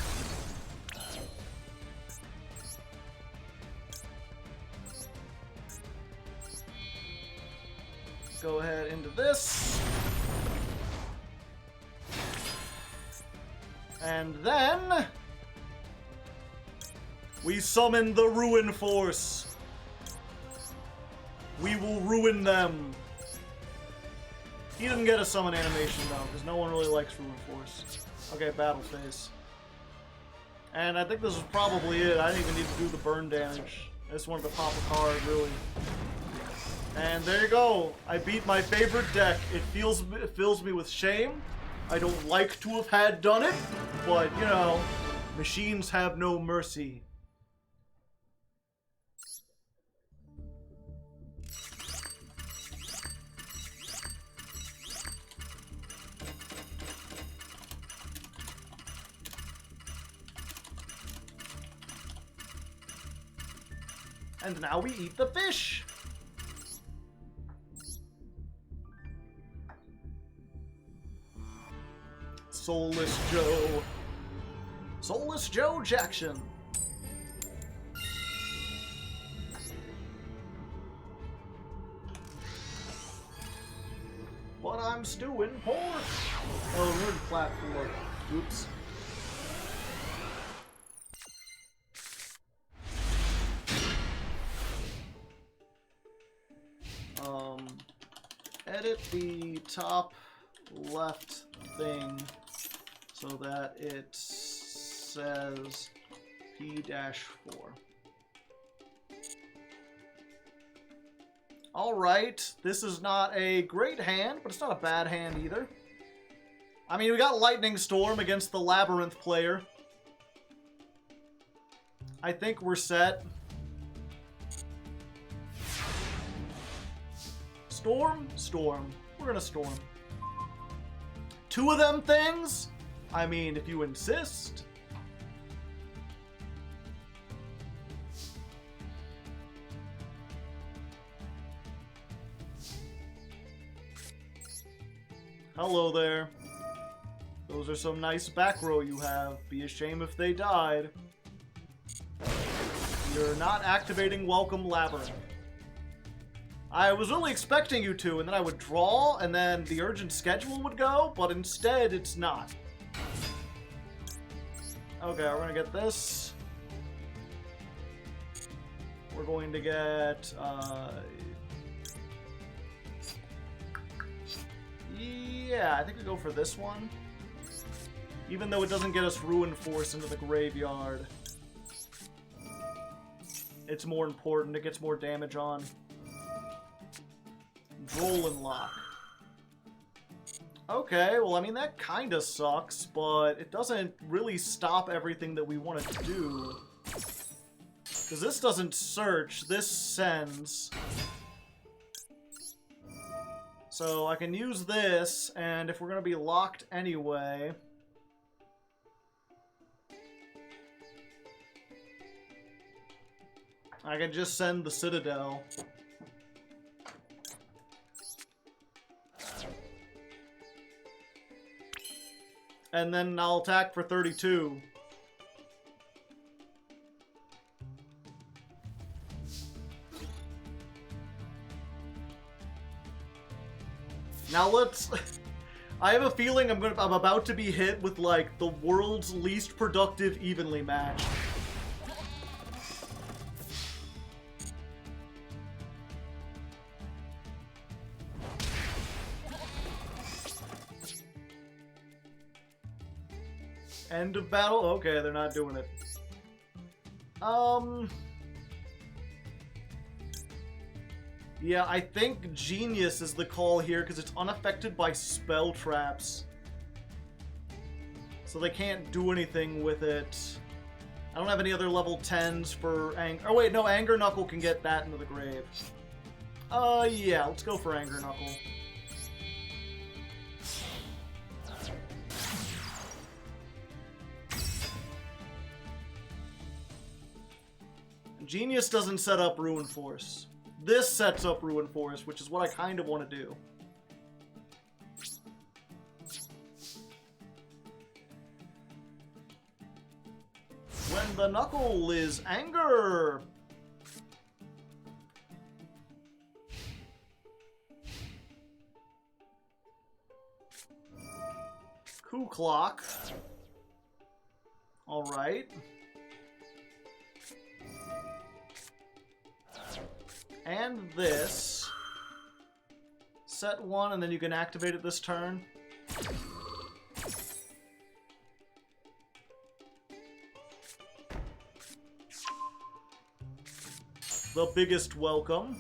Go ahead into this. And then we summon the Ruin Force. We will ruin them. He didn't get a summon animation though, because no one really likes Ruin Force. Okay, battle phase. And I think this is probably it. I didn't even need to do the burn damage. I just wanted to pop a card, really. And there you go. I beat my favorite deck. It fills me with shame. I don't like to have had done it, but you know, machines have no mercy. And now we eat the fish. Soulless Joe. Soulless Joe Jackson. But I'm stewing pork. Oh, we're in platform. Oops. Edit the top left thing so that it says P-4. Alright, this is not a great hand, but it's not a bad hand either. I mean, we got Lightning Storm against the Labyrinth player. I think we're set. Storm? Storm. We're gonna storm. Two of them things? I mean, if you insist. Hello there. Those are some nice back row you have. Be a shame if they died. You're not activating Welcome Labyrinth. I was really expecting you to, and then I would draw, and then the urgent schedule would go, but instead it's not. Okay, we're gonna get this. We're going to get, yeah, I think we go for this one. Even though it doesn't get us Ruin Force into the graveyard. It's more important, it gets more damage on. Roll and lock. Okay, well, I mean, that kinda sucks, but it doesn't really stop everything that we wanted to do. Because this doesn't search, this sends. So I can use this, and if we're gonna be locked anyway... I can just send the Citadel. And then I'll attack for 32. Now let's... I have a feeling I'm about to be hit with, like, the world's least productive evenly match. End of battle? Okay, they're not doing it. Yeah, I think Genius is the call here because it's unaffected by spell traps. So they can't do anything with it. I don't have any other level 10s for Anger. Oh wait, no, Anger Knuckle can get that into the grave. Yeah, let's go for Anger Knuckle. Genius doesn't set up Ruin Force. This sets up Ruin Force, which is what I kind of want to do. When the knuckle is anger! Coup clock. Alright. And this. Set one, and then you can activate it this turn. The biggest welcome.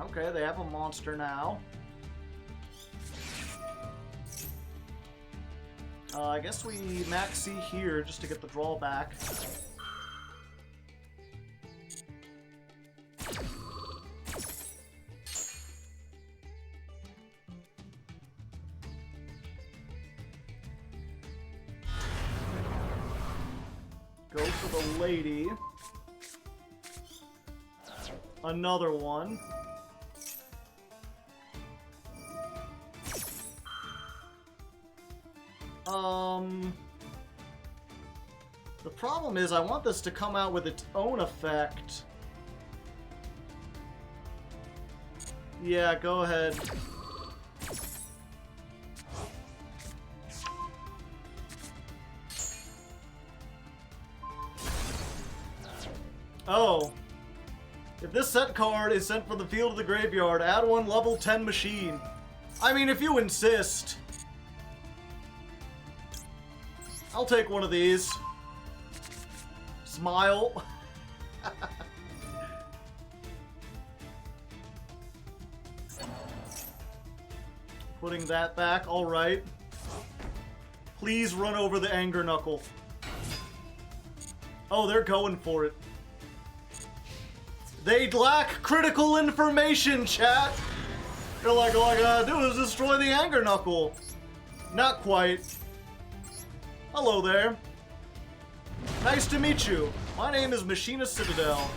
Okay, they have a monster now. I guess we maxi here just to get the drawback. Go for the lady. Another one. The problem is I want this to come out with its own effect. Yeah, go ahead. Oh. If this set card is sent from the field to the graveyard, add one level 10 machine. I mean, if you insist. I'll take one of these. Smile. Putting that back, alright. Please run over the Anger Knuckle. Oh, they're going for it. They lack critical information, chat! They're like, all I gotta do is destroy the Anger Knuckle. Not quite. Hello there. Nice to meet you. My name is Machina Citadel.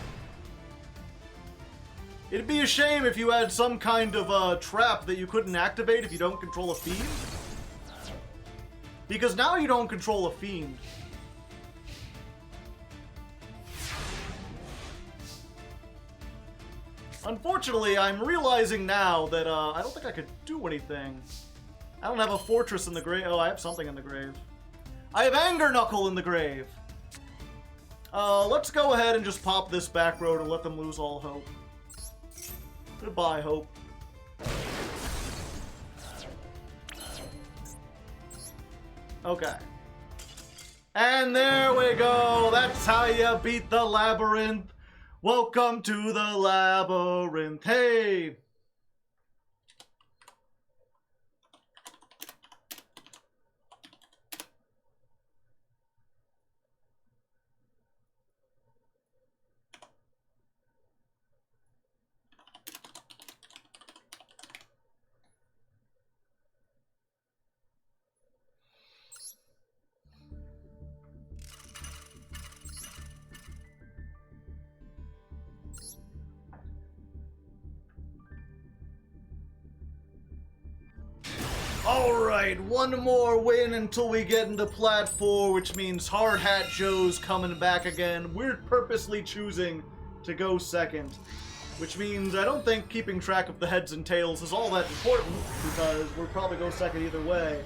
It'd be a shame if you had some kind of trap that you couldn't activate if you don't control a fiend. Because now you don't control a fiend. Unfortunately, I'm realizing now that I don't think I could do anything. I don't have a fortress in the grave. Oh, I have something in the grave. I have Anger Knuckle in the grave. Let's go ahead and just pop this back road and let them lose all hope. Goodbye, hope. Okay. And there we go. That's how you beat the labyrinth. Welcome to the labyrinth. Hey! Alright, one more win until we get into Plat 4, which means Hard Hat Joe's coming back again. We're purposely choosing to go second, which means I don't think keeping track of the heads and tails is all that important, because we'll probably go second either way.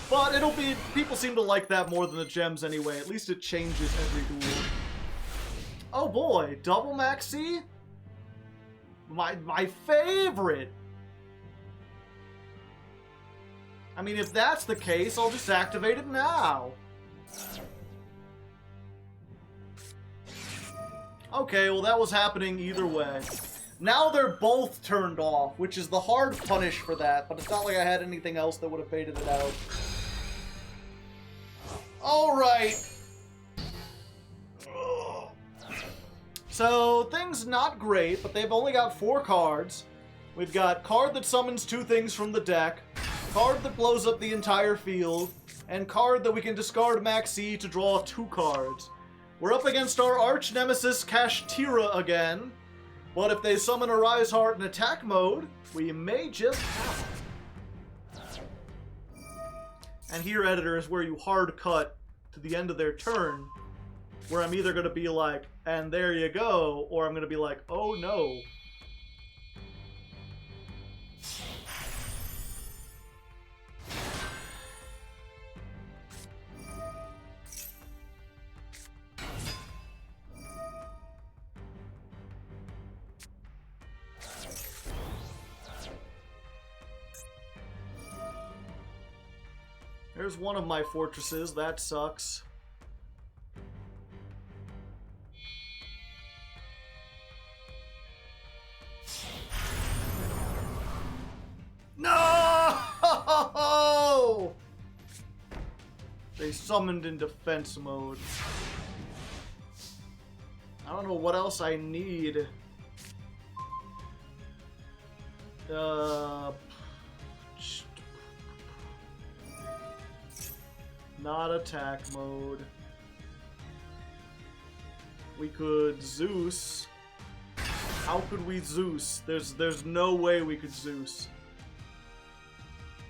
But it'll be, people seem to like that more than the gems anyway. At least it changes every duel. Oh boy, double maxi? My favorite! I mean, if that's the case, I'll just activate it now. Okay, well that was happening either way. Now they're both turned off, which is the hard punish for that, but it's not like I had anything else that would have faded it out. Alright. So, things not great, but they've only got 4 cards. We've got card that summons 2 things from the deck, card that blows up the entire field, and card that we can discard Maxi to draw 2 cards. We're up against our arch nemesis Kashtira again, but if they summon a Rise Heart in attack mode, we may just have it. And here, editor, is where you hard cut to the end of their turn, where I'm either going to be like, and there you go, or I'm going to be like, oh no. There's one of my fortresses, that sucks. No! They summoned in defense mode. I don't know what else I need. Not attack mode. We could Zeus. How could we Zeus? There's no way we could Zeus.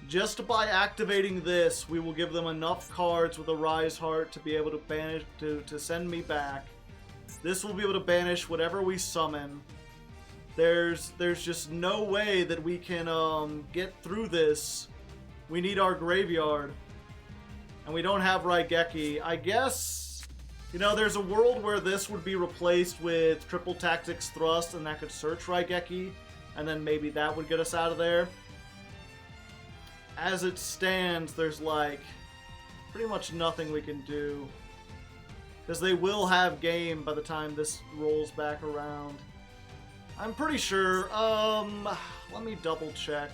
Just by activating this, we will give them enough cards with a Rise Heart to be able to banish to send me back. This will be able to banish whatever we summon. There's just no way that we can get through this. We need our graveyard. And we don't have Raigeki. I guess, you know, there's a world where this would be replaced with Triple Tactics Thrust and that could search Raigeki. And then maybe that would get us out of there. As it stands, there's like pretty much nothing we can do. Because they will have game by the time this rolls back around. I'm pretty sure, let me double check.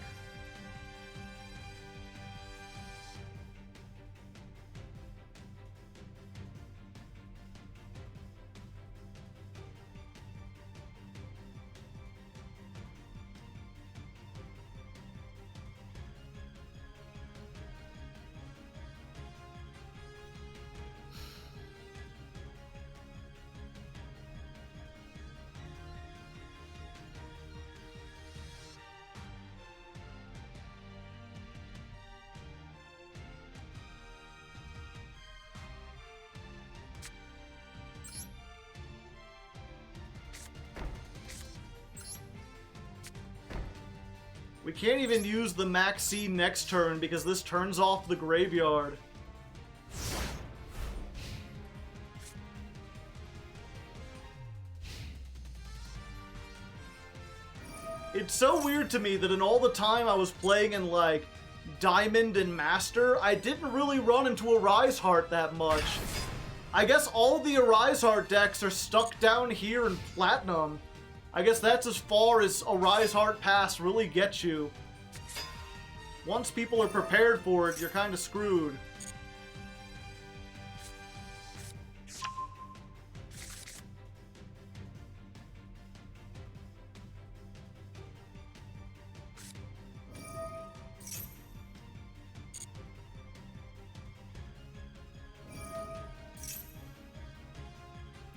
We can't even use the Maxi next turn because this turns off the graveyard. It's so weird to me that in all the time I was playing in like Diamond and Master, I didn't really run into a Rise Heart that much. I guess all the Rise Heart decks are stuck down here in Platinum. I guess that's as far as a Rise Heart pass really gets you. Once people are prepared for it, you're kind of screwed.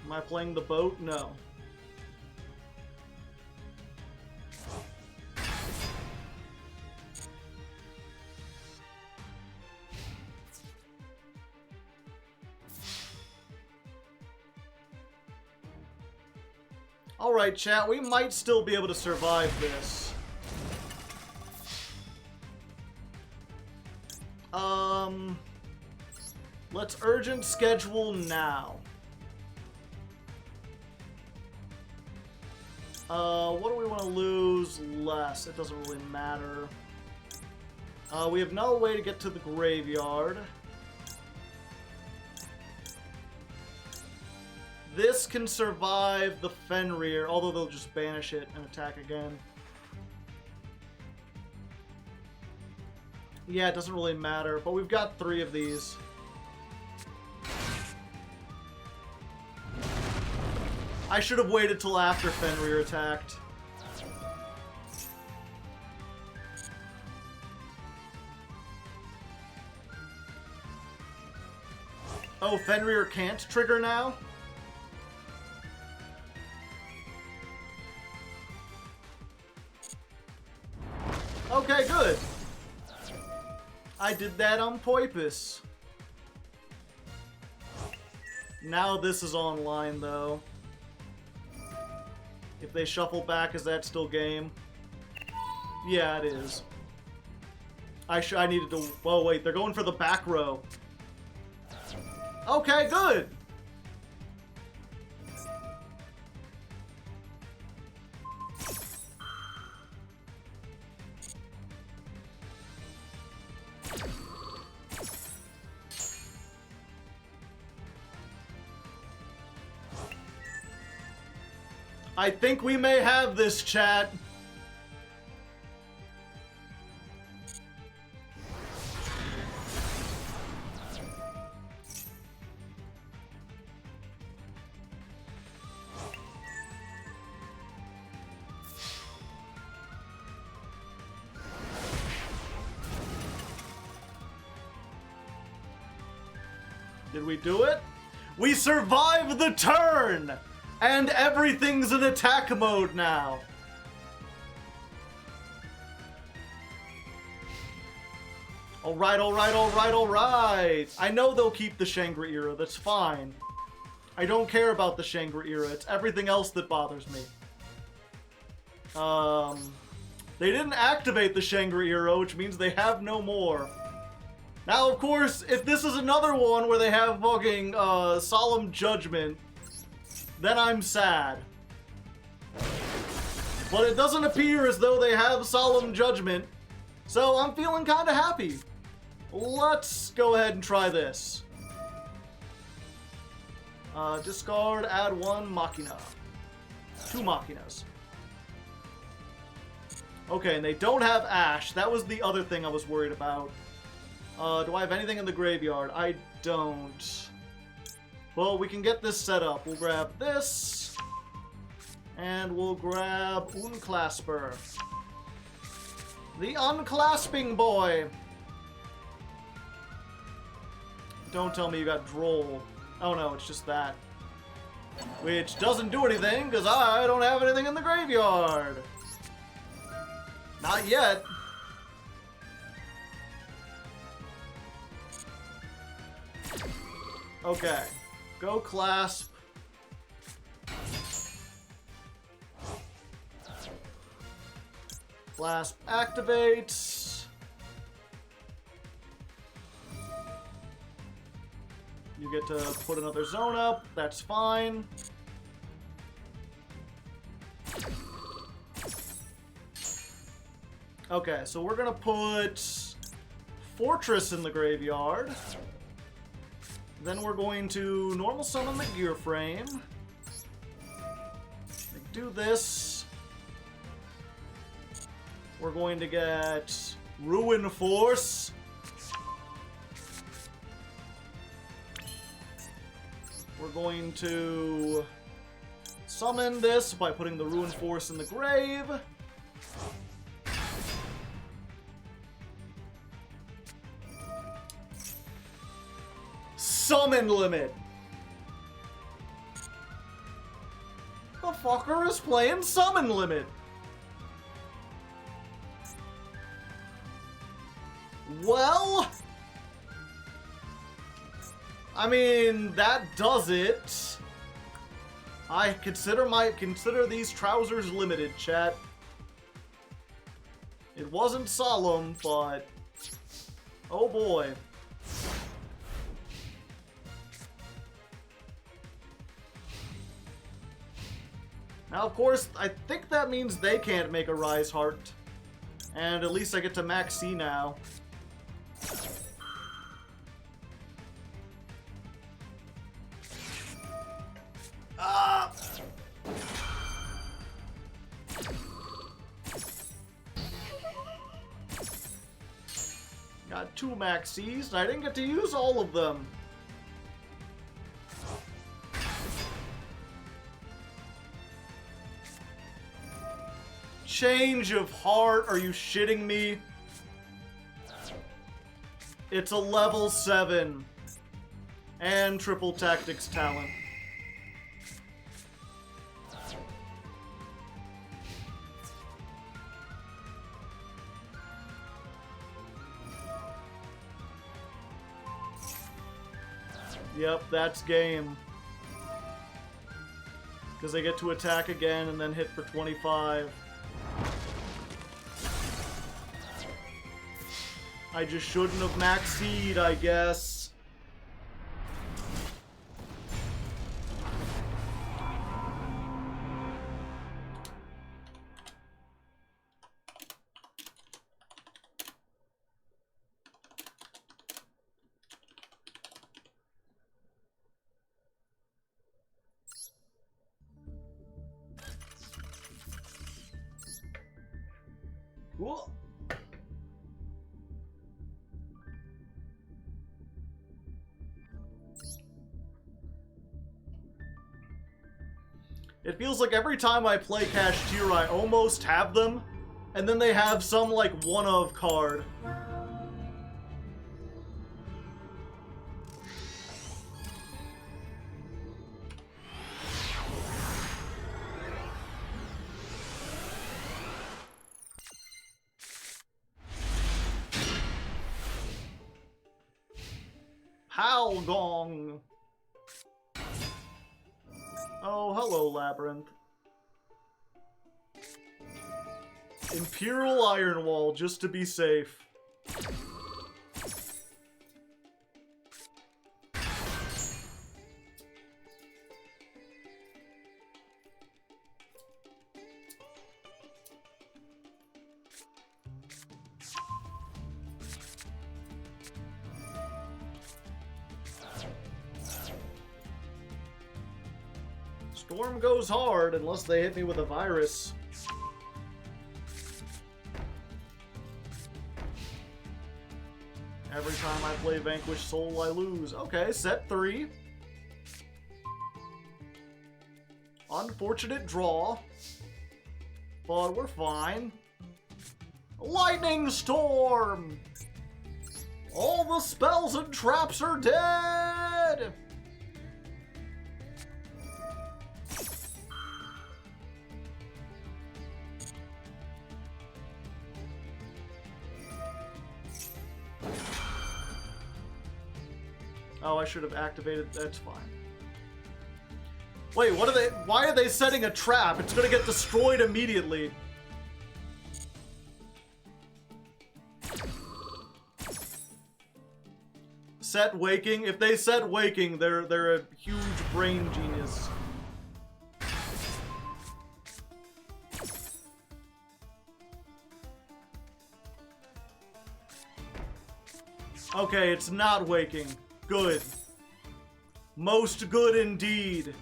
Am I playing the boat? No. Alright, chat, we might still be able to survive this. Let's urgent schedule now. What do we want to lose less? It doesn't really matter. We have no way to get to the graveyard. This can survive the Fenrir, although they'll just banish it and attack again. Yeah, it doesn't really matter, but we've got 3 of these. I should have waited till after Fenrir attacked. Oh, Fenrir can't trigger now? Okay, good. I did that on purpose. Now this is online, though. If they shuffle back, is that still game? Yeah, it is. I needed to... Whoa, wait, they're going for the back row. Okay, good! I think we may have this, chat. Did we do it? We survived the turn! And everything's in attack mode now. Alright, alright, alright, alright. I know they'll keep the Shangri-Era, that's fine. I don't care about the Shangri-Era, it's everything else that bothers me. They didn't activate the Shangri-Era, which means they have no more. Now, of course, if this is another one where they have fucking, Solemn Judgment, then I'm sad. But it doesn't appear as though they have Solemn Judgment, so I'm feeling kinda happy. Let's go ahead and try this. Discard, add 1 Machina. 2 Machinas. Okay, and they don't have Ash. That was the other thing I was worried about. Do I have anything in the graveyard? I don't. Well, we can get this set up. We'll grab this. And we'll grab Unclasper. The Unclasping Boy. Don't tell me you got Droll. Oh no, it's just that. Which doesn't do anything, because I don't have anything in the graveyard. Not yet. Okay. Go Clasp. Clasp activates. You get to put another zone up. That's fine. Okay, so we're gonna put Fortress in the graveyard. Then we're going to normal summon the Gear Frame. Do this. We're going to get Ruin Force. We're going to summon this by putting the Ruin Force in the grave. Summon limit. The fucker is playing summon limit. Well, I mean, that does it. I consider these trousers limited, chat. It wasn't solemn, but oh boy. Now, of course, I think that means they can't make a Rise Heart. And at least I get to max C now. Ah! Got 2 max Cs, and I didn't get to use all of them. Change of heart? Are you shitting me? It's a level 7. And triple tactics talent. Yep, that's game. Because I get to attack again and then hit for 25. I just shouldn't have maxed, I guess. Cool. It feels like every time I play Cashier, I almost have them, and then they have some, like, one-of card. Howl Gong. Oh, hello, Labyrinth. Imperial Iron Wall, just to be safe. Storm goes hard unless they hit me with a virus. Every time I play Vanquish Soul, I lose. Okay, set 3. Unfortunate draw. But we're fine. Lightning Storm! All the spells and traps are dead! Oh, I should have activated. That's fine. Wait, what are they? Why are they setting a trap? It's gonna get destroyed immediately. Set Waking. If they set Waking, they're a huge brain genius. Okay, it's not Waking. Good. Most good indeed.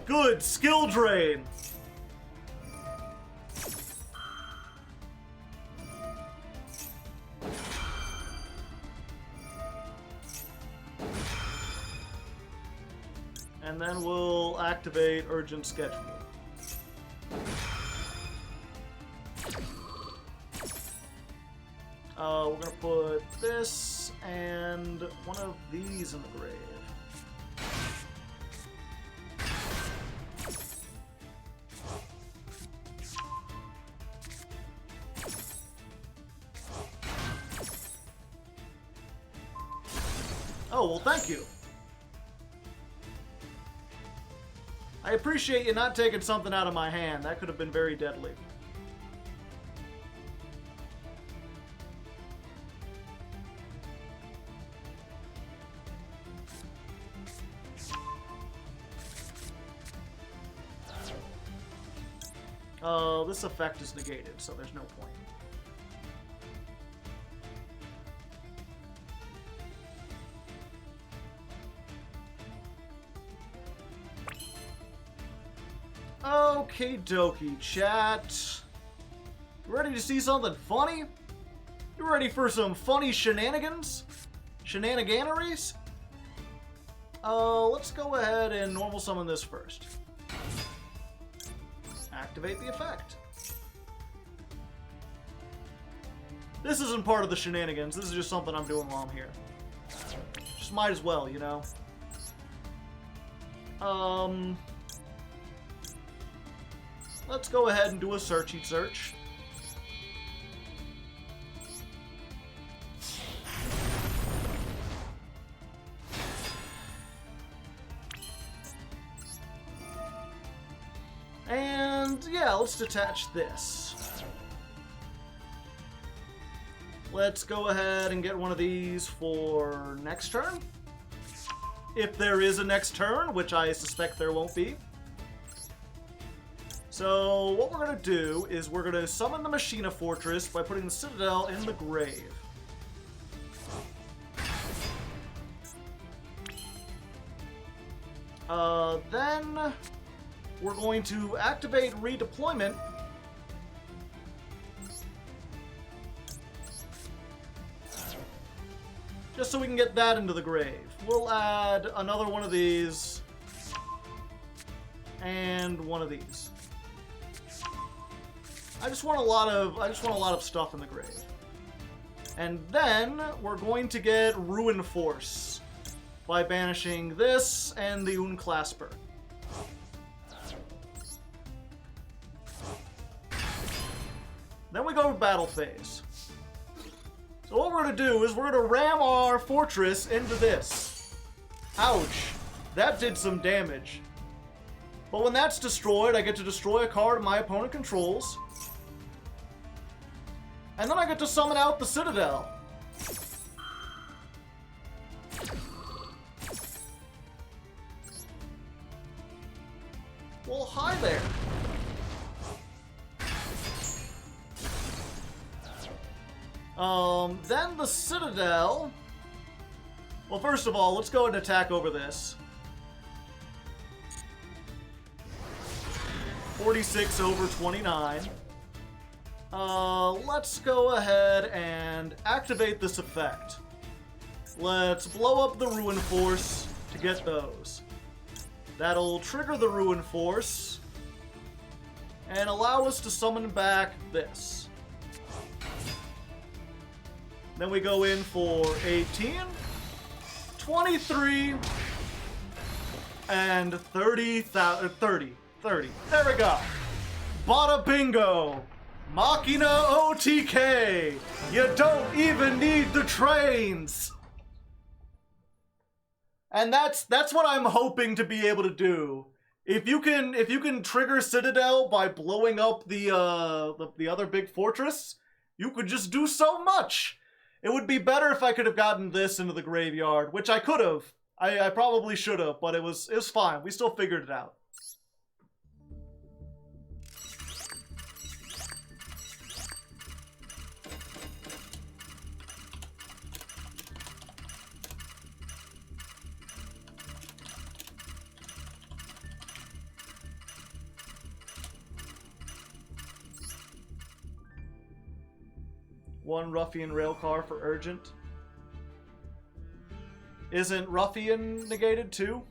Good. Skill drain. And then we'll activate Urgent Schedule. We're gonna put this and one of these in the grave. Oh, well, thank you. I appreciate you not taking something out of my hand. That could have been very deadly. This effect is negated, so there's no point. Okie dokie, chat. You ready to see something funny? You ready for some funny shenanigans? Shenaniganeries? Let's go ahead and normal summon this first. Activate the effect. This isn't part of the shenanigans. This is just something I'm doing while I'm here. Just might as well, you know? Let's go ahead and do a searchy search. And yeah, let's detach this. Let's go ahead and get one of these for next turn. If there is a next turn, which I suspect there won't be. So what we're going to do is we're going to summon the Machina Fortress by putting the Citadel in the grave. Then we're going to activate redeployment. Just so we can get that into the grave. We'll add another one of these. And one of these. I just want a lot of stuff in the grave. And then we're going to get Ruin Force by banishing this and the Unclasper. Then we go to battle phase. So what we're going to do is we're going to ram our fortress into this. Ouch. That did some damage. But when that's destroyed, I get to destroy a card my opponent controls. And then I get to summon out the Citadel. Well, hi there. Then the Citadel... Well, first of all, let's go and attack over this. 46 over 29. Let's go ahead and activate this effect. Let's blow up the Ruin Force to get those. That'll trigger the Ruin Force and allow us to summon back this. Then we go in for 18, 23, and 30. There we go. Bada bingo. Machina OTK. You don't even need the trains. And that's what I'm hoping to be able to do. If you can trigger Citadel by blowing up the other big fortress, you could just do so much. It would be better if I could have gotten this into the graveyard, which I could have. I probably should have, but it was fine. We still figured it out. One Ruffian Railcar for urgent. Isn't Ruffian negated too?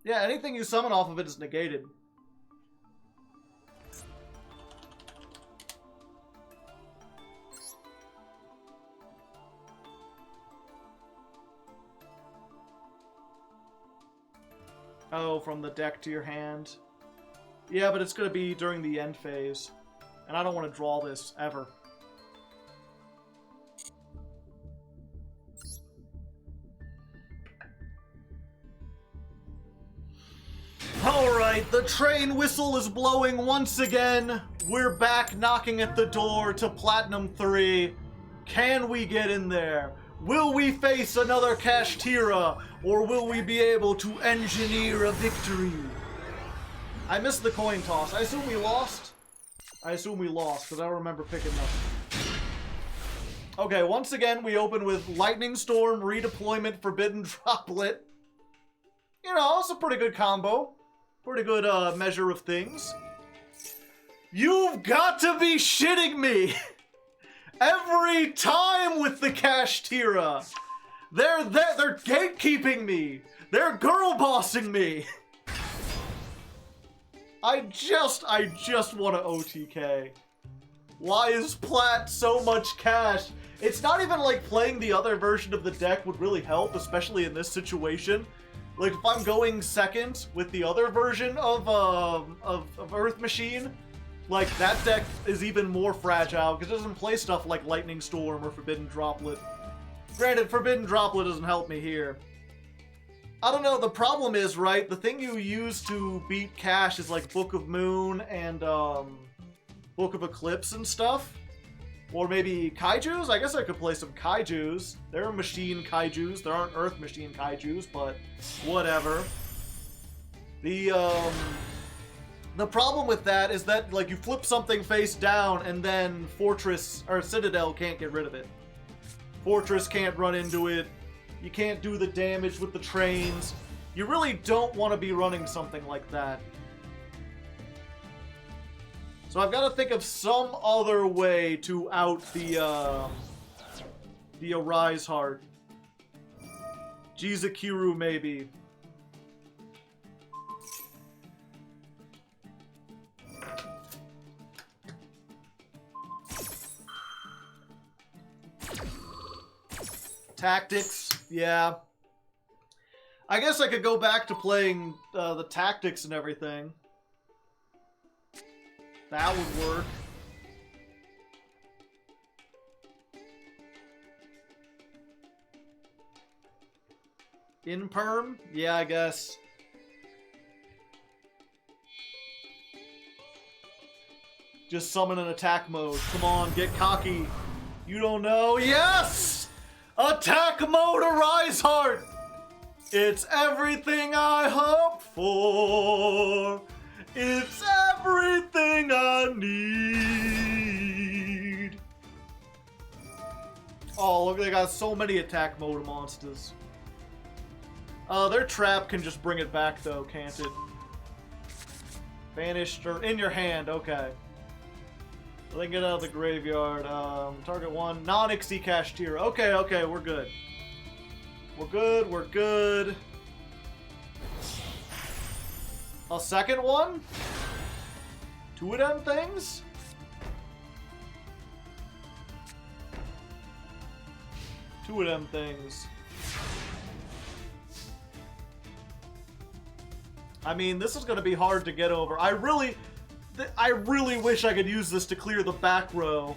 Yeah, anything you summon off of it is negated. Oh, from the deck to your hand. Yeah, but it's going to be during the end phase. And I don't want to draw this, ever. Alright, the train whistle is blowing once again. We're back knocking at the door to Platinum 3. Can we get in there? Will we face another Kashtira? Or will we be able to engineer a victory? I missed the coin toss. I assume we lost? I assume we lost, because I don't remember picking nothing. Okay, once again, we open with Lightning Storm, Redeployment, Forbidden Droplet. You know, it's a pretty good combo. Pretty good measure of things. You've got to be shitting me! Every time with the Kashtira! They're gatekeeping me! They're girl bossing me! I just want to OTK. Why is Plat so much cash? It's not even like playing the other version of the deck would really help, especially in this situation. Like, if I'm going second with the other version of Earth Machine, like, that deck is even more fragile, because it doesn't play stuff like Lightning Storm or Forbidden Droplet. Granted, Forbidden Droplet doesn't help me here. I don't know, the problem is, right, the thing you use to beat Cash is like Book of Moon and Book of Eclipse and stuff. Or maybe Kaijus? I guess I could play some Kaijus. There are machine Kaijus. There aren't Earth Machine Kaijus, but whatever. The problem with that is that, like, you flip something face down and then Fortress, or Citadel can't get rid of it. Fortress can't run into it. You can't do the damage with the trains. You really don't want to be running something like that. So I've got to think of some other way to out the Arise Heart. Jizakiru, maybe. Tactics, yeah. I guess I could go back to playing the tactics and everything. That would work. In perm? Yeah, I guess. Just summon an attack mode. Come on, get cocky. You don't know? Yes! Attack mode Arise Heart! It's everything I hope for. It's everything I need. Oh, look, they got so many attack mode monsters. Their trap can just bring it back, though, can't it? Banished or in your hand, okay. They can get out of the graveyard. Target one, non-Ixie Cashier. Okay, okay, we're good. We're good, we're good. A second one? Two of them things? Two of them things. I mean, this is going to be hard to get over. I really wish I could use this to clear the back row.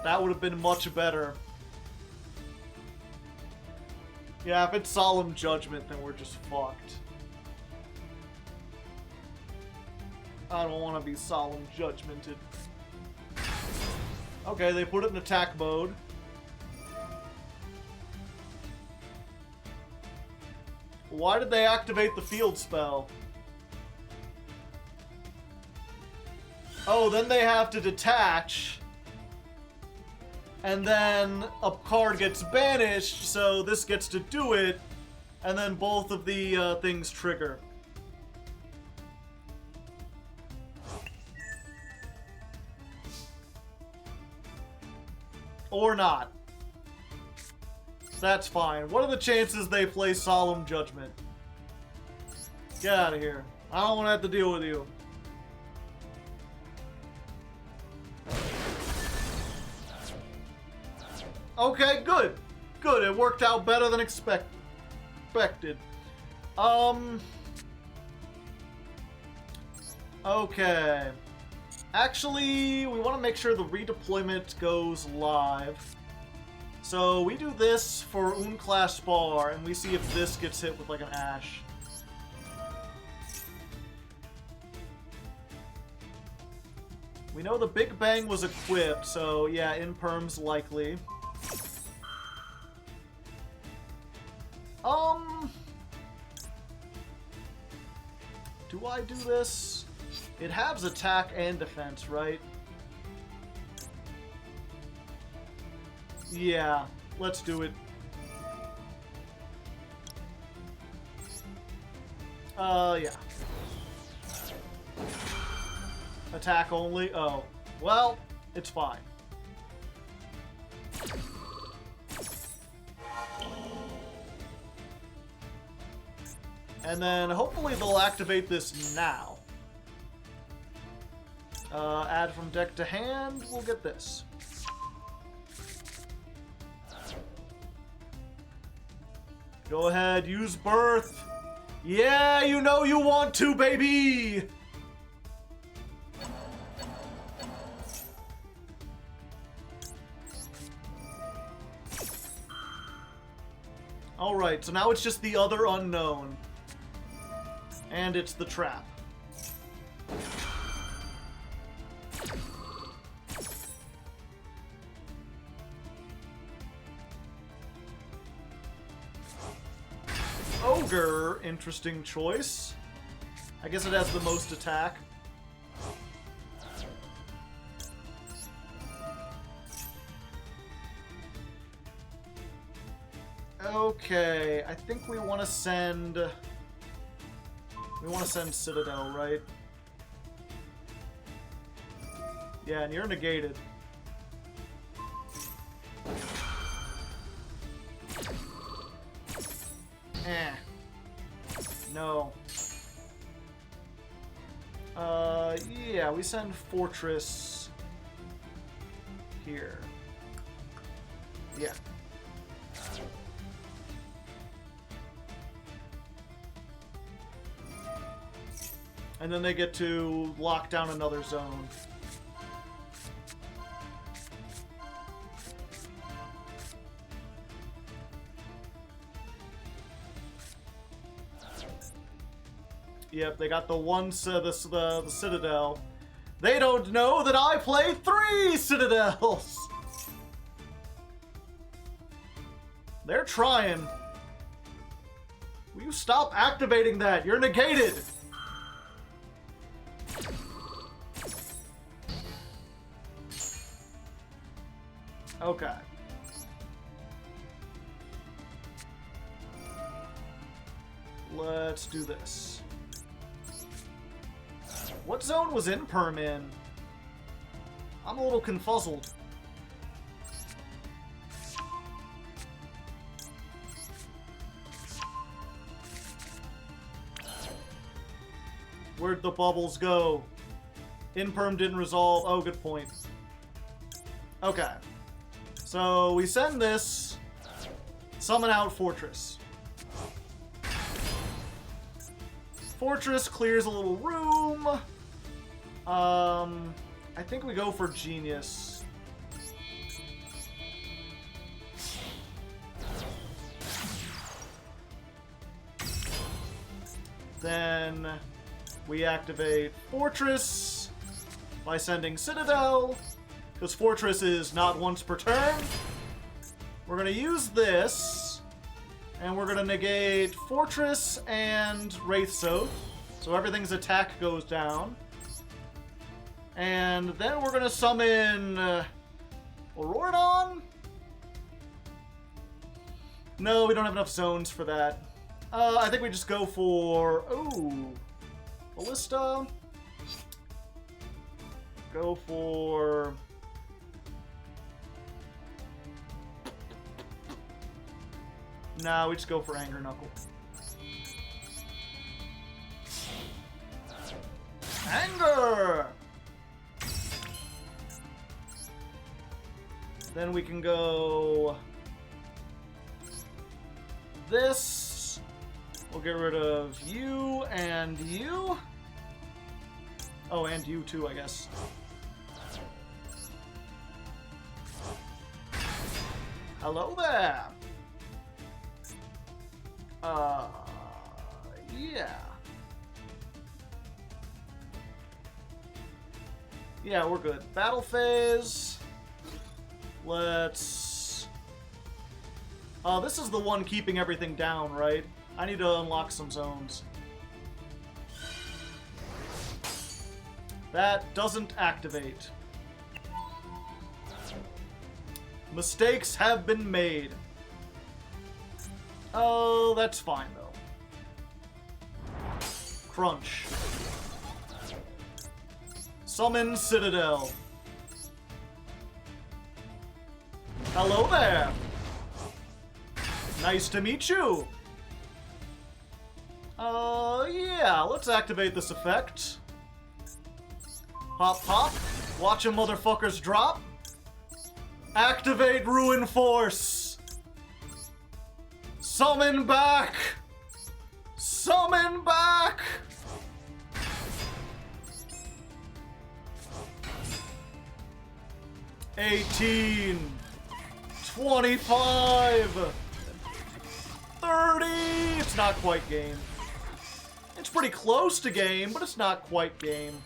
That would have been much better. Yeah, if it's Solemn Judgment, then we're just fucked. I don't want to be Solemn Judgmented. Okay, they put it in attack mode. Why did they activate the field spell? Oh, then they have to detach. And then a card gets banished, so this gets to do it. And then both of the things trigger. Or not. That's fine. What are the chances they play Solemn Judgment? Get out of here. I don't want to have to deal with you. Okay, good. Good. It worked out better than expected. Okay. Actually, we want to make sure the redeployment goes live. So we do this for Unclass Bar, and we see if this gets hit with like an Ash. We know the Big Bang was equipped, so yeah, Imperm's likely. Do I do this? It has attack and defense, right? Yeah, let's do it. Yeah. Attack only? Oh. Well, it's fine. And then hopefully they'll activate this now. Add from deck to hand, we'll get this. Go ahead, use Birth. Yeah, you know you want to, baby! Alright, so now it's just the other unknown. And it's the trap. Ogre, interesting choice. I guess it has the most attack. Okay, I think we want to send... We want to send Citadel, right? Yeah, and you're negated. No. Yeah, we send Fortress here. Yeah. And then they get to lock down another zone. Yep, they got the Citadel. They don't know that I play 3 Citadels! They're trying. Will you stop activating that? You're negated! Okay. Let's do this. What zone was Imperm in? I'm a little confuzzled. Where'd the bubbles go? Imperm didn't resolve. Oh, good point. Okay. So we send this. Summon out Fortress. Fortress clears a little room. I think we go for Genius. Then we activate Fortress by sending Citadel, because Fortress is not once per turn. We're going to use this, and we're going to negate Fortress and Wraithsoth, so everything's attack goes down. And then we're going to summon Auroradon? No, we don't have enough zones for that. I think we just go for... Ooh. Ballista. Go for... Nah, we just go for Anger Knuckle. Anger! Then we can go... This. We'll get rid of you and you. Oh, and you too, I guess. Hello there! Yeah. Yeah, we're good. Battle phase. Let's... this is the one keeping everything down, right? I need to unlock some zones. That doesn't activate. Mistakes have been made. Oh, that's fine, though. Crunch. Summon Citadel. Hello there. Nice to meet you. Yeah, let's activate this effect. Pop, pop. Watch 'em motherfuckers drop. Activate Ruin Force. Summon back. Summon back. $18, $25, $30. It's not quite game. It's pretty close to game, but it's not quite game.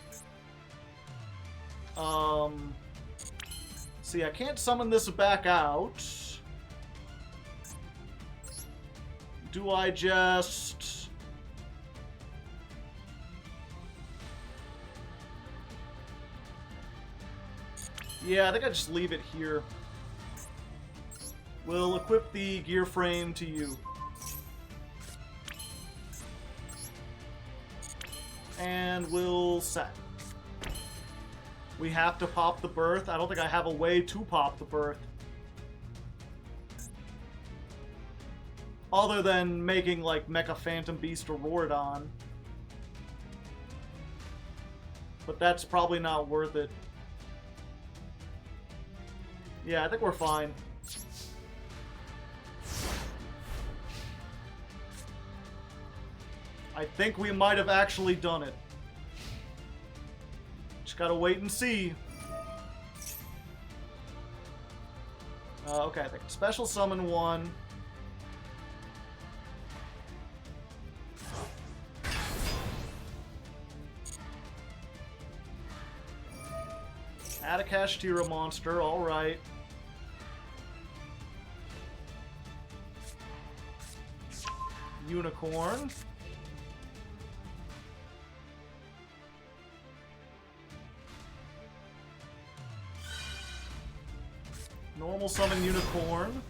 See, I can't summon this back out. Do I just... Yeah, I think I just leave it here. We'll equip the gear frame to you. And we'll set. We have to pop the birth. I don't think I have a way to pop the birth. Other than making, like, Mecha Phantom Beast or Auroradon. But that's probably not worth it. Yeah, I think we're fine. I think we might have actually done it. Just gotta wait and see. Okay, I think special summon 1. Add a Kashtira monster, alright. Unicorn. Normal summon unicorn.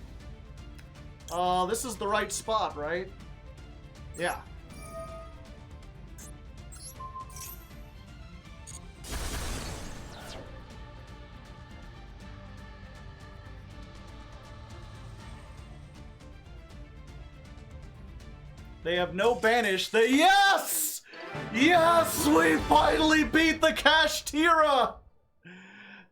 This is the right spot, right? Yeah. They have no banish. Yes! Yes! We finally beat the Kashtira!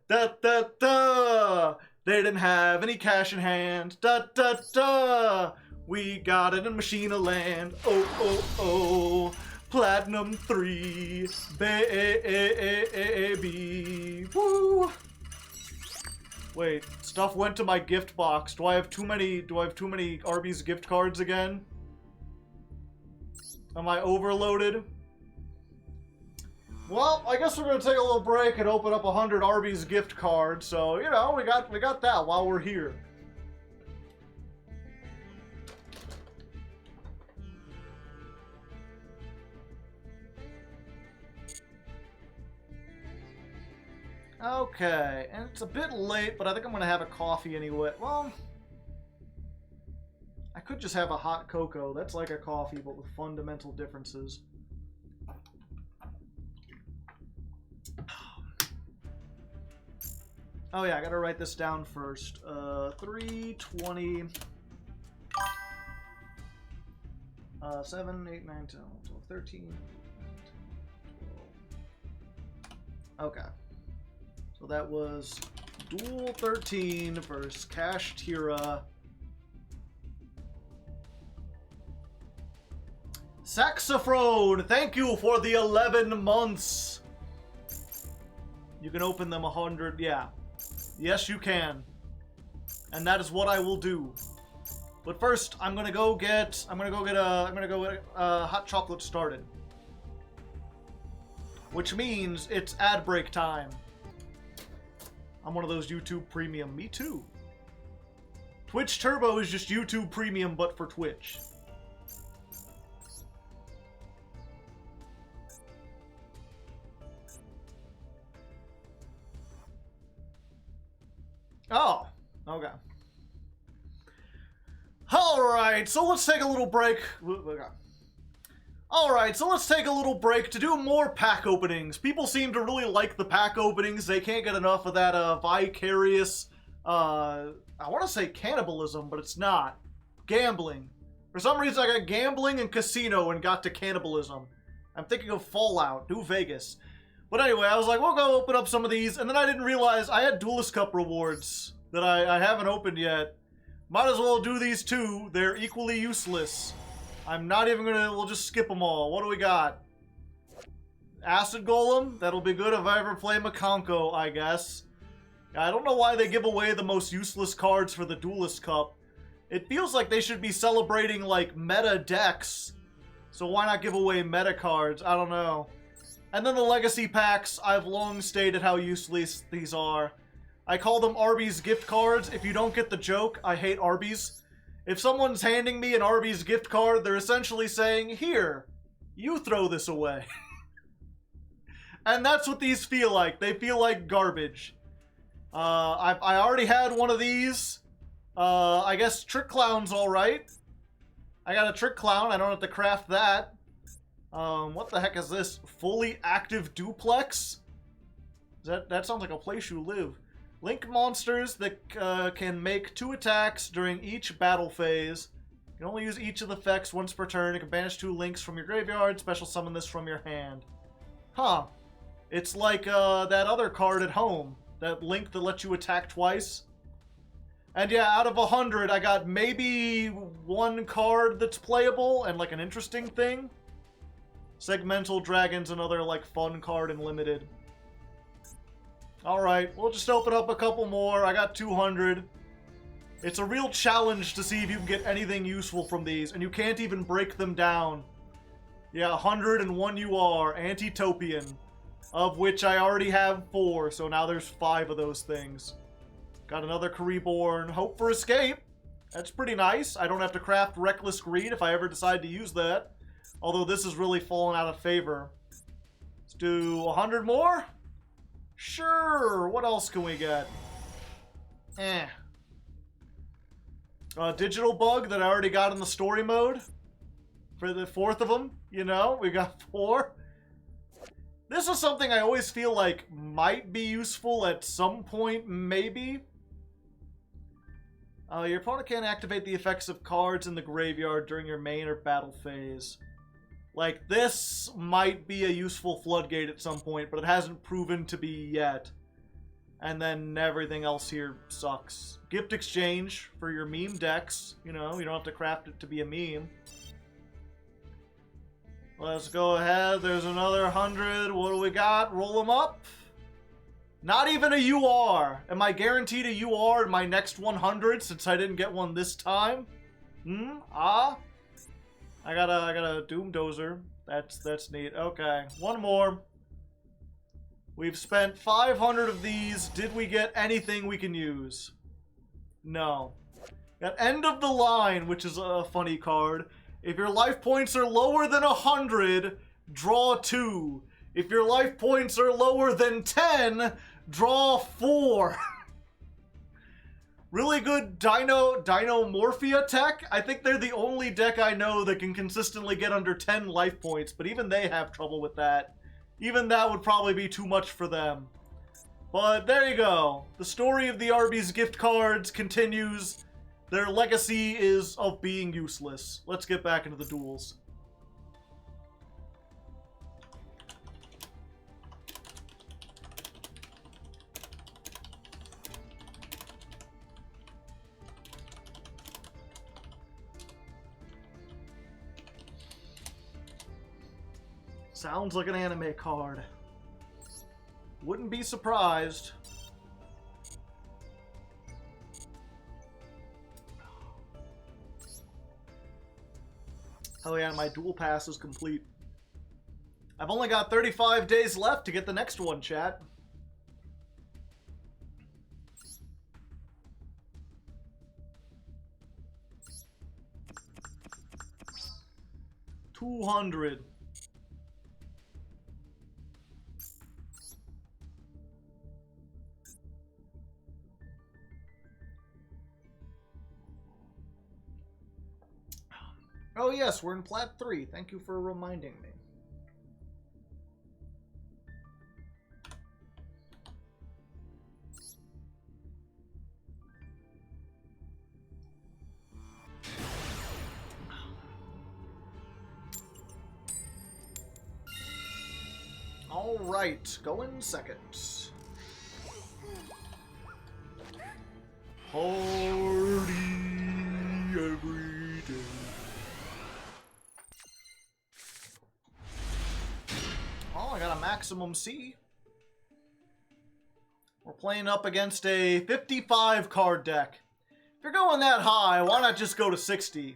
Da da da! They didn't have any cash in hand. Da da da! We got it in Machina Land. Oh oh oh! Platinum 3, baby. Woo! Wait, stuff went to my gift box. Do I have too many Arby's gift cards again? Am I overloaded? Well, I guess we're gonna take a little break and open up 100 Arby's gift cards. So, you know, we got that while we're here. Okay, and it's a bit late, but I think I'm gonna have a coffee anyway. Well, I could just have a hot cocoa. That's like a coffee, but with fundamental differences. Oh yeah, I gotta write this down first. 320... 7, 8, 9, 10, 12, 13... 12. Okay. So that was Duel 13 versus Kashtira. Saxophone, thank you for the 11 months. You can open them 100, yeah. Yes, you can. And that is what I will do. But first, I'm gonna go get hot chocolate started. Which means it's ad break time. I'm one of those YouTube Premium. Me too. Twitch Turbo is just YouTube Premium, but for Twitch. Oh, okay. Alright, so let's take a little break. Alright, so let's take a little break to do more pack openings. People seem to really like the pack openings. They can't get enough of that vicarious, I want to say cannibalism, but it's not. Gambling. For some reason I got gambling and casino and got to cannibalism. I'm thinking of Fallout, New Vegas. But anyway, I was like, we'll go open up some of these, and then I didn't realize I had Duelist Cup rewards that I haven't opened yet. Might as well do these too. They're equally useless. I'm not even gonna, we'll just skip them all. What do we got? Acid Golem? That'll be good if I ever play Makonko, I guess. I don't know why they give away the most useless cards for the Duelist Cup. It feels like they should be celebrating, like, meta decks. So why not give away meta cards? I don't know. And then the Legacy Packs, I've long stated how useless these are. I call them Arby's gift cards. If you don't get the joke, I hate Arby's. If someone's handing me an Arby's gift card, they're essentially saying, here, you throw this away. And that's what these feel like. They feel like garbage. I already had one of these. I guess Trick Clown's alright. I got a Trick Clown. I don't have to craft that. What the heck is this? Fully active duplex? That sounds like a place you live. Link monsters that can make 2 attacks during each battle phase. You can only use each of the effects once per turn. You can banish 2 links from your graveyard. Special summon this from your hand. Huh. It's like that other card at home. That link that lets you attack twice. And yeah, out of 100, I got maybe 1 card that's playable and like an interesting thing. Segmental Dragon's another like fun card in Limited. Alright, we'll just open up a couple more. I got 200. It's a real challenge to see if you can get anything useful from these, and you can't even break them down. Yeah, 101 you are. Antitopian. of which I already have 4, so now there's 5 of those things. Got another Reborn. Hope for Escape. That's pretty nice. I don't have to craft Reckless Greed if I ever decide to use that. Although this has really fallen out of favor. Let's do 100 more? Sure. What else can we get? Digital Bug that I already got in the story mode. For the 4th of them, you know, we got 4. This is something I always feel like might be useful at some point, maybe. Your opponent can't activate the effects of cards in the graveyard during your main or battle phase. Like, this might be a useful floodgate at some point, but it hasn't proven to be yet. And then everything else here sucks. Gift exchange for your meme decks. You know, you don't have to craft it to be a meme. Let's go ahead. There's another 100. What do we got? Roll them up. Not even a UR. Am I guaranteed a UR in my next 100 since I didn't get one this time? I got a Doom Dozer. That's neat. Okay, one more. We've spent 500 of these. Did we get anything we can use? No. Got End of the Line, which is a funny card. If your life points are lower than 100, draw 2. If your life points are lower than 10, draw 4. Really good Dinomorphia tech. I think they're the only deck I know that can consistently get under 10 life points, but even they have trouble with that. Even that would probably be too much for them. But there you go. The story of the Arby's gift cards continues. Their legacy is of being useless. Let's get back into the duels. Sounds like an anime card. Wouldn't be surprised. Oh yeah, my duel pass is complete. I've only got 35 days left to get the next one, chat. $200. Oh yes, we're in Plat 3. Thank you for reminding me. All right, going second. Party every day. Oh, I got a maximum C. We're playing up against a 55 card deck. If you're going that high, why not just go to 60?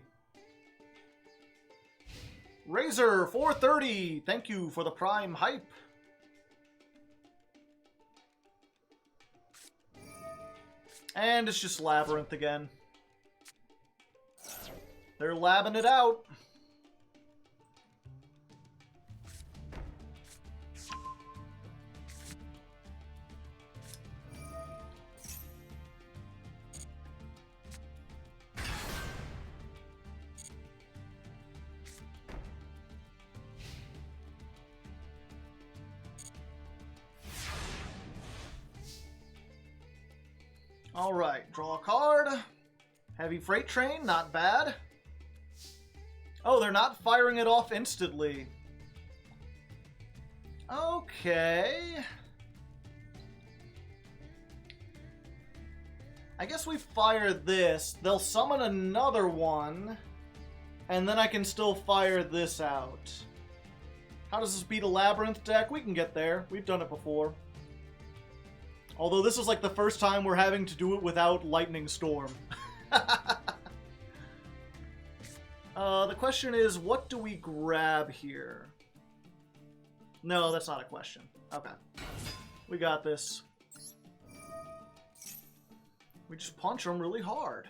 Razor 430, thank you for the prime hype. And it's just Labyrinth again. They're labbing it out. Alright, draw a card. Heavy Freight Train, not bad. Oh, they're not firing it off instantly. Okay. I guess we fire this. They'll summon another one. And then I can still fire this out. How does this beat a Labyrinth deck? We can get there. We've done it before. Although this is like the first time we're having to do it without Lightning Storm. The question is, what do we grab here? No, that's not a question. Okay. We got this. We just punch them really hard.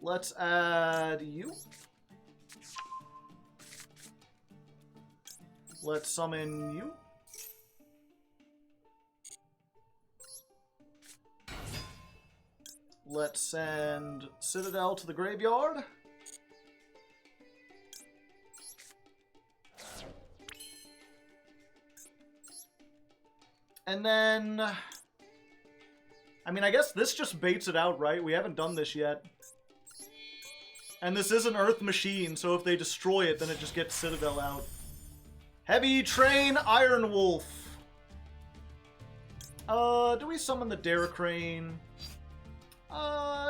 Let's add you. Let's summon you. Let's send Citadel to the graveyard. And then... I mean, I guess this just baits it out, right? We haven't done this yet. And this is an Earth machine, so if they destroy it, then it just gets Citadel out. Heavy Train Iron Wolf. Do we summon the Daracrane?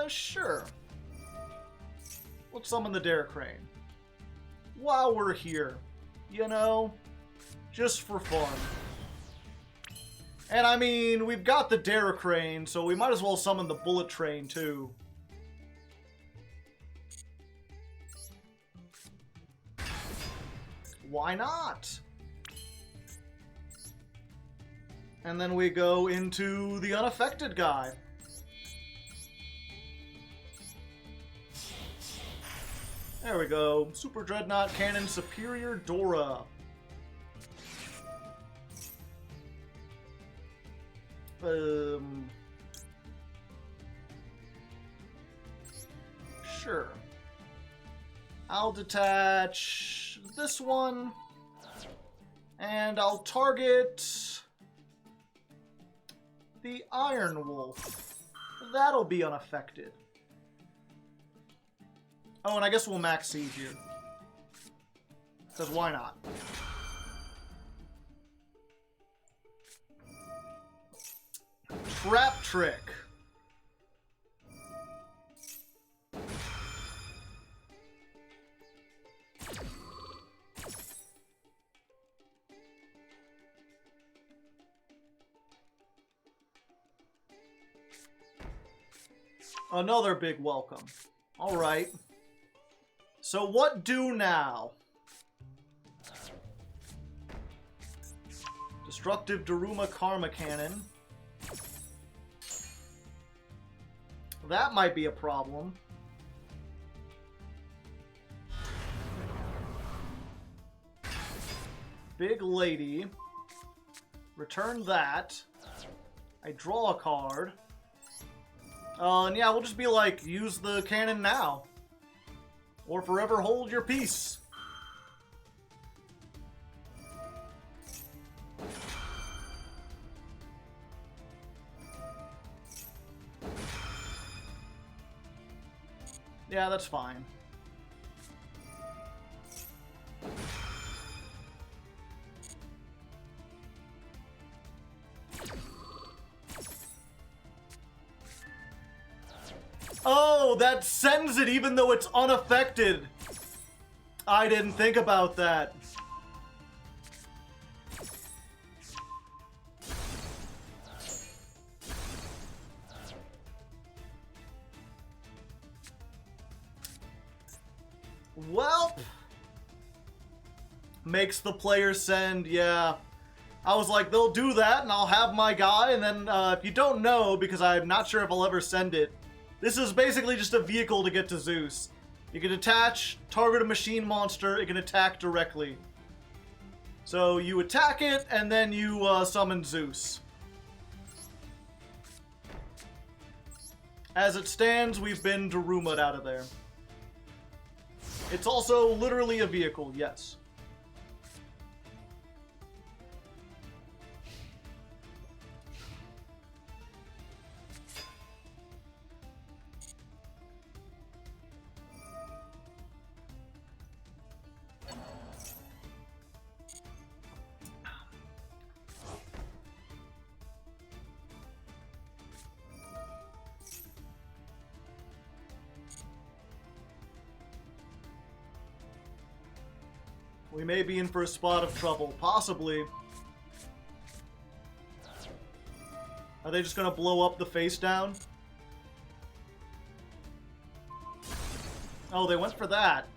Sure. Let's summon the Daracrane. While we're here. You know? Just for fun. And I mean, we've got the Daracrane, so we might as well summon the Bullet Train, too. Why not? And then we go into the unaffected guy. There we go. Super Dreadnought Cannon Superior Dora. Sure. I'll detach this one. And I'll target the Iron Wolf. That'll be unaffected. Oh, and I guess we'll max siege here. Because why not? Trap Trick. Another big welcome. Alright. So what do now? Destructive Daruma Karma Cannon. That might be a problem. Big Lady. Return that. I draw a card. And yeah, we'll just be like, use the cannon now. Or forever hold your peace. Yeah, that's fine. Oh, that sends it even though it's unaffected. I didn't think about that. Welp. Makes the player send, yeah. I was like, they'll do that and I'll have my guy, and then if you don't know, because I'm not sure if I'll ever send it, this is basically just a vehicle to get to Zeus. You can attach, target a machine monster, it can attack directly. So you attack it, and then you summon Zeus. As it stands, we've been Daruma'd out of there. It's also literally a vehicle, yes. We may be in for a spot of trouble. Possibly. Are they just gonna blow up the face down? Oh, they went for that.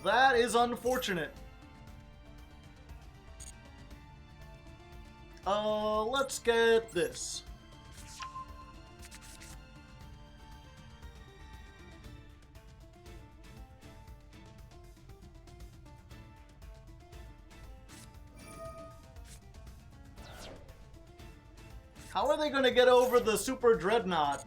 That is unfortunate. Let's get this. How are they gonna get over the Super Dreadnought?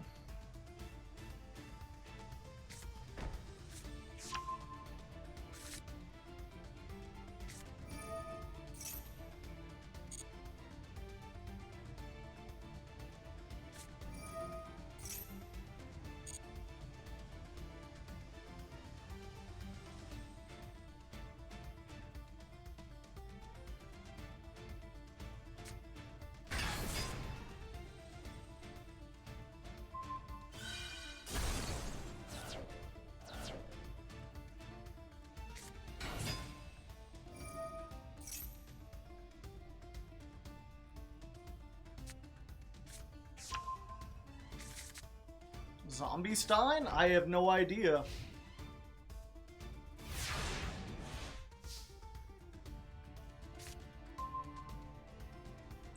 Zombie Stein? I have no idea.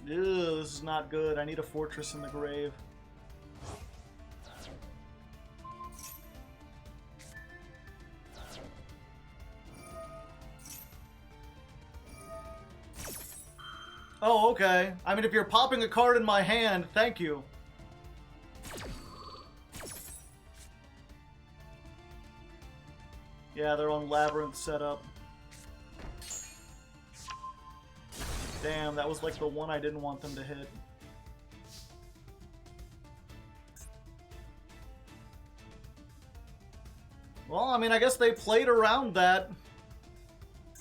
Ew, this is not good. I need a fortress in the grave. Oh, okay. I mean, if you're popping a card in my hand, thank you. Yeah, they're on Labyrinth setup. Damn, that was like the one I didn't want them to hit. Well, I mean, I guess they played around that.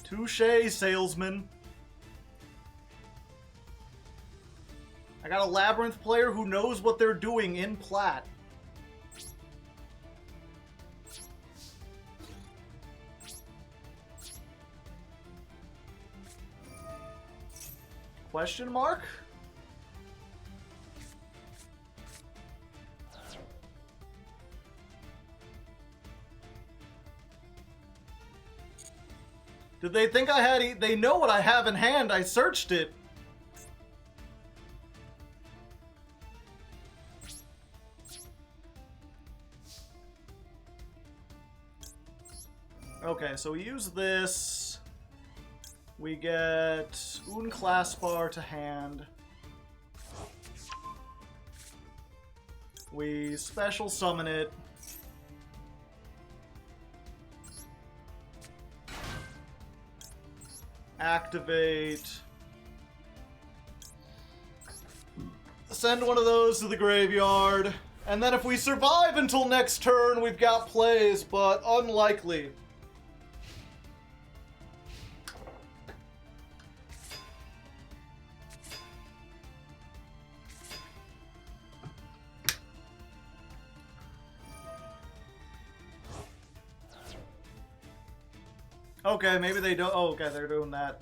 Touché, salesman. I got a Labyrinth player who knows what they're doing in plat. Question mark? Did they think I had... They know what I have in hand. I searched it. Okay, so we use this. We get Unclaspar to hand. We special summon it. Activate. Send one of those to the graveyard. And then if we survive until next turn, we've got plays, but unlikely. Okay, maybe they don't. Oh, okay, they're doing that.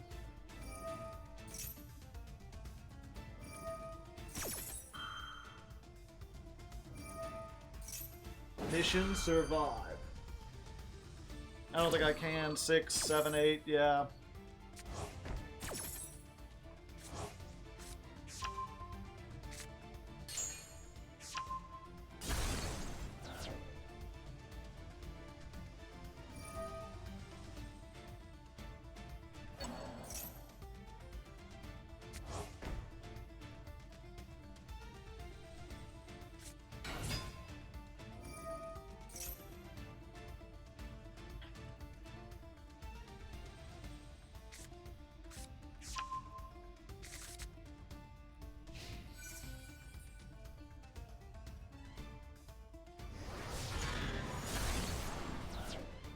Mission survive. I don't think I can. 6, 7, 8, yeah.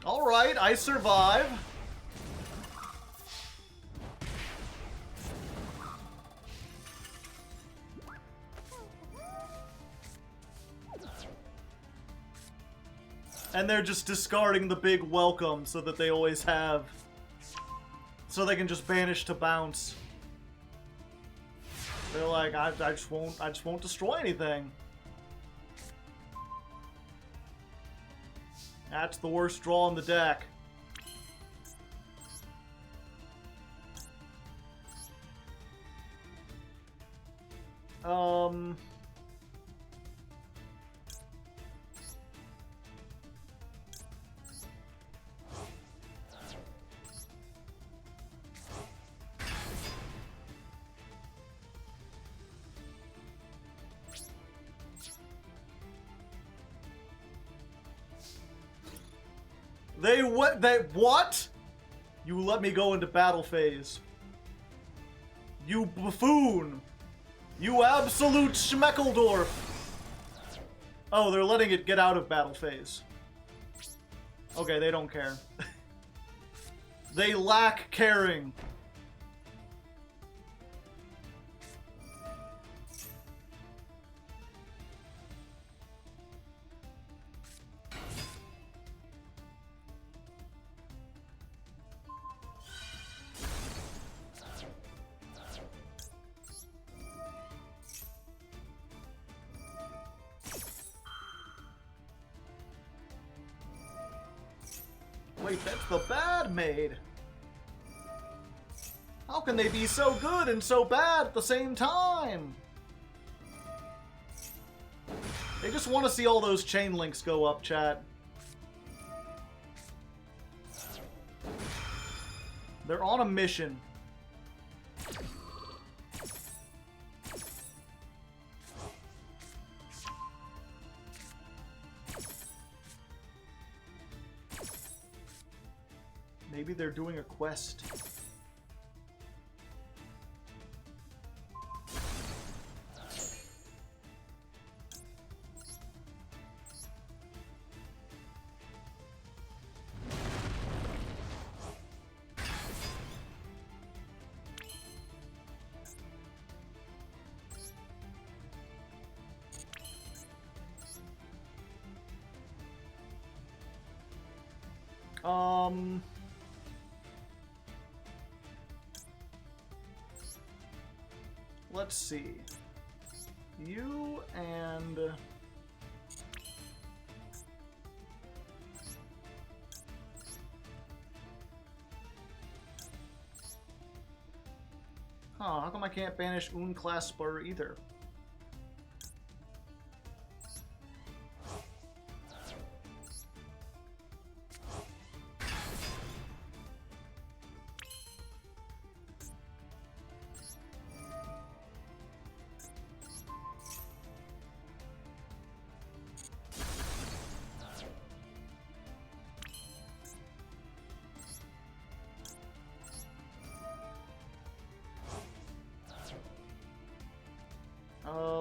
Alright, I survive. And they're just discarding the big welcome so that they always have. So they can just banish to bounce. They're like, I just won't destroy anything. That's the worst draw on the deck. They what? You let me go into battle phase. You buffoon. You absolute Schmeckledorf. Oh, they're letting it get out of battle phase. Okay, they don't care. They lack caring. Wait, that's the bad maid. How can they be so good and so bad at the same time? They just want to see all those chain links go up, chat. They're on a mission. Maybe they're doing a quest. Let's see. You and... how come I can't banish Unclasper either?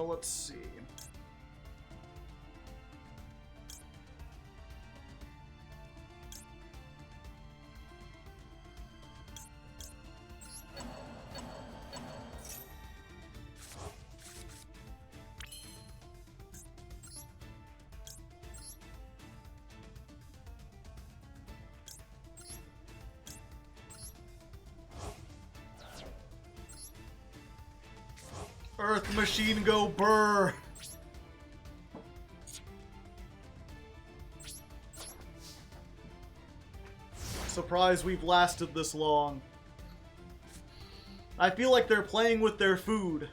Let's see. Earth Machine go burr. Surprised we've lasted this long. I feel like they're playing with their food.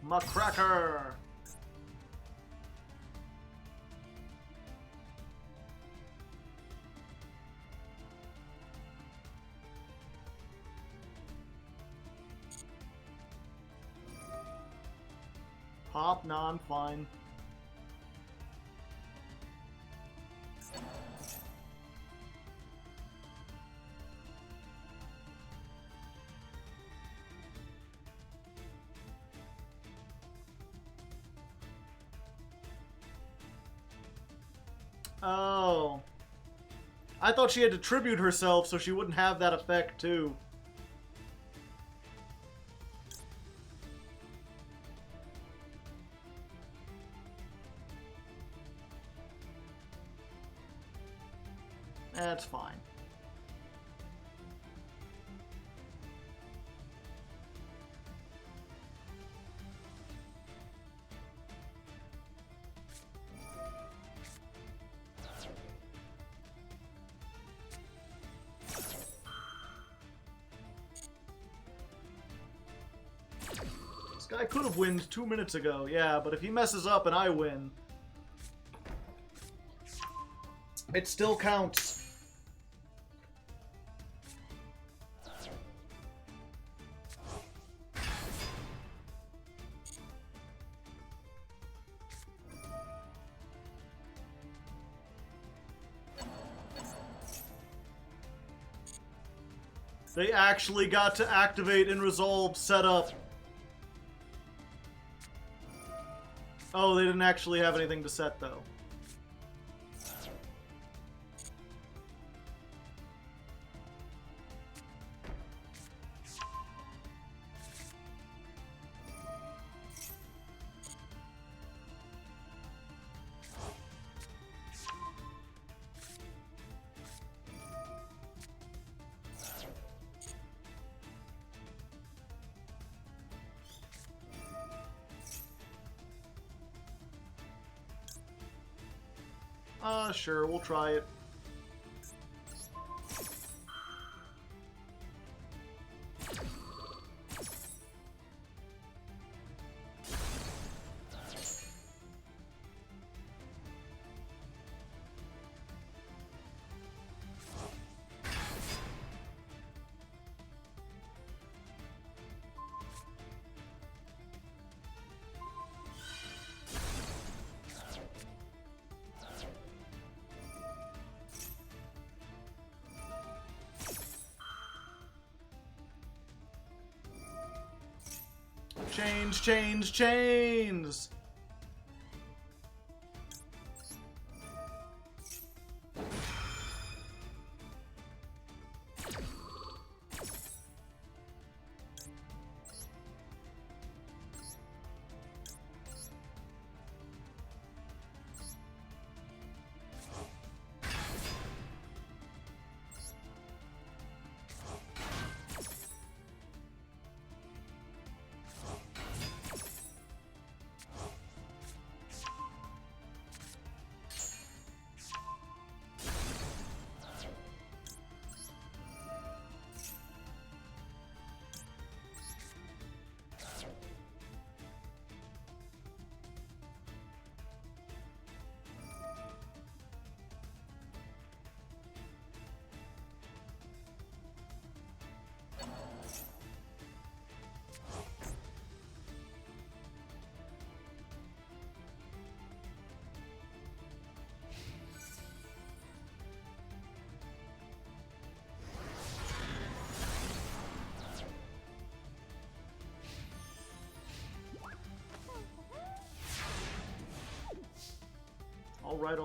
McCracker! Pop, nah, I'm fine. Oh. I thought she had to tribute herself so she wouldn't have that effect too. That's fine. guy could have winned 2 minutes ago, yeah, but if he messes up and I win, it still counts. They actually got to activate and resolve setup. Oh, they didn't actually have anything to set, though. Sure, we'll try it. Chains! Alright.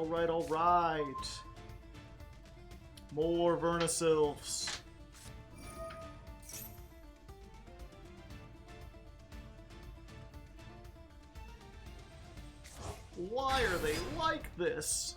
More Vernisylphs. Why are they like this?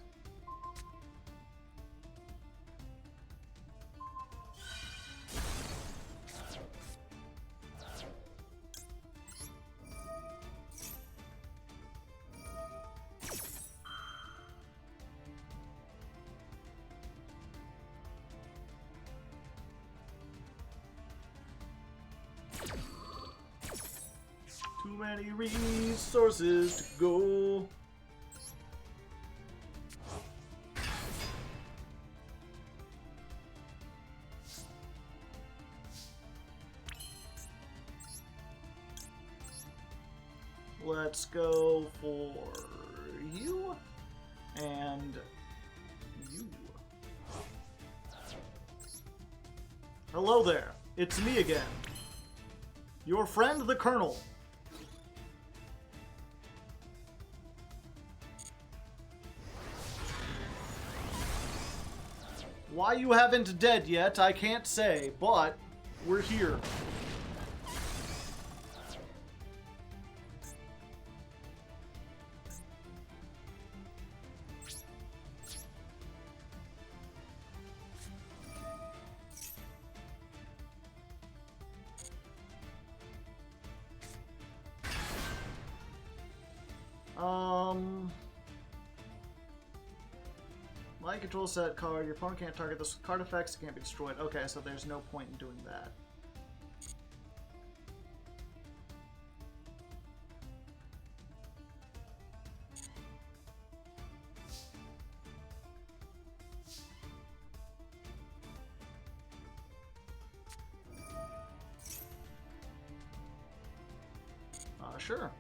Too many resources to go. Let's go for you and you. Hello there, it's me again. Your friend, the Colonel. Why you haven't dead yet, I can't say, but we're here. Light control set card. Your opponent can't target this card effects. It can't be destroyed. Okay, so there's no point in doing that. Sure.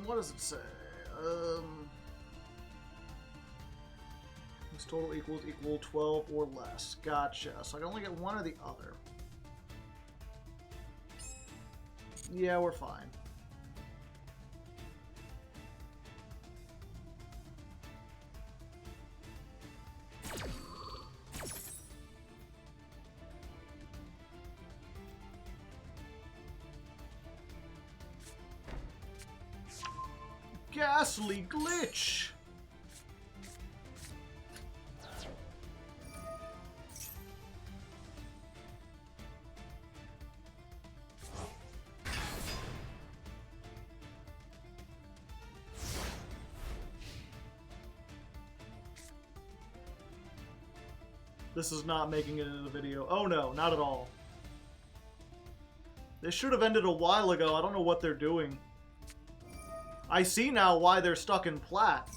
What does it say? This total equal 12 or less. Gotcha. So I can only get one or the other. Yeah, we're fine. Ghastly glitch! This is not making it into the video. Oh no, not at all. They should have ended a while ago. I don't know what they're doing. I see now why they're stuck in plat.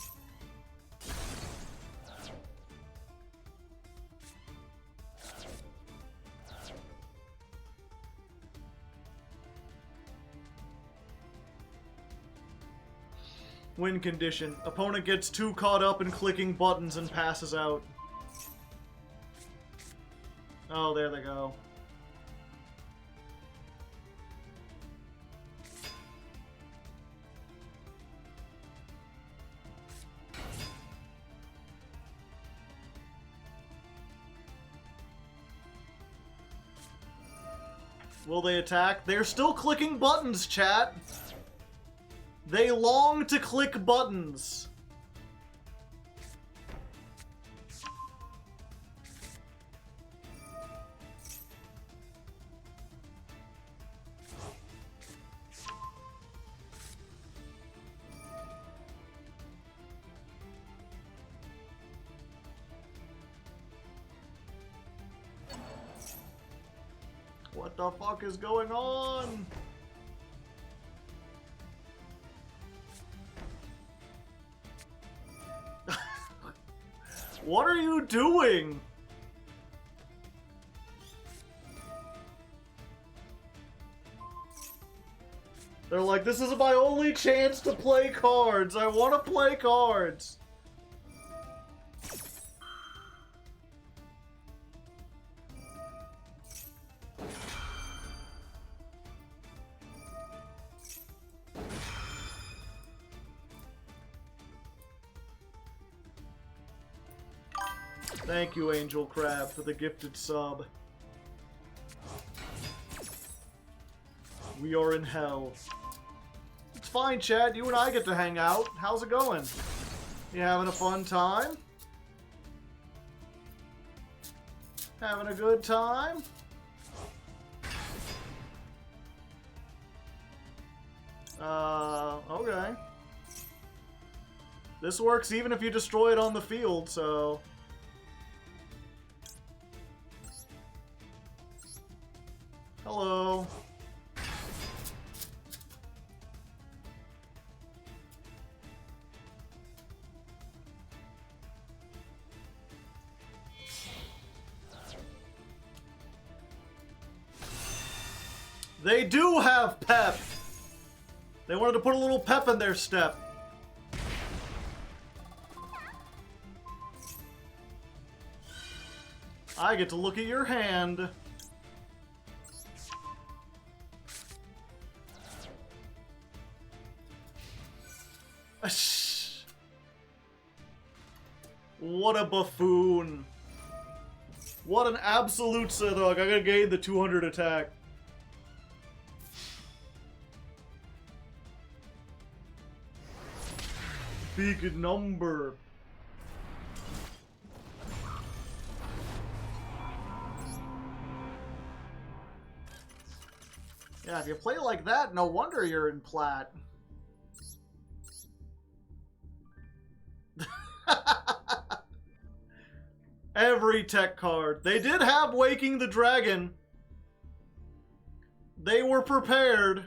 Win condition. Opponent gets too caught up in clicking buttons and passes out. Oh, there they go. Will they attack? They're still clicking buttons, chat. They long to click buttons. What the fuck is going on? What are you doing? They're like, this is my only chance to play cards. I want to play cards. Thank you, Angel Crab, for the gifted sub. We are in hell. It's fine, Chad. You and I get to hang out. How's it going? You having a fun time? Having a good time? Okay. This works even if you destroy it on the field, so... Hello. They do have pep. They wanted to put a little pep in their step. I get to look at your hand. What a buffoon. What an absolute Sithog. I gotta gain the 200 attack. Big number. Yeah, if you play like that, no wonder you're in plat. Every tech card. They did have Waking the Dragon. They were prepared.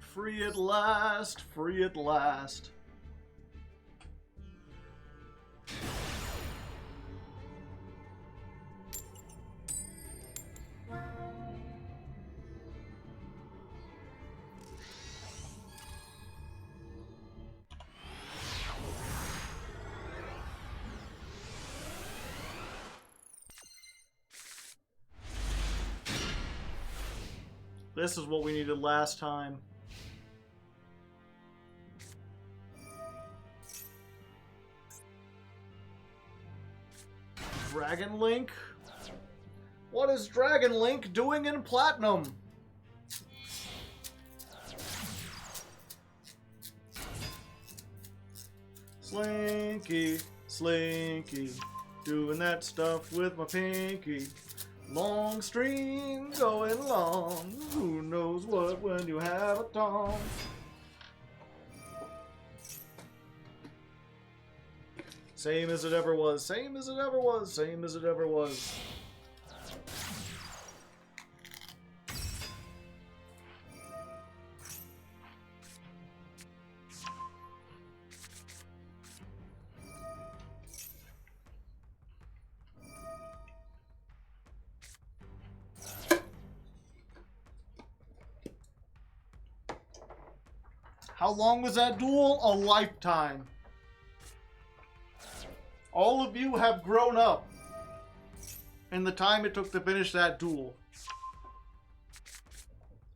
Free at last, free at last. This is what we needed last time. Dragon Link? What is Dragon Link doing in Platinum? Slinky, Slinky, doing that stuff with my pinky. Long string going long, who knows what when you have a tongue. Same as it ever was, same as it ever was, same as it ever was. How long was that duel? A lifetime. All of you have grown up in the time it took to finish that duel.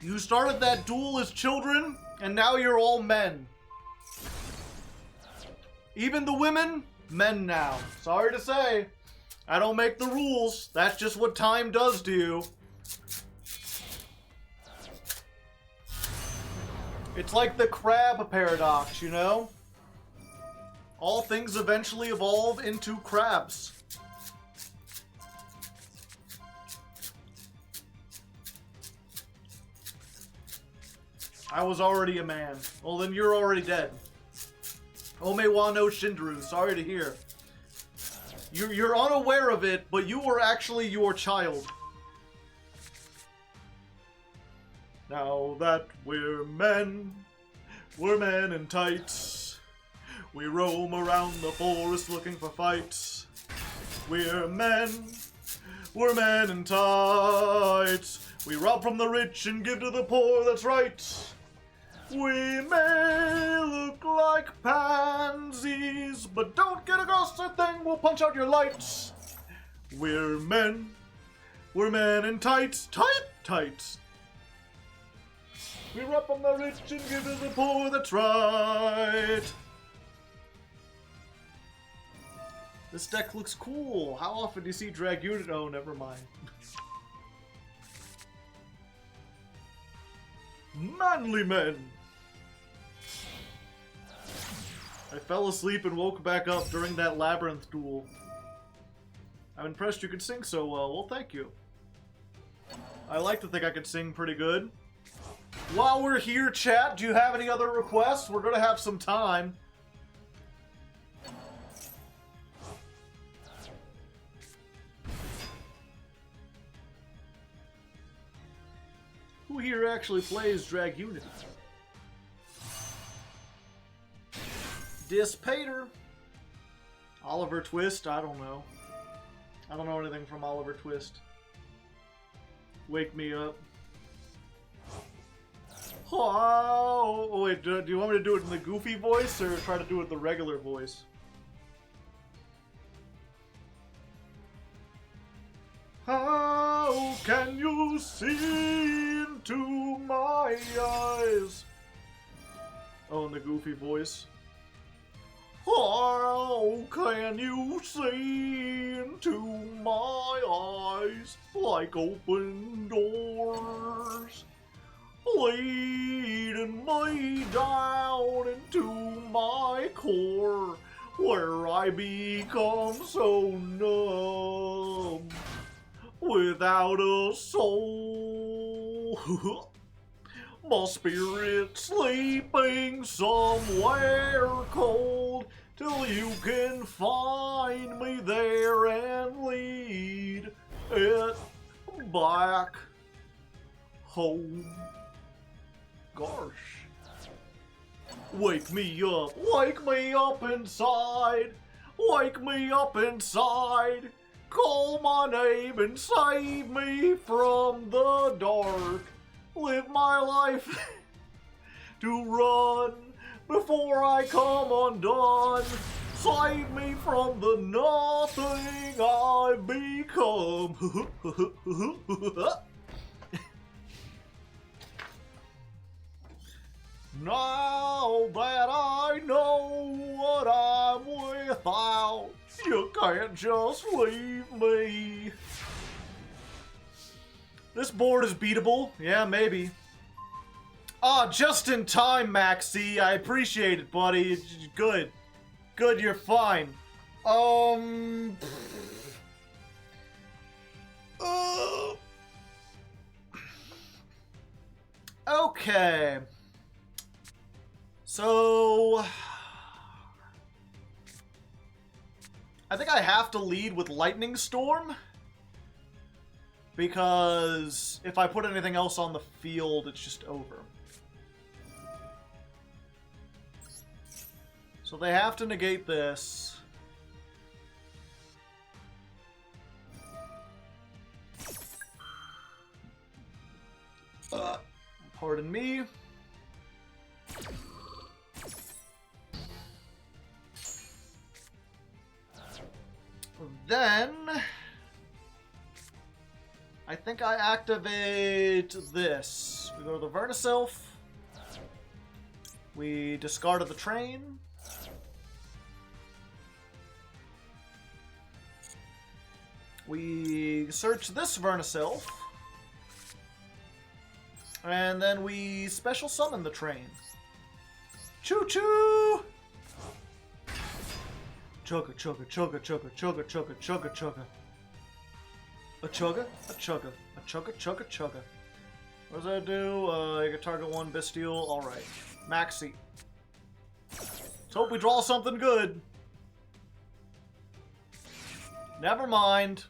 You started that duel as children, and now you're all men. Even the women, men now. Sorry to say, I don't make the rules. That's just what time does to you. It's like the crab paradox, you know? All things eventually evolve into crabs. I was already a man. Well, then you're already dead. Omewa no Shindaru, sorry to hear. You're unaware of it, but you were actually your child. Now that we're men in tights. We roam around the forest looking for fights. We're men in tights. We rob from the rich and give to the poor, that's right. We may look like pansies, but don't get a ghost thing, we'll punch out your lights. We're men in tights, tights. We rob from the rich and give to the poor, that's right. This deck looks cool. How often do you see Drag Unit? Oh, never mind. Manly men. I fell asleep and woke back up during that labyrinth duel. I'm impressed you could sing so well. Well, thank you. I like to think I could sing pretty good. While we're here, chat, do you have any other requests? We're gonna have some time. Who here actually plays Drag Unity? Dispater. Oliver Twist? I don't know. I don't know anything from Oliver Twist. Wake me up. Oh, wait, do you want me to do it in the goofy voice or try to do it the regular voice? How can you see into my eyes? Oh, in the goofy voice. How can you see into my eyes like open doors? Leading me down into my core, where I become so numb, without a soul. My spirit sleeping somewhere cold, till you can find me there and lead it back home. Gosh. Wake me up inside, wake me up inside, call my name and save me from the dark. Live my life to run before I come undone. Save me from the nothing I've become. Now that I know what I'm without, you can't just leave me. This board is beatable. Yeah, maybe. Ah, just in time, Maxie. I appreciate it, buddy. Good. Good, you're fine. Okay. So... I think I have to lead with Lightning Storm. Because if I put anything else on the field, it's just over. So they have to negate this. Pardon me. Then I think I activate this. We go to the Vernisylph. We discarded the train. We search this Vernisylph. And then we special summon the train. Choo-choo! Chugga, chugga, chugga, chugga, chugga, chugga, chugga, chugga. A chugga, a chugga, a chugga, chugga, chugga. What does that do? You can target one bestial. Alright. Maxi. Let's hope we draw something good. Never mind.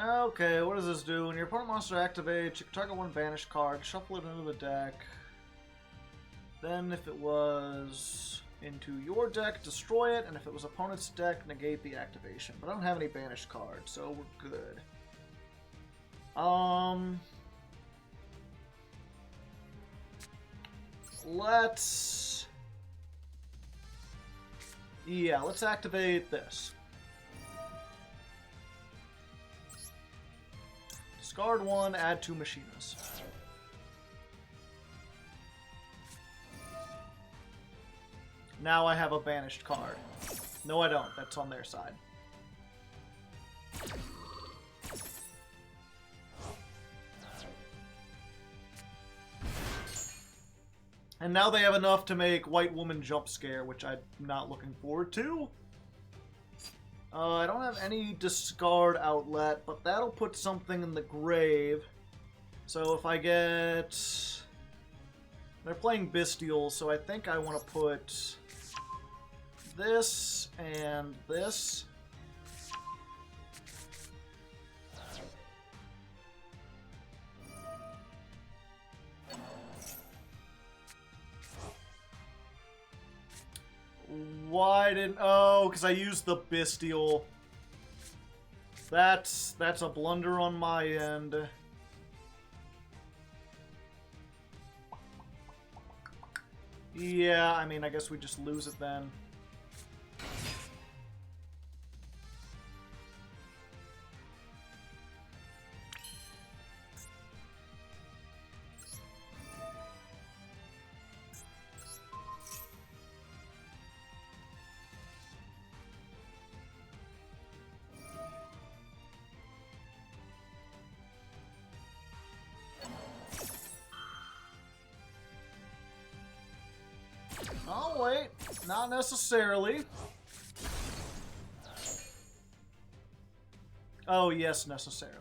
Okay, what does this do? When your opponent monster activates, you can target one banished card, shuffle it into the deck. Then, if it was into your deck, destroy it, and if it was opponent's deck, negate the activation. But I don't have any banished cards, so we're good. Let's activate this. Discard one, add 2 Machinas. Now I have a banished card. No, I don't. That's on their side. And now they have enough to make White Woman jump scare, which I'm not looking forward to. I don't have any discard outlet, but that'll put something in the grave. So if I get... They're playing Bestial, so I think I want to put this and this. Why didn't... Oh, because I used the Bestial. That's a blunder on my end. Yeah, I mean, I guess we just lose it then. Oh, wait. Not necessarily. Oh, yes, necessarily.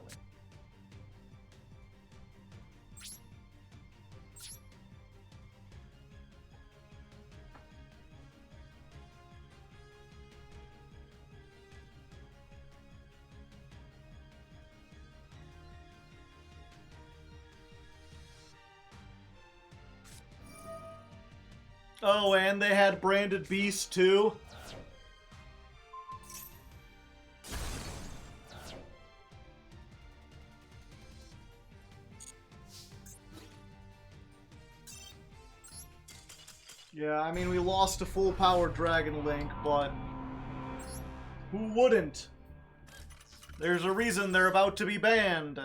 Oh, and they had branded beasts too. Yeah, I mean, we lost a full-powered Dragon Link, but who wouldn't? There's a reason they're about to be banned.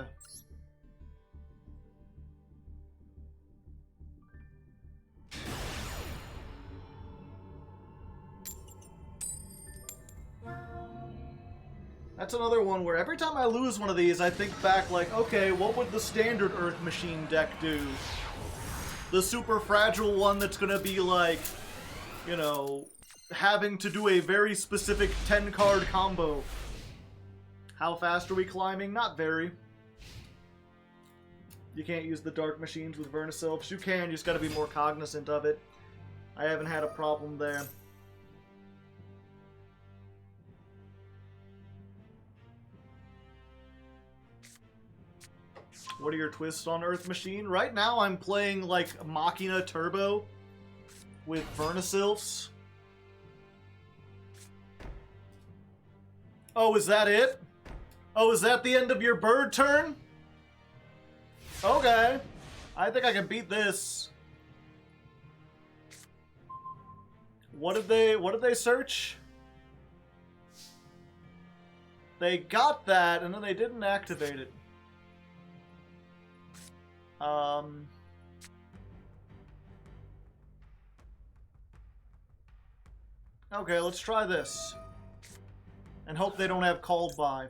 That's another one where every time I lose one of these, I think back like, okay, what would the standard Earth Machine deck do? The super fragile one that's gonna be like, you know, having to do a very specific 10-card combo. How fast are we climbing? Not very. You can't use the Dark Machines with Vernisylphs. You can, you just gotta be more cognizant of it. I haven't had a problem there. What are your twists on Earth Machine? Right now I'm playing like Machina Turbo with Vernisylphs. Oh, is that it? Oh, is that the end of your bird turn? Okay. I think I can beat this. What did they search? They got that and then they didn't activate it. Okay, let's try this. And hope they don't have called by.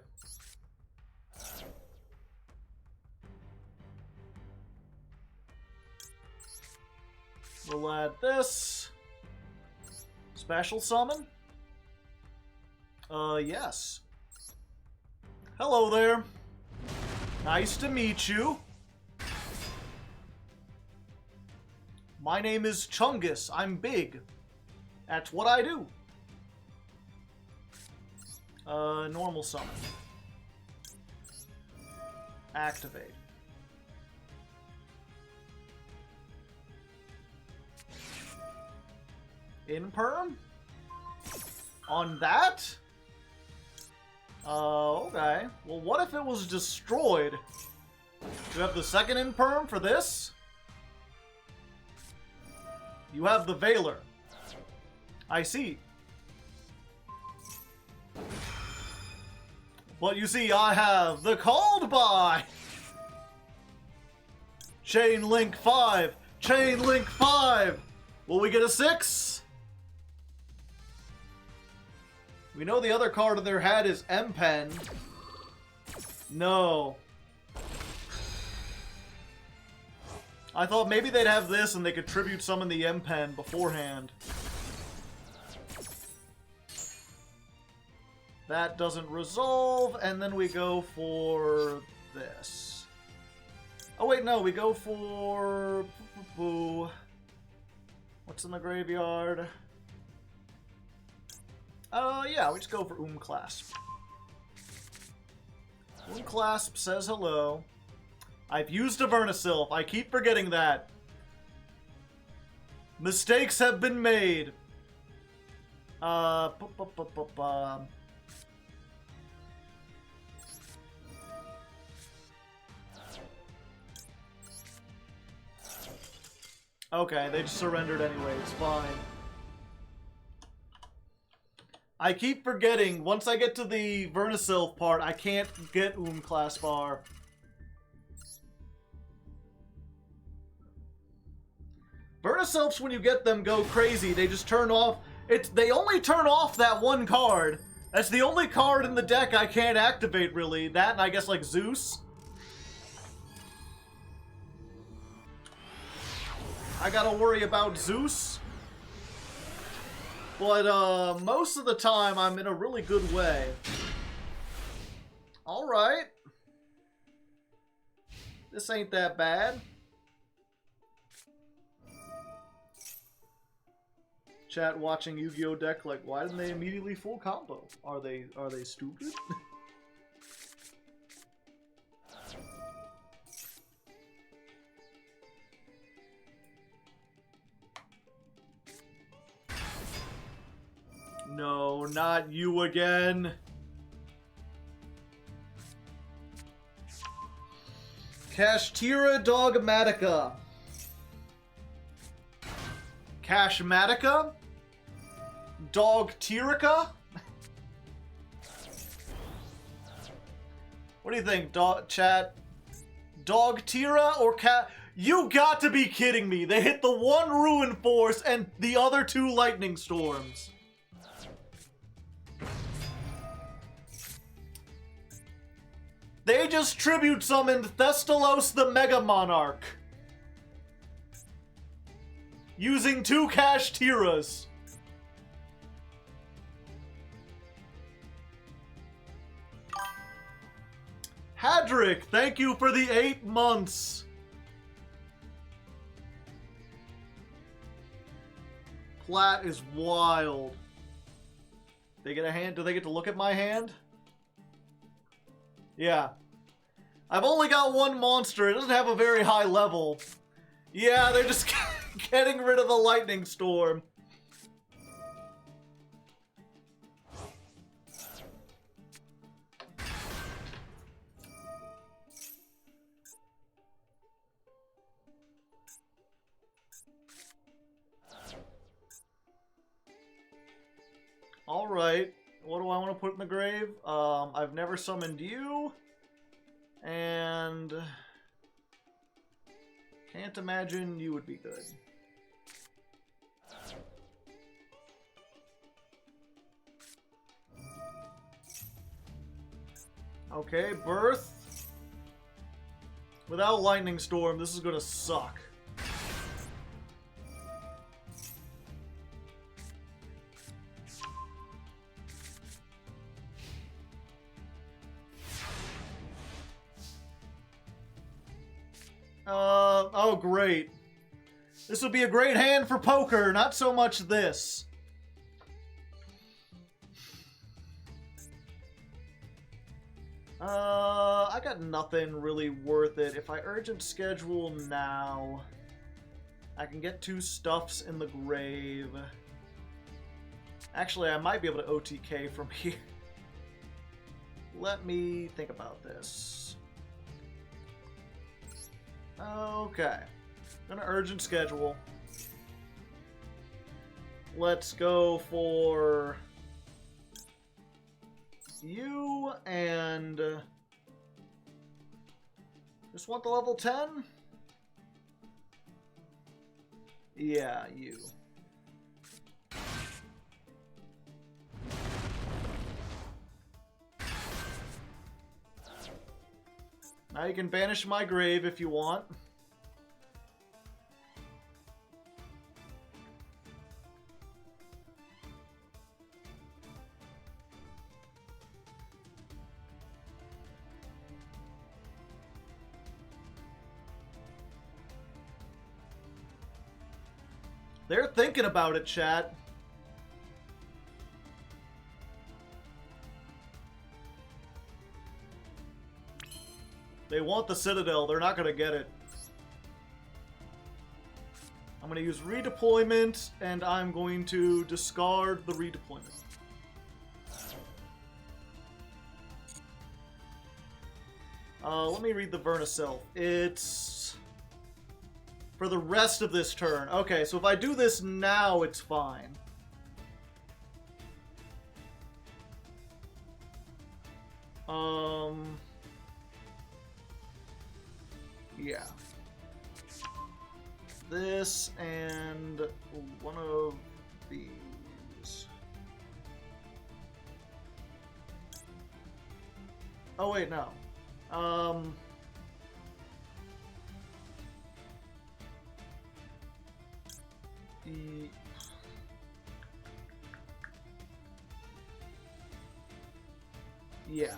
We'll add this. Special summon? Yes. Hello there. Nice to meet you. My name is Chungus. I'm big. That's what I do. Normal summon. Activate. Imperm? On that? Okay. Well, what if it was destroyed? Do you have the second Imperm for this? You have the Veiler. I see. But you see, I have the Called By! Chain Link 5! Chain Link 5! Will we get a 6? We know the other card in their hat is M-Pen. No. I thought maybe they'd have this and they could tribute summon the M-Pen beforehand. That doesn't resolve, and then we go for this. Oh wait, no, we go for... What's in the graveyard? Yeah, we just go for Clasp. Clasp says hello. I've used a Vernisylph. I keep forgetting that. Mistakes have been made. Okay, they just surrendered anyway. It's fine. I keep forgetting, once I get to the Vernisylph part, I can't get Claspar. Vernisylphs, when you get them, go crazy. They just turn off... They only turn off that one card. That's the only card in the deck I can't activate, really. That, and I guess, like, Zeus. I gotta worry about Zeus. But, most of the time, I'm in a really good way. Alright. This ain't that bad. Chat watching Yu-Gi-Oh! Deck like, why didn't they immediately full combo? Are they stupid? No, not you again. Kashtira Dogmatica. Cashmatica? Dogtirica? What do you think, chat? Dogtira or cat? You got to be kidding me. They hit the one Ruin Force and the other two Lightning Storms. They just tribute summoned Thestalos the Mega Monarch. Using 2 Kashtiras. Hadrick, thank you for the 8 months. Plat is wild. They get a hand? Do they get to look at my hand? Yeah. I've only got one monster. It doesn't have a very high level. Yeah, they're just getting rid of the Lightning Storm. Alright. What do I want to put in the grave? I've never summoned you. And can't imagine you would be good. Okay, Birth. Without Lightning Storm, this is gonna suck. Oh great. This would be a great hand for poker, not so much this. I got nothing really worth it. If I urgent schedule now, I can get 2 stuffs in the grave. Actually, I might be able to OTK from here. Let me think about this. Okay. I'm gonna urgent schedule. Let's go for you and just want the level 10? Yeah, you. Now you can banish my grave if you want. They're thinking about it, chat. They want the Citadel. They're not going to get it. I'm going to use redeployment, and I'm going to discard the redeployment. Let me read the Vernaself. It's for the rest of this turn. Okay, so if I do this now, it's fine. Yeah. This and one of these. Oh wait, no. Yeah.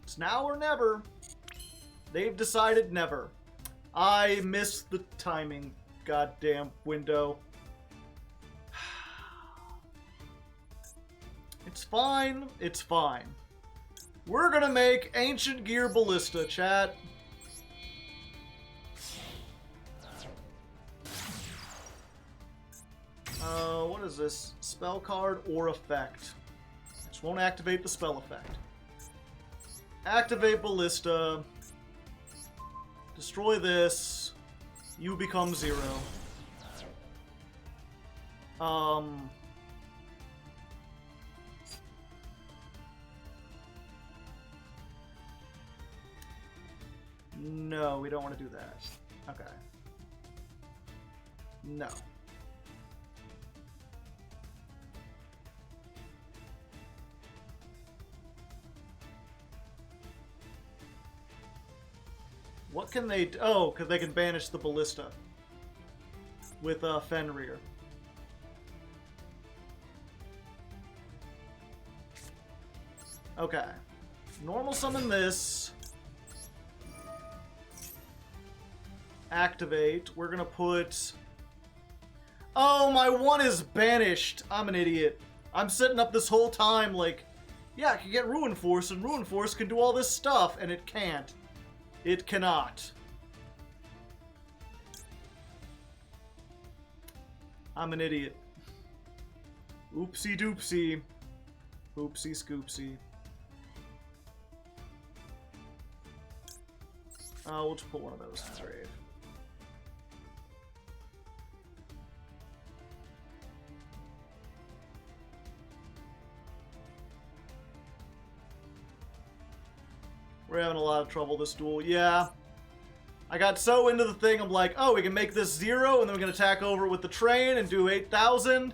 It's now or never. They've decided never. I missed the timing goddamn window. It's fine. It's fine. We're gonna make Ancient Gear Ballista, chat. What is this? Spell card or effect? Just won't activate the spell effect. Activate Ballista. Destroy this. You become 0. No, we don't want to do that. Okay. No. What can they do? Oh, because they can banish the Ballista with Fenrir. Okay. Normal summon this. Activate. We're gonna put... Oh, my 1 is banished. I'm an idiot. I'm setting up this whole time like, yeah, I can get Ruin Force, and Ruin Force can do all this stuff, and it can't. It cannot. I'm an idiot. Oopsie doopsie. Oopsie scoopsie. We'll just put one of those in the grave. We're having a lot of trouble this duel. Yeah. I got so into the thing, I'm like, oh, we can make this 0, and then we can attack over with the train and do 8,000.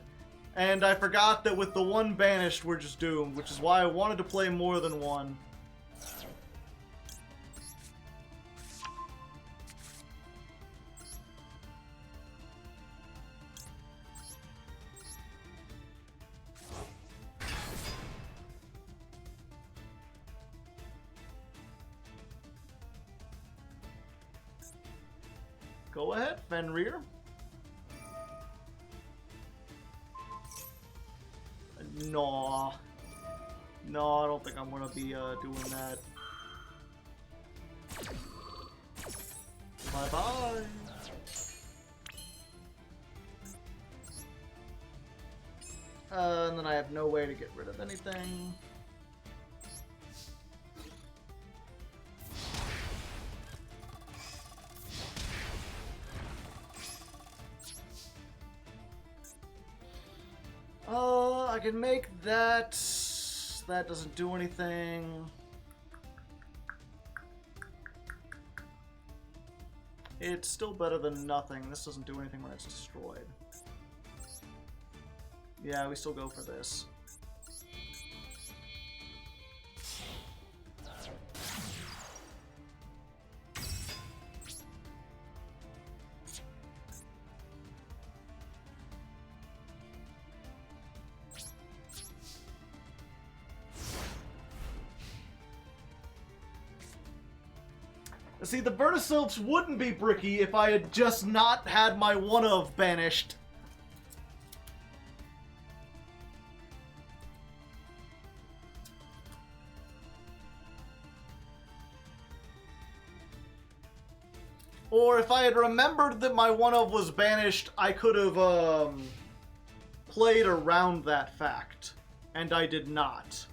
And I forgot that with the 1 banished, we're just doomed, which is why I wanted to play more than 1. Go ahead, Fenrir. No. No, I don't think I'm gonna be doing that. Bye-bye. And then I have no way to get rid of anything. I can make that. That doesn't do anything. It's still better than nothing. This doesn't do anything when it's destroyed. Yeah, we still go for this. See, the Vertisilts wouldn't be bricky if I had just not had my one-of banished. Or if I had remembered that my one-of was banished, I could have played around that fact. And I did not.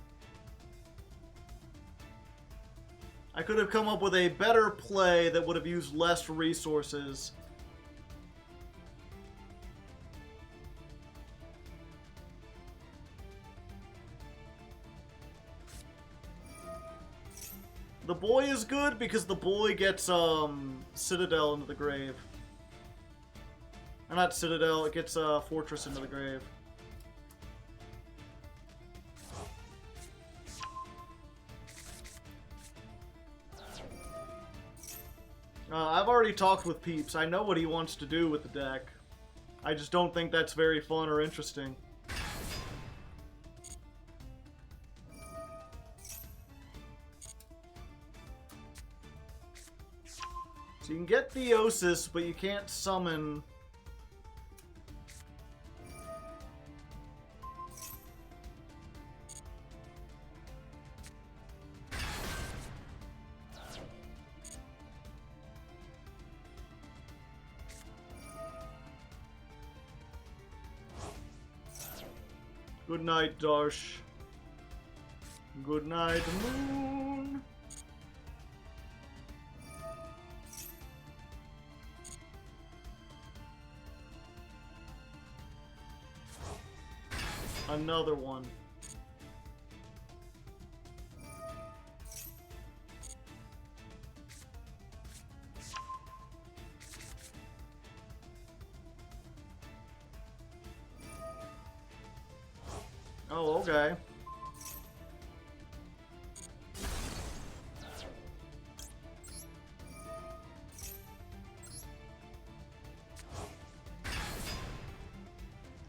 I could have come up with a better play that would have used less resources. The boy is good because the boy gets Citadel into the grave. Or not Citadel, it gets Fortress into the grave. I've already talked with Peeps. I know what he wants to do with the deck. I just don't think that's very fun or interesting. So you can get Theosis, but you can't summon... Good night, Darsh. Good night, Moon. Another one. Oh, okay.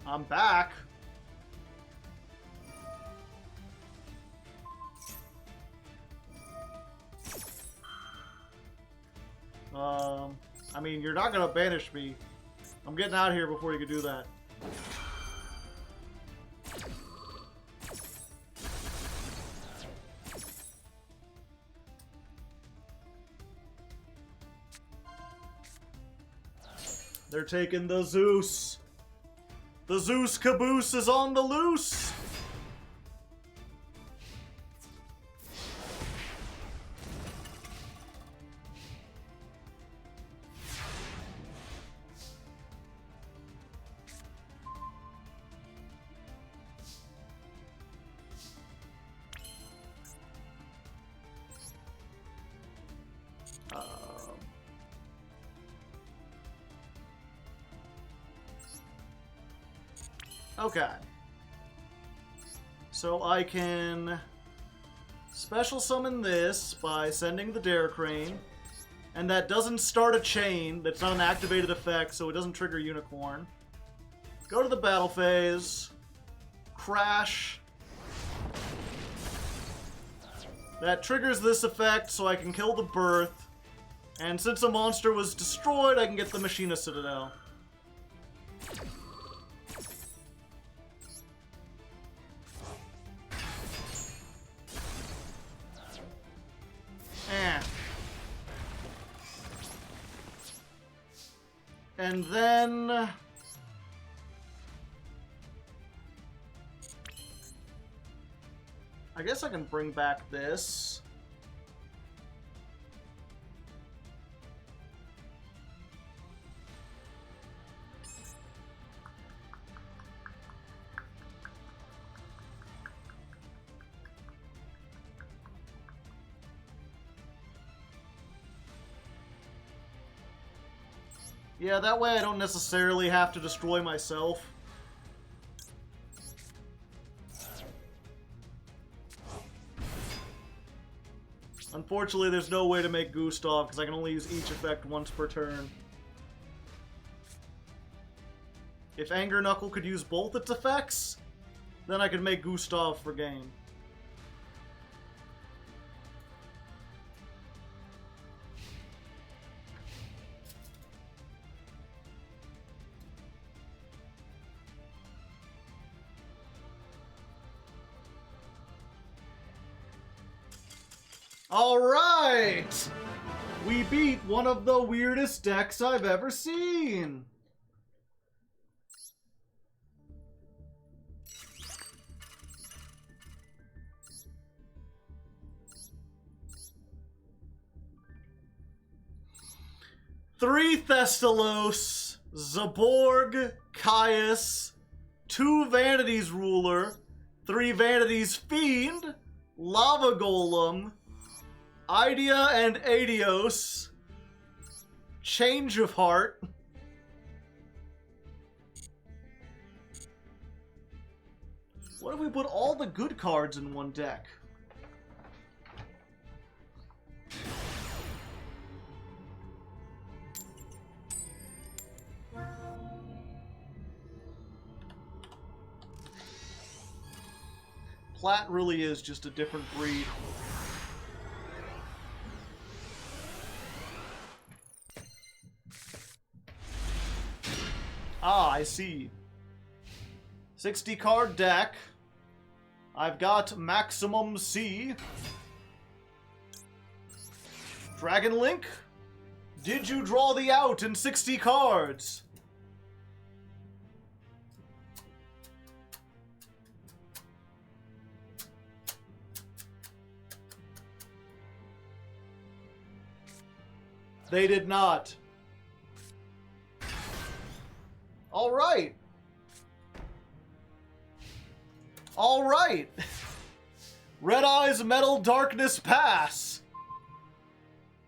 I'm back. I mean, you're not gonna banish me. I'm getting out of here before you can do that. They're taking the Zeus. The Zeus caboose is on the loose. Okay. So I can special summon this by sending the Dare Crane, and that doesn't start a chain. That's not an activated effect, so it doesn't trigger Unicorn. Go to the battle phase. Crash. That triggers this effect, so I can kill the Birth. And since a monster was destroyed, I can get the Machina Citadel. And then... I guess I can bring back this. Yeah, that way I don't necessarily have to destroy myself. Unfortunately, there's no way to make Gustav, because I can only use each effect once per turn. If Anger Knuckle could use both its effects, then I could make Gustav for game. Alright! We beat one of the weirdest decks I've ever seen! Three Thestalos, Zaborg, Caius, 2 Vanities Ruler, 3 Vanities Fiend, Lava Golem, Idea and Adios, Change of Heart, what if we put all the good cards in one deck? Plat really is just a different breed. Ah, I see. 60 card deck. I've got Maximum C. Dragon Link? Did you draw the out in 60 cards? They did not. All right. All right. Red Eyes Metal Darkness Pass.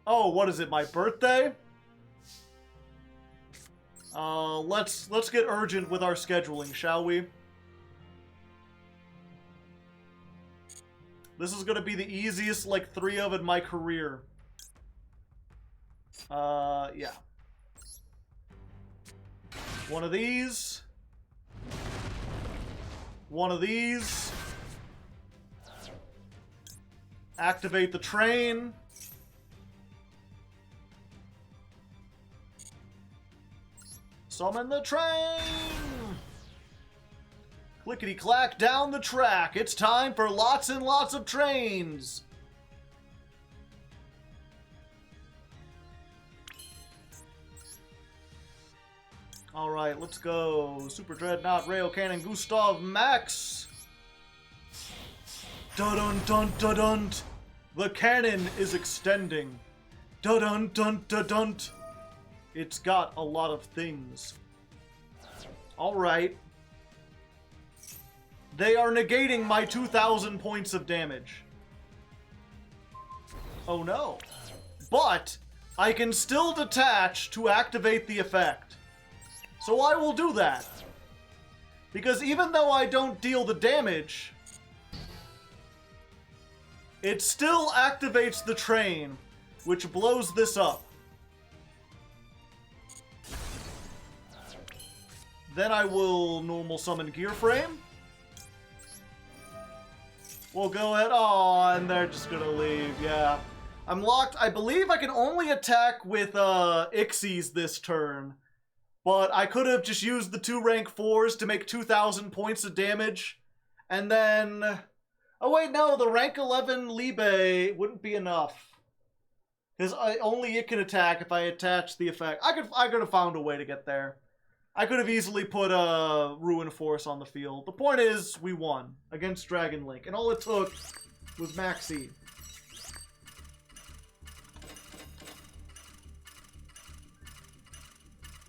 Oh, what is it? My birthday? Let's get urgent with our scheduling, shall we? This is gonna be the easiest, like, 3 of in my career. Yeah. One of these. One of these. Activate the train. Summon the train! Clickety-clack down the track. It's time for lots and lots of trains. Alright, let's go. Super Dreadnought, Rail Cannon, Gustav Max. Dun-dun-dun-dun-dun. The cannon is extending. Dun-dun-dun-dun-dun. It's got a lot of things. Alright. They are negating my 2,000 points of damage. Oh no. But I can still detach to activate the effect. So I will do that. Because even though I don't deal the damage, it still activates the train, which blows this up. Then I will normal summon Gear Frame. We'll go ahead. Oh, and they're just gonna leave, yeah. I'm locked. I believe I can only attack with Ixies this turn. But I could have just used the 2 rank 4s to make 2,000 points of damage. And then... Oh wait, no, the rank 11 Libe wouldn't be enough. Because only it can attack if I attach the effect. I could have found a way to get there. I could have easily put a Ruin Force on the field. The point is, we won against Dragon Link. And all it took was Maxi.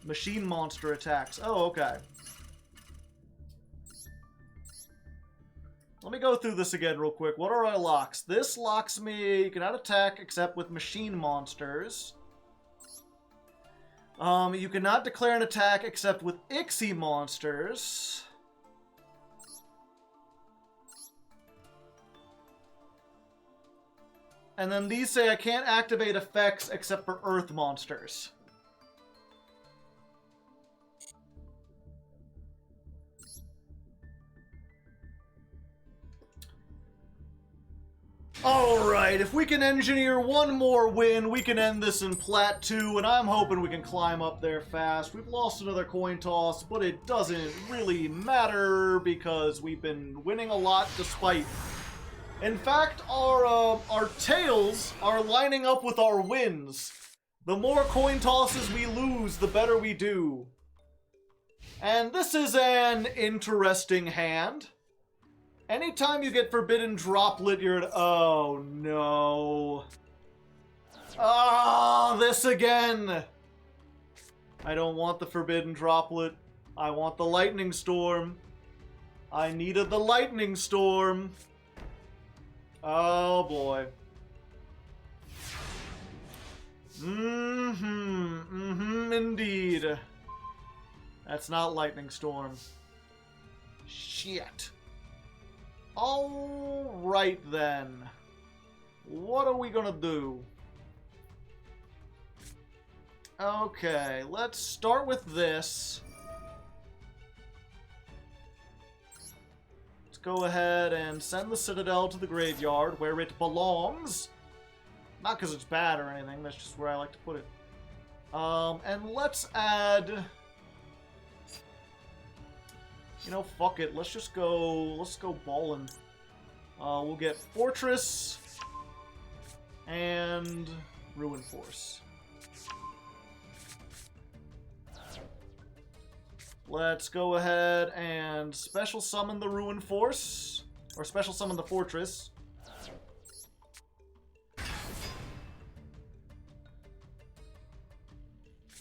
Machine monster attacks. Oh, okay. Let me go through this again real quick. What are our locks? This locks me... You cannot attack except with machine monsters. You cannot declare an attack except with Ixie monsters. And then these say I can't activate effects except for Earth monsters. Alright, if we can engineer one more win, we can end this in Plat 2, and I'm hoping we can climb up there fast. We've lost another coin toss, but it doesn't really matter because we've been winning a lot despite. In fact, our tails are lining up with our wins. The more coin tosses we lose, the better we do. And this is an interesting hand. Anytime you get Forbidden Droplet, you're at... Oh, no. Ah, this again! I don't want the Forbidden Droplet. I want the Lightning Storm. I needed the Lightning Storm. Oh, boy. Indeed. That's not Lightning Storm. Shit. Alright then. What are we gonna do? Okay, let's start with this. Let's go ahead and send the Citadel to the graveyard where it belongs. Not because it's bad or anything, that's just where I like to put it. And let's add... You know, fuck it. Let's just go... Let's go ballin'. We'll get Fortress and Ruin Force. Let's go ahead and special summon the Ruin Force. Or special summon the Fortress.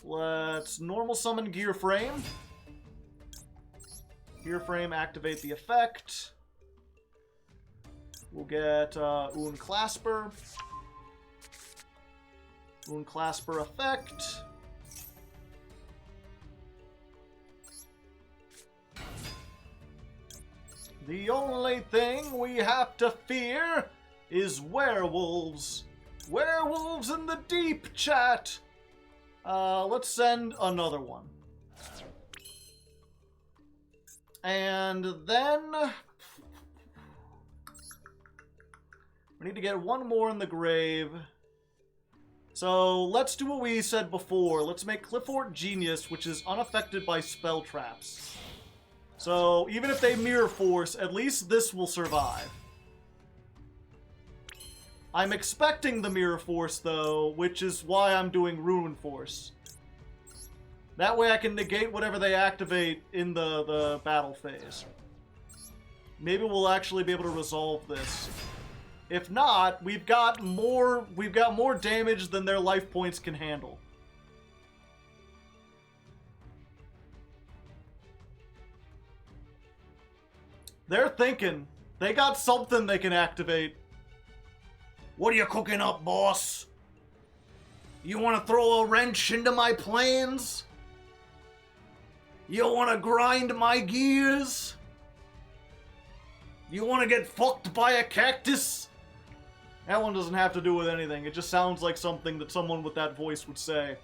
Let's normal summon Gear Frame. Gear Frame, activate the effect. We'll get Un Clasper. Un Clasper effect. The only thing we have to fear is werewolves. Werewolves in the deep, chat. Let's send another one. And then... we need to get one more in the grave. So, let's do what we said before. Let's make Clifford Genius, which is unaffected by spell traps. So, even if they Mirror Force, at least this will survive. I'm expecting the Mirror Force, though, which is why I'm doing Ruin Force. That way I can negate whatever they activate in the battle phase. Maybe we'll actually be able to resolve this. If not, we've got more damage than their life points can handle. They're thinking. They got something they can activate. What are you cooking up, boss? You want to throw a wrench into my plans? You want to grind my gears? You want to get fucked by a cactus? That one doesn't have to do with anything. It just sounds like something that someone with that voice would say.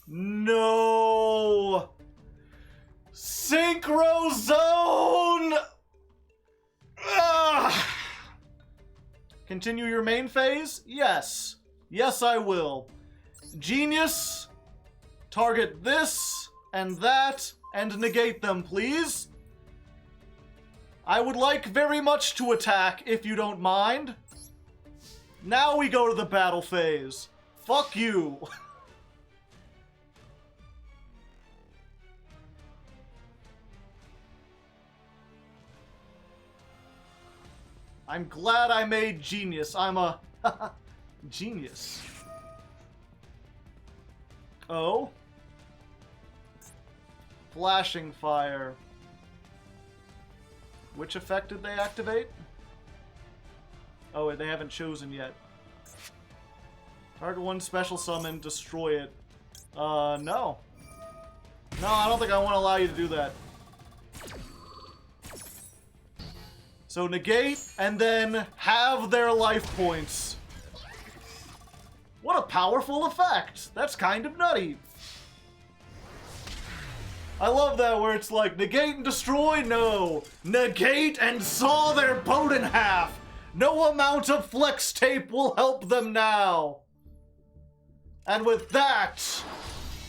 No! Synchro Zone! Ugh. Continue your main phase? Yes. Yes, I will. Genius, target this and that and negate them, please. I would like very much to attack, if you don't mind. Now we go to the battle phase. Fuck you. I'm glad I made Genius. I'm a genius. Oh? Flashing Fire. Which effect did they activate? Oh, they haven't chosen yet. Target one special summon, destroy it. No. No, I don't think I want to allow you to do that. So negate, and then have their life points. What a powerful effect! That's kind of nutty. I love that where it's like, negate and destroy? No. Negate and saw their boat in half. No amount of flex tape will help them now. And with that,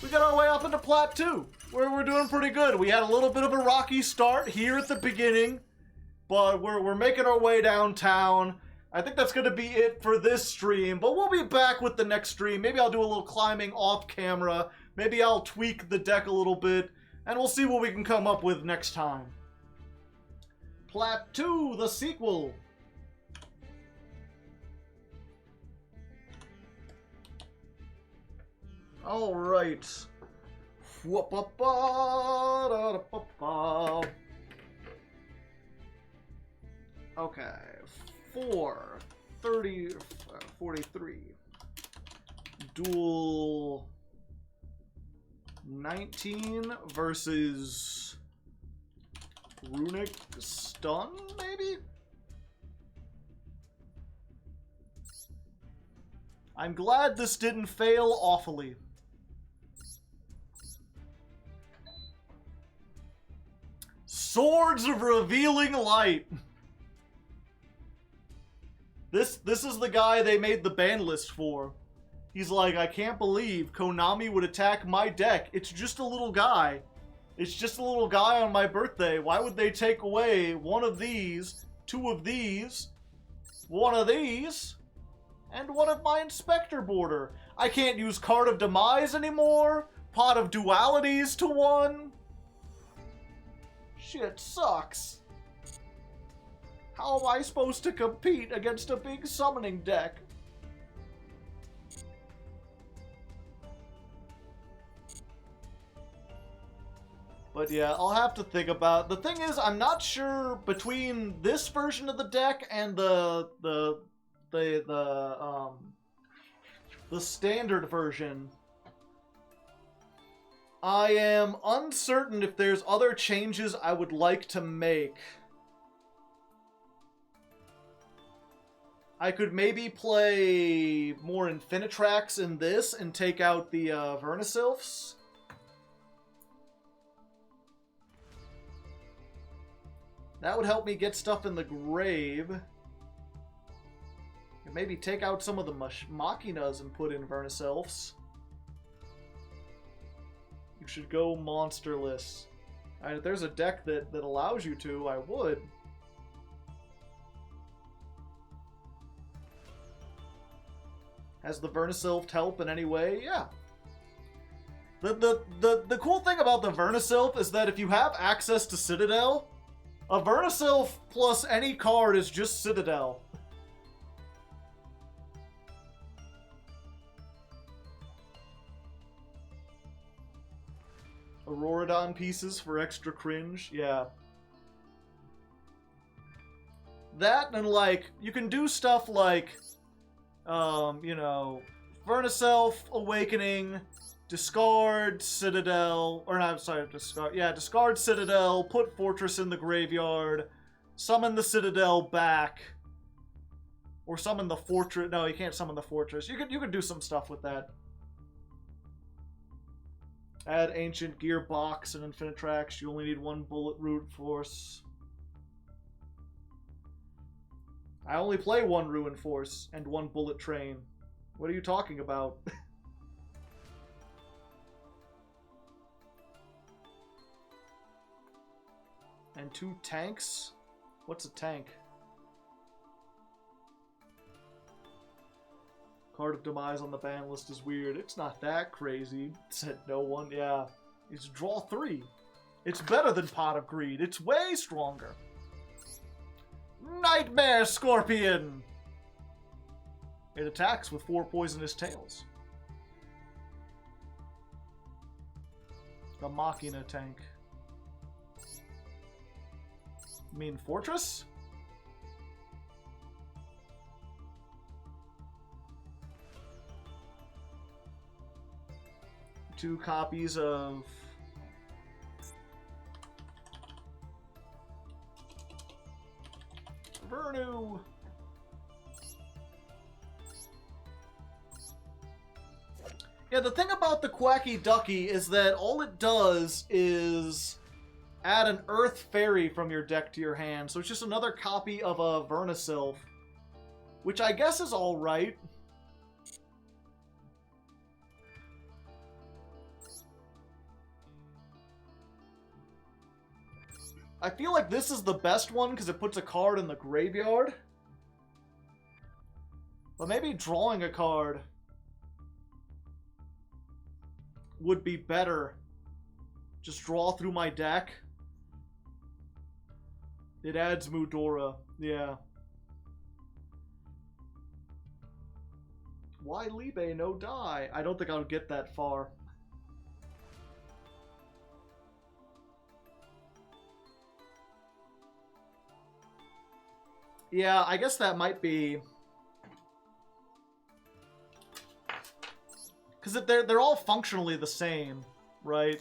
we got our way up into Plat 2, where we're doing pretty good. We had a little bit of a rocky start here at the beginning, but we're making our way downtown. I think that's going to be it for this stream, but we'll be back with the next stream. Maybe I'll do a little climbing off camera. Maybe I'll tweak the deck a little bit, and we'll see what we can come up with next time. Plat 2, the sequel. All right. Okay, 43. Duel 19 versus Runic Stun, maybe? I'm glad this didn't fail awfully. Swords of Revealing Light. This is the guy they made the ban list for. He's like, I can't believe Konami would attack my deck. It's just a little guy. It's just a little guy on my birthday. Why would they take away one of these, two of these, one of these, and one of my Inspector Border? I can't use Card of Demise anymore. Pot of Dualities to one. Shit sucks. How am I supposed to compete against a big summoning deck? But yeah, I'll have to think about. The thing is, I'm not sure between this version of the deck and the standard version. I am uncertain if there's other changes I would like to make. I could maybe play more Infinitrax in this and take out the Vernisylphs. That would help me get stuff in the grave. And maybe take out some of the Machinas and put in Vernisylphs. You should go monsterless. If there's a deck that allows you to, I would. Has the Vernisylph help in any way? Yeah. The cool thing about the Vernisylph is that if you have access to Citadel, a Vernisylph plus any card is just Citadel. Auroradon pieces for extra cringe, yeah. That and like, you can do stuff like, you know, Vernisylph, Awakening, discard Citadel, or not, sorry, discard Citadel, put Fortress in the graveyard, summon the Citadel back, or summon the Fortress. No, you can't summon the Fortress. You could do some stuff with that. Add Ancient Gearbox and Infinitrax. You only need one Bullet Root Force. I only play one Ruin Force and one Bullet Train. What are you talking about? And 2 tanks? What's a tank? Card of Demise on the ban list is weird. It's not that crazy, said no one. Yeah, it's draw 3. It's better than Pot of Greed. It's way stronger. Nightmare Scorpion! It attacks with 4 poisonous tails. A Machina tank. You mean Fortress? Two copies of Vernu. Yeah, the thing about the Quacky Ducky is that all it does is add an Earth Fairy from your deck to your hand, so it's just another copy of a Vernisylph, which I guess is alright. I feel like this is the best one because it puts a card in the graveyard. But maybe drawing a card would be better. Just draw through my deck. It adds Mudora, yeah. Why Libe no die? I don't think I'll get that far. Yeah, I guess that might be... Because they're all functionally the same, right?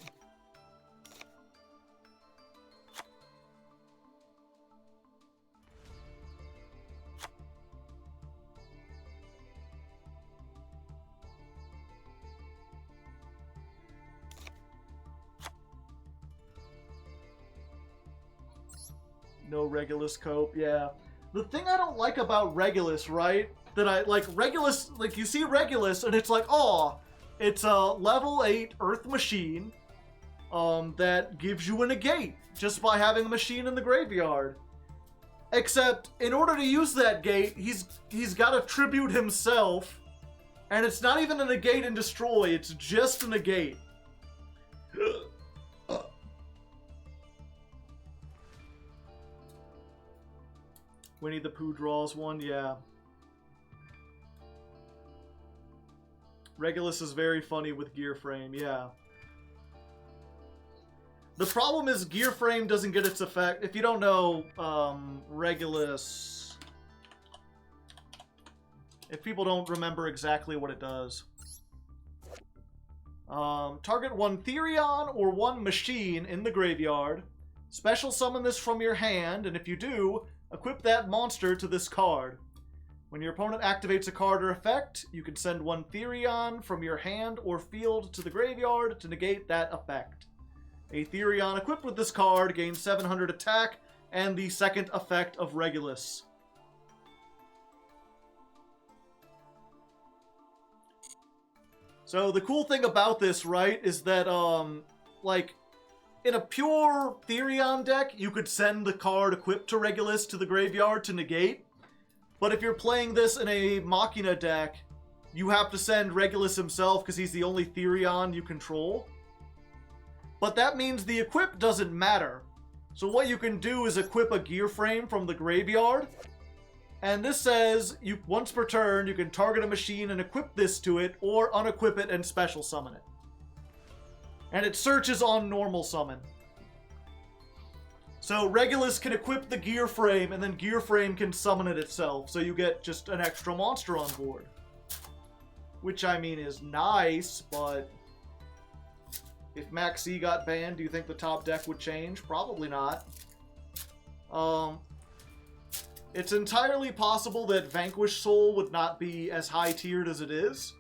No Regulus cope, yeah. The thing I don't like about Regulus, right? That I like Regulus, like you see Regulus and it's like, oh, it's a level 8 Earth machine that gives you a negate just by having a machine in the graveyard. Except, in order to use that gate, he's got to tribute himself, and it's not even a negate and destroy, it's just a negate. Winnie the Pooh draws one, yeah. Regulus is very funny with Gear Frame, yeah. The problem is Gear Frame doesn't get its effect. If you don't know, Regulus... If people don't remember exactly what it does. Target one Therion or one machine in the graveyard. Special summon this from your hand, and if you do, equip that monster to this card. When your opponent activates a card or effect, you can send one Therion from your hand or field to the graveyard to negate that effect. A Therion equipped with this card gains 700 attack and the second effect of Regulus. So the cool thing about this, right, is that, like, in a pure Therion deck, you could send the card equipped to Regulus to the graveyard to negate. But if you're playing this in a Machina deck, you have to send Regulus himself because he's the only Therion you control. But that means the equip doesn't matter. So what you can do is equip a Gear Frame from the graveyard. And this says, once per turn, you can target a machine and equip this to it, or unequip it and special summon it. And it searches on normal summon. So Regulus can equip the Gear Frame, and then Gear Frame can summon it itself, so you get just an extra monster on board. Which, I mean, is nice, but... if Max C got banned, do you think the top deck would change? Probably not. It's entirely possible that Vanquish Soul would not be as high-tiered as it is.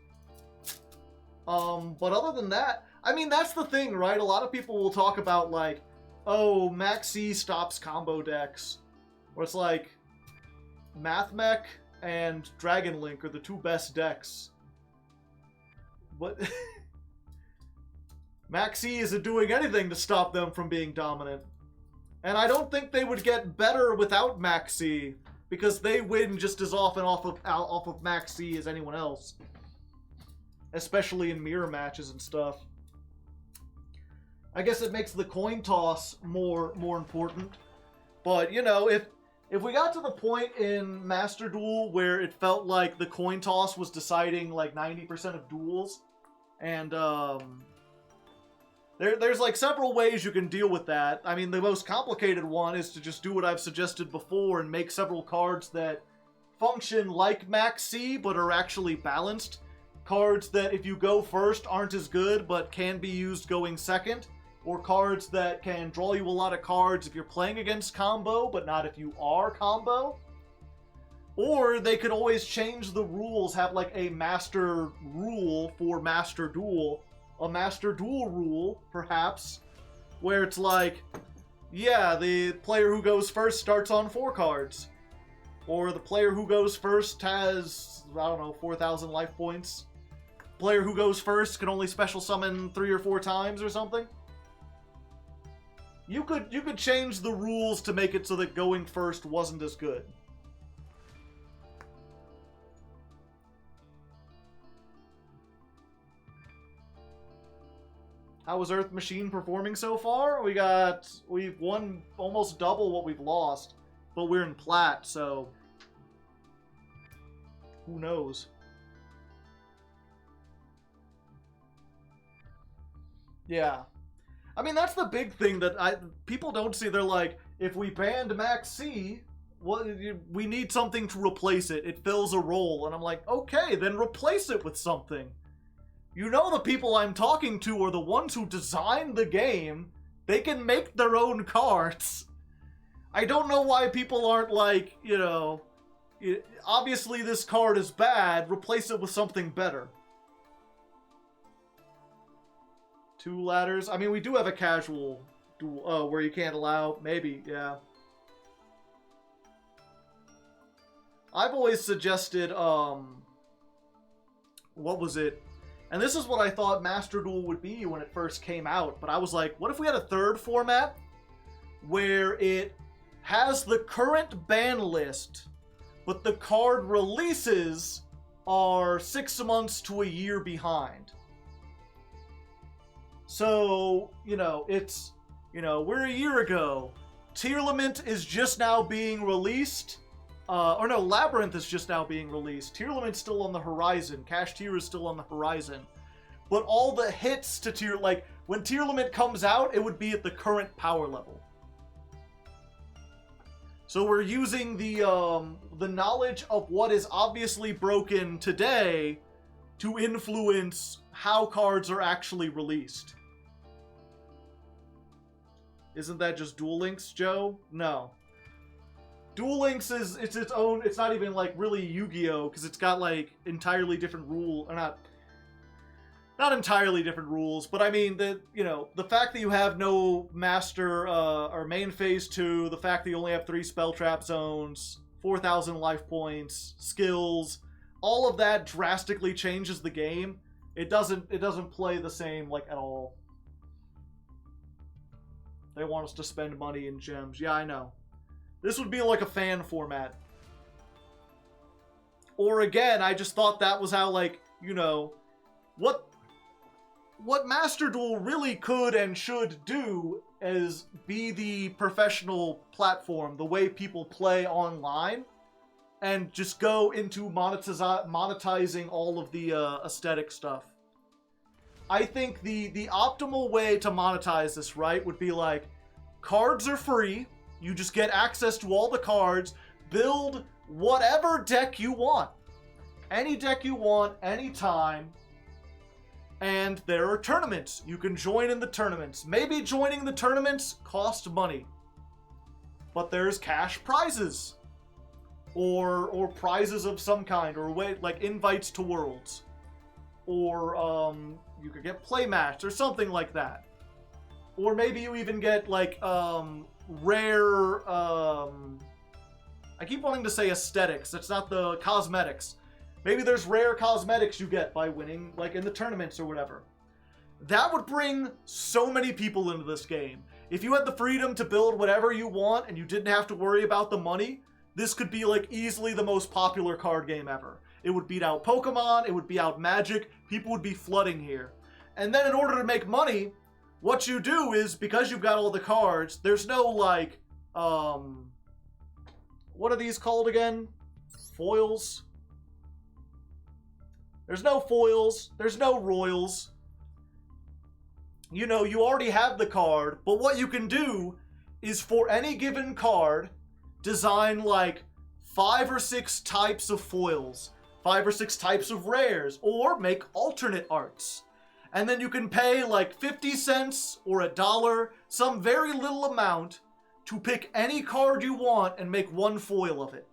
But other than that, I mean, that's the thing, right? A lot of people will talk about, like, oh, Max C stops combo decks. Or it's like, Mathmech and Dragon Link are the two best decks. But Max C isn't doing anything to stop them from being dominant. And I don't think they would get better without Max C, because they win just as often off of Max C as anyone else. Especially in mirror matches and stuff. I guess it makes the coin toss more important. But, you know, if we got to the point in Master Duel where it felt like the coin toss was deciding like 90% of duels, and there's like several ways you can deal with that. I mean, the most complicated one is to just do what I've suggested before and make several cards that function like Max C but are actually balanced. Cards that if you go first aren't as good but can be used going second. Or cards that can draw you a lot of cards if you're playing against combo, but not if you are combo. Or they could always change the rules, have like a master rule for Master Duel. A Master Duel rule, perhaps, where it's like, yeah, the player who goes first starts on 4 cards. Or the player who goes first has, I don't know, 4,000 life points. Player who goes first can only special summon 3 or 4 times or something. You could change the rules to make it so that going first wasn't as good. How is Earth Machine performing so far? We've won almost double what we've lost, but we're in plat, so who knows? Yeah. I mean, that's the big thing that people don't see. They're like, if we banned Max C, we need something to replace it. It fills a role. And I'm like, okay, then replace it with something. You know, the people I'm talking to are the ones who designed the game. They can make their own cards. I don't know why people aren't like, you know, obviously this card is bad, replace it with something better. 2 ladders. I mean, we do have a casual duel where you can't allow, maybe, yeah. I've always suggested, what was it? And this is what I thought Master Duel would be when it first came out, but I was like, what if we had a third format where it has the current ban list, but the card releases are 6 months to a year behind. So, it's, we're a year ago. Tearlament is just now being released. Labyrinth is just now being released. Tearlament's still on the horizon. Cash Tier is still on the horizon. But all the hits to Tier, like, when Tearlament comes out, it would be at the current power level. So we're using the knowledge of what is obviously broken today to influence how cards are actually released. Isn't that just Duel Links, Joe? No. Duel Links it's its own, it's not even like really Yu-Gi-Oh! Because it's got like entirely different rules, or not entirely different rules, but I mean, the fact that you have no master or main phase 2, the fact that you only have 3 spell trap zones, 4,000 life points, skills, all of that drastically changes the game. It doesn't play the same like at all. They want us to spend money in gems. Yeah, I know. This would be like a fan format. Or again, I just thought that was how, like, what Master Duel really could and should do is be the professional platform, the way people play online, and just go into monetizing all of the aesthetic stuff. I think the optimal way to monetize this, right, would be like, cards are free, you just get access to all the cards, build whatever deck you want. Any deck you want, anytime. And there are tournaments. You can join in the tournaments. Maybe joining the tournaments costs money. But there's cash prizes. Or prizes of some kind, or like invites to worlds. Or you could get playmats or something like that. Or maybe you even get like rare I keep wanting to say aesthetics. That's not the cosmetics. Maybe there's rare cosmetics you get by winning, like in the tournaments or whatever. That would bring so many people into this game. If you had the freedom to build whatever you want and you didn't have to worry about the money, this could be like easily the most popular card game ever. It would beat out Pokemon, it would beat out Magic, people would be flooding here. And then in order to make money, what you do is, because you've got all the cards, there's no like, what are these called again? Foils? There's no foils, there's no royals. You already have the card, but what you can do is for any given card, design like 5 or 6 types of foils, 5 or 6 types of rares, or make alternate arts. And then you can pay like 50 cents or $1, some very little amount, to pick any card you want and make one foil of it.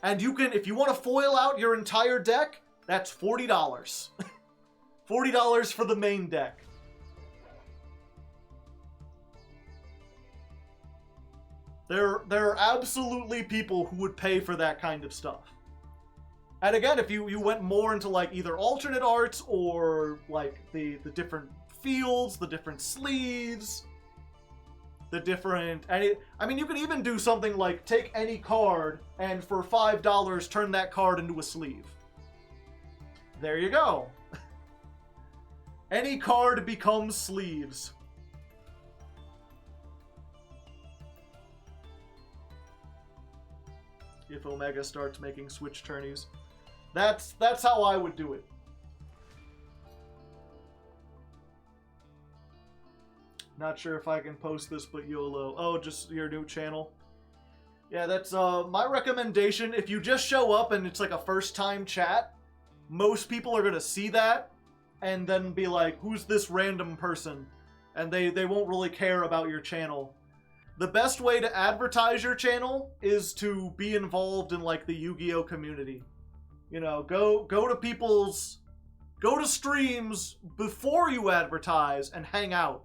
And you can, if you want to foil out your entire deck, that's $40. $40 for the main deck. There are absolutely people who would pay for that kind of stuff. And again, if you went more into like either alternate arts or like the different fields, the different sleeves, the different... I mean, you could even do something like take any card and for $5 turn that card into a sleeve. There you go. Any card becomes sleeves. If Omega starts making Switch tourneys. That's how I would do it. Not sure if I can post this, but YOLO. Oh, just your new channel. Yeah, that's my recommendation. If you just show up and it's like a first time chat, most people are gonna see that and then be like, who's this random person? And they won't really care about your channel. The best way to advertise your channel is to be involved in like the Yu-Gi-Oh community. Go to streams before you advertise and hang out.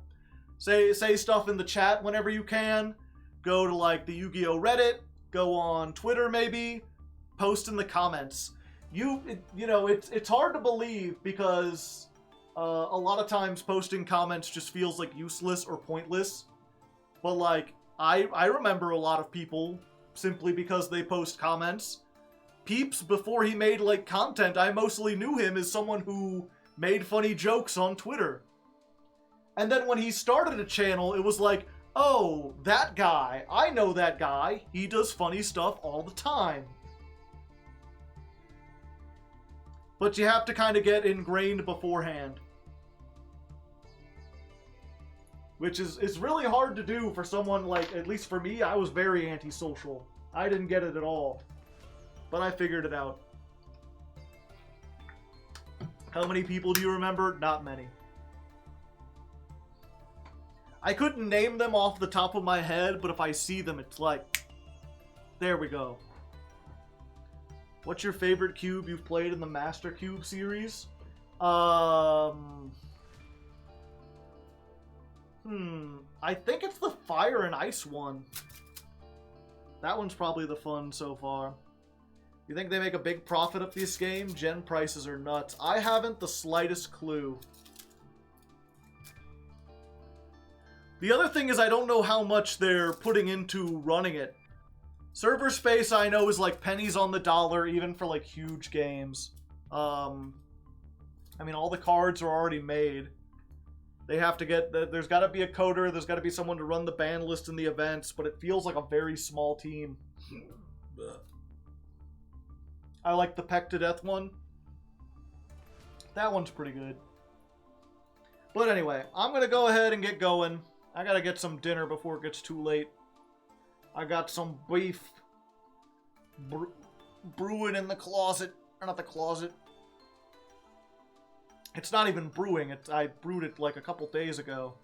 Say stuff in the chat whenever you can. Go to like the Yu-Gi-Oh Reddit. go on Twitter maybe, post in the comments. You know, it's hard to believe because a lot of times posting comments just feels like useless or pointless. But like, I remember a lot of people simply because they post comments. Peeps, before he made like content, I mostly knew him as someone who made funny jokes on Twitter. And then when he started a channel, it was like, oh, that guy, I know that guy. He does funny stuff all the time. But you have to kind of get ingrained beforehand. Which is really hard to do for someone like, at least for me, I was very antisocial. I didn't get it at all. But I figured it out. How many people do you remember? Not many. I couldn't name them off the top of my head, but if I see them, it's like, there we go. What's your favorite cube you've played in the Master Cube series? I think it's the Fire and Ice one. That one's probably the fun so far. You think they make a big profit of this game? Gen prices are nuts. I haven't the slightest clue. The other thing is I don't know how much they're putting into running it. Server space I know is like pennies on the dollar, even for like huge games. I mean, all the cards are already made. They have to get, there's got to be a coder, there's got to be someone to run the ban list in the events, but it feels like a very small team. I like the Peck to Death one. That one's pretty good. But anyway, I'm going to go ahead and get going. I got to get some dinner before it gets too late. I got some beef brewing in the closet. Or not the closet. It's not even brewing. I brewed it like a couple days ago.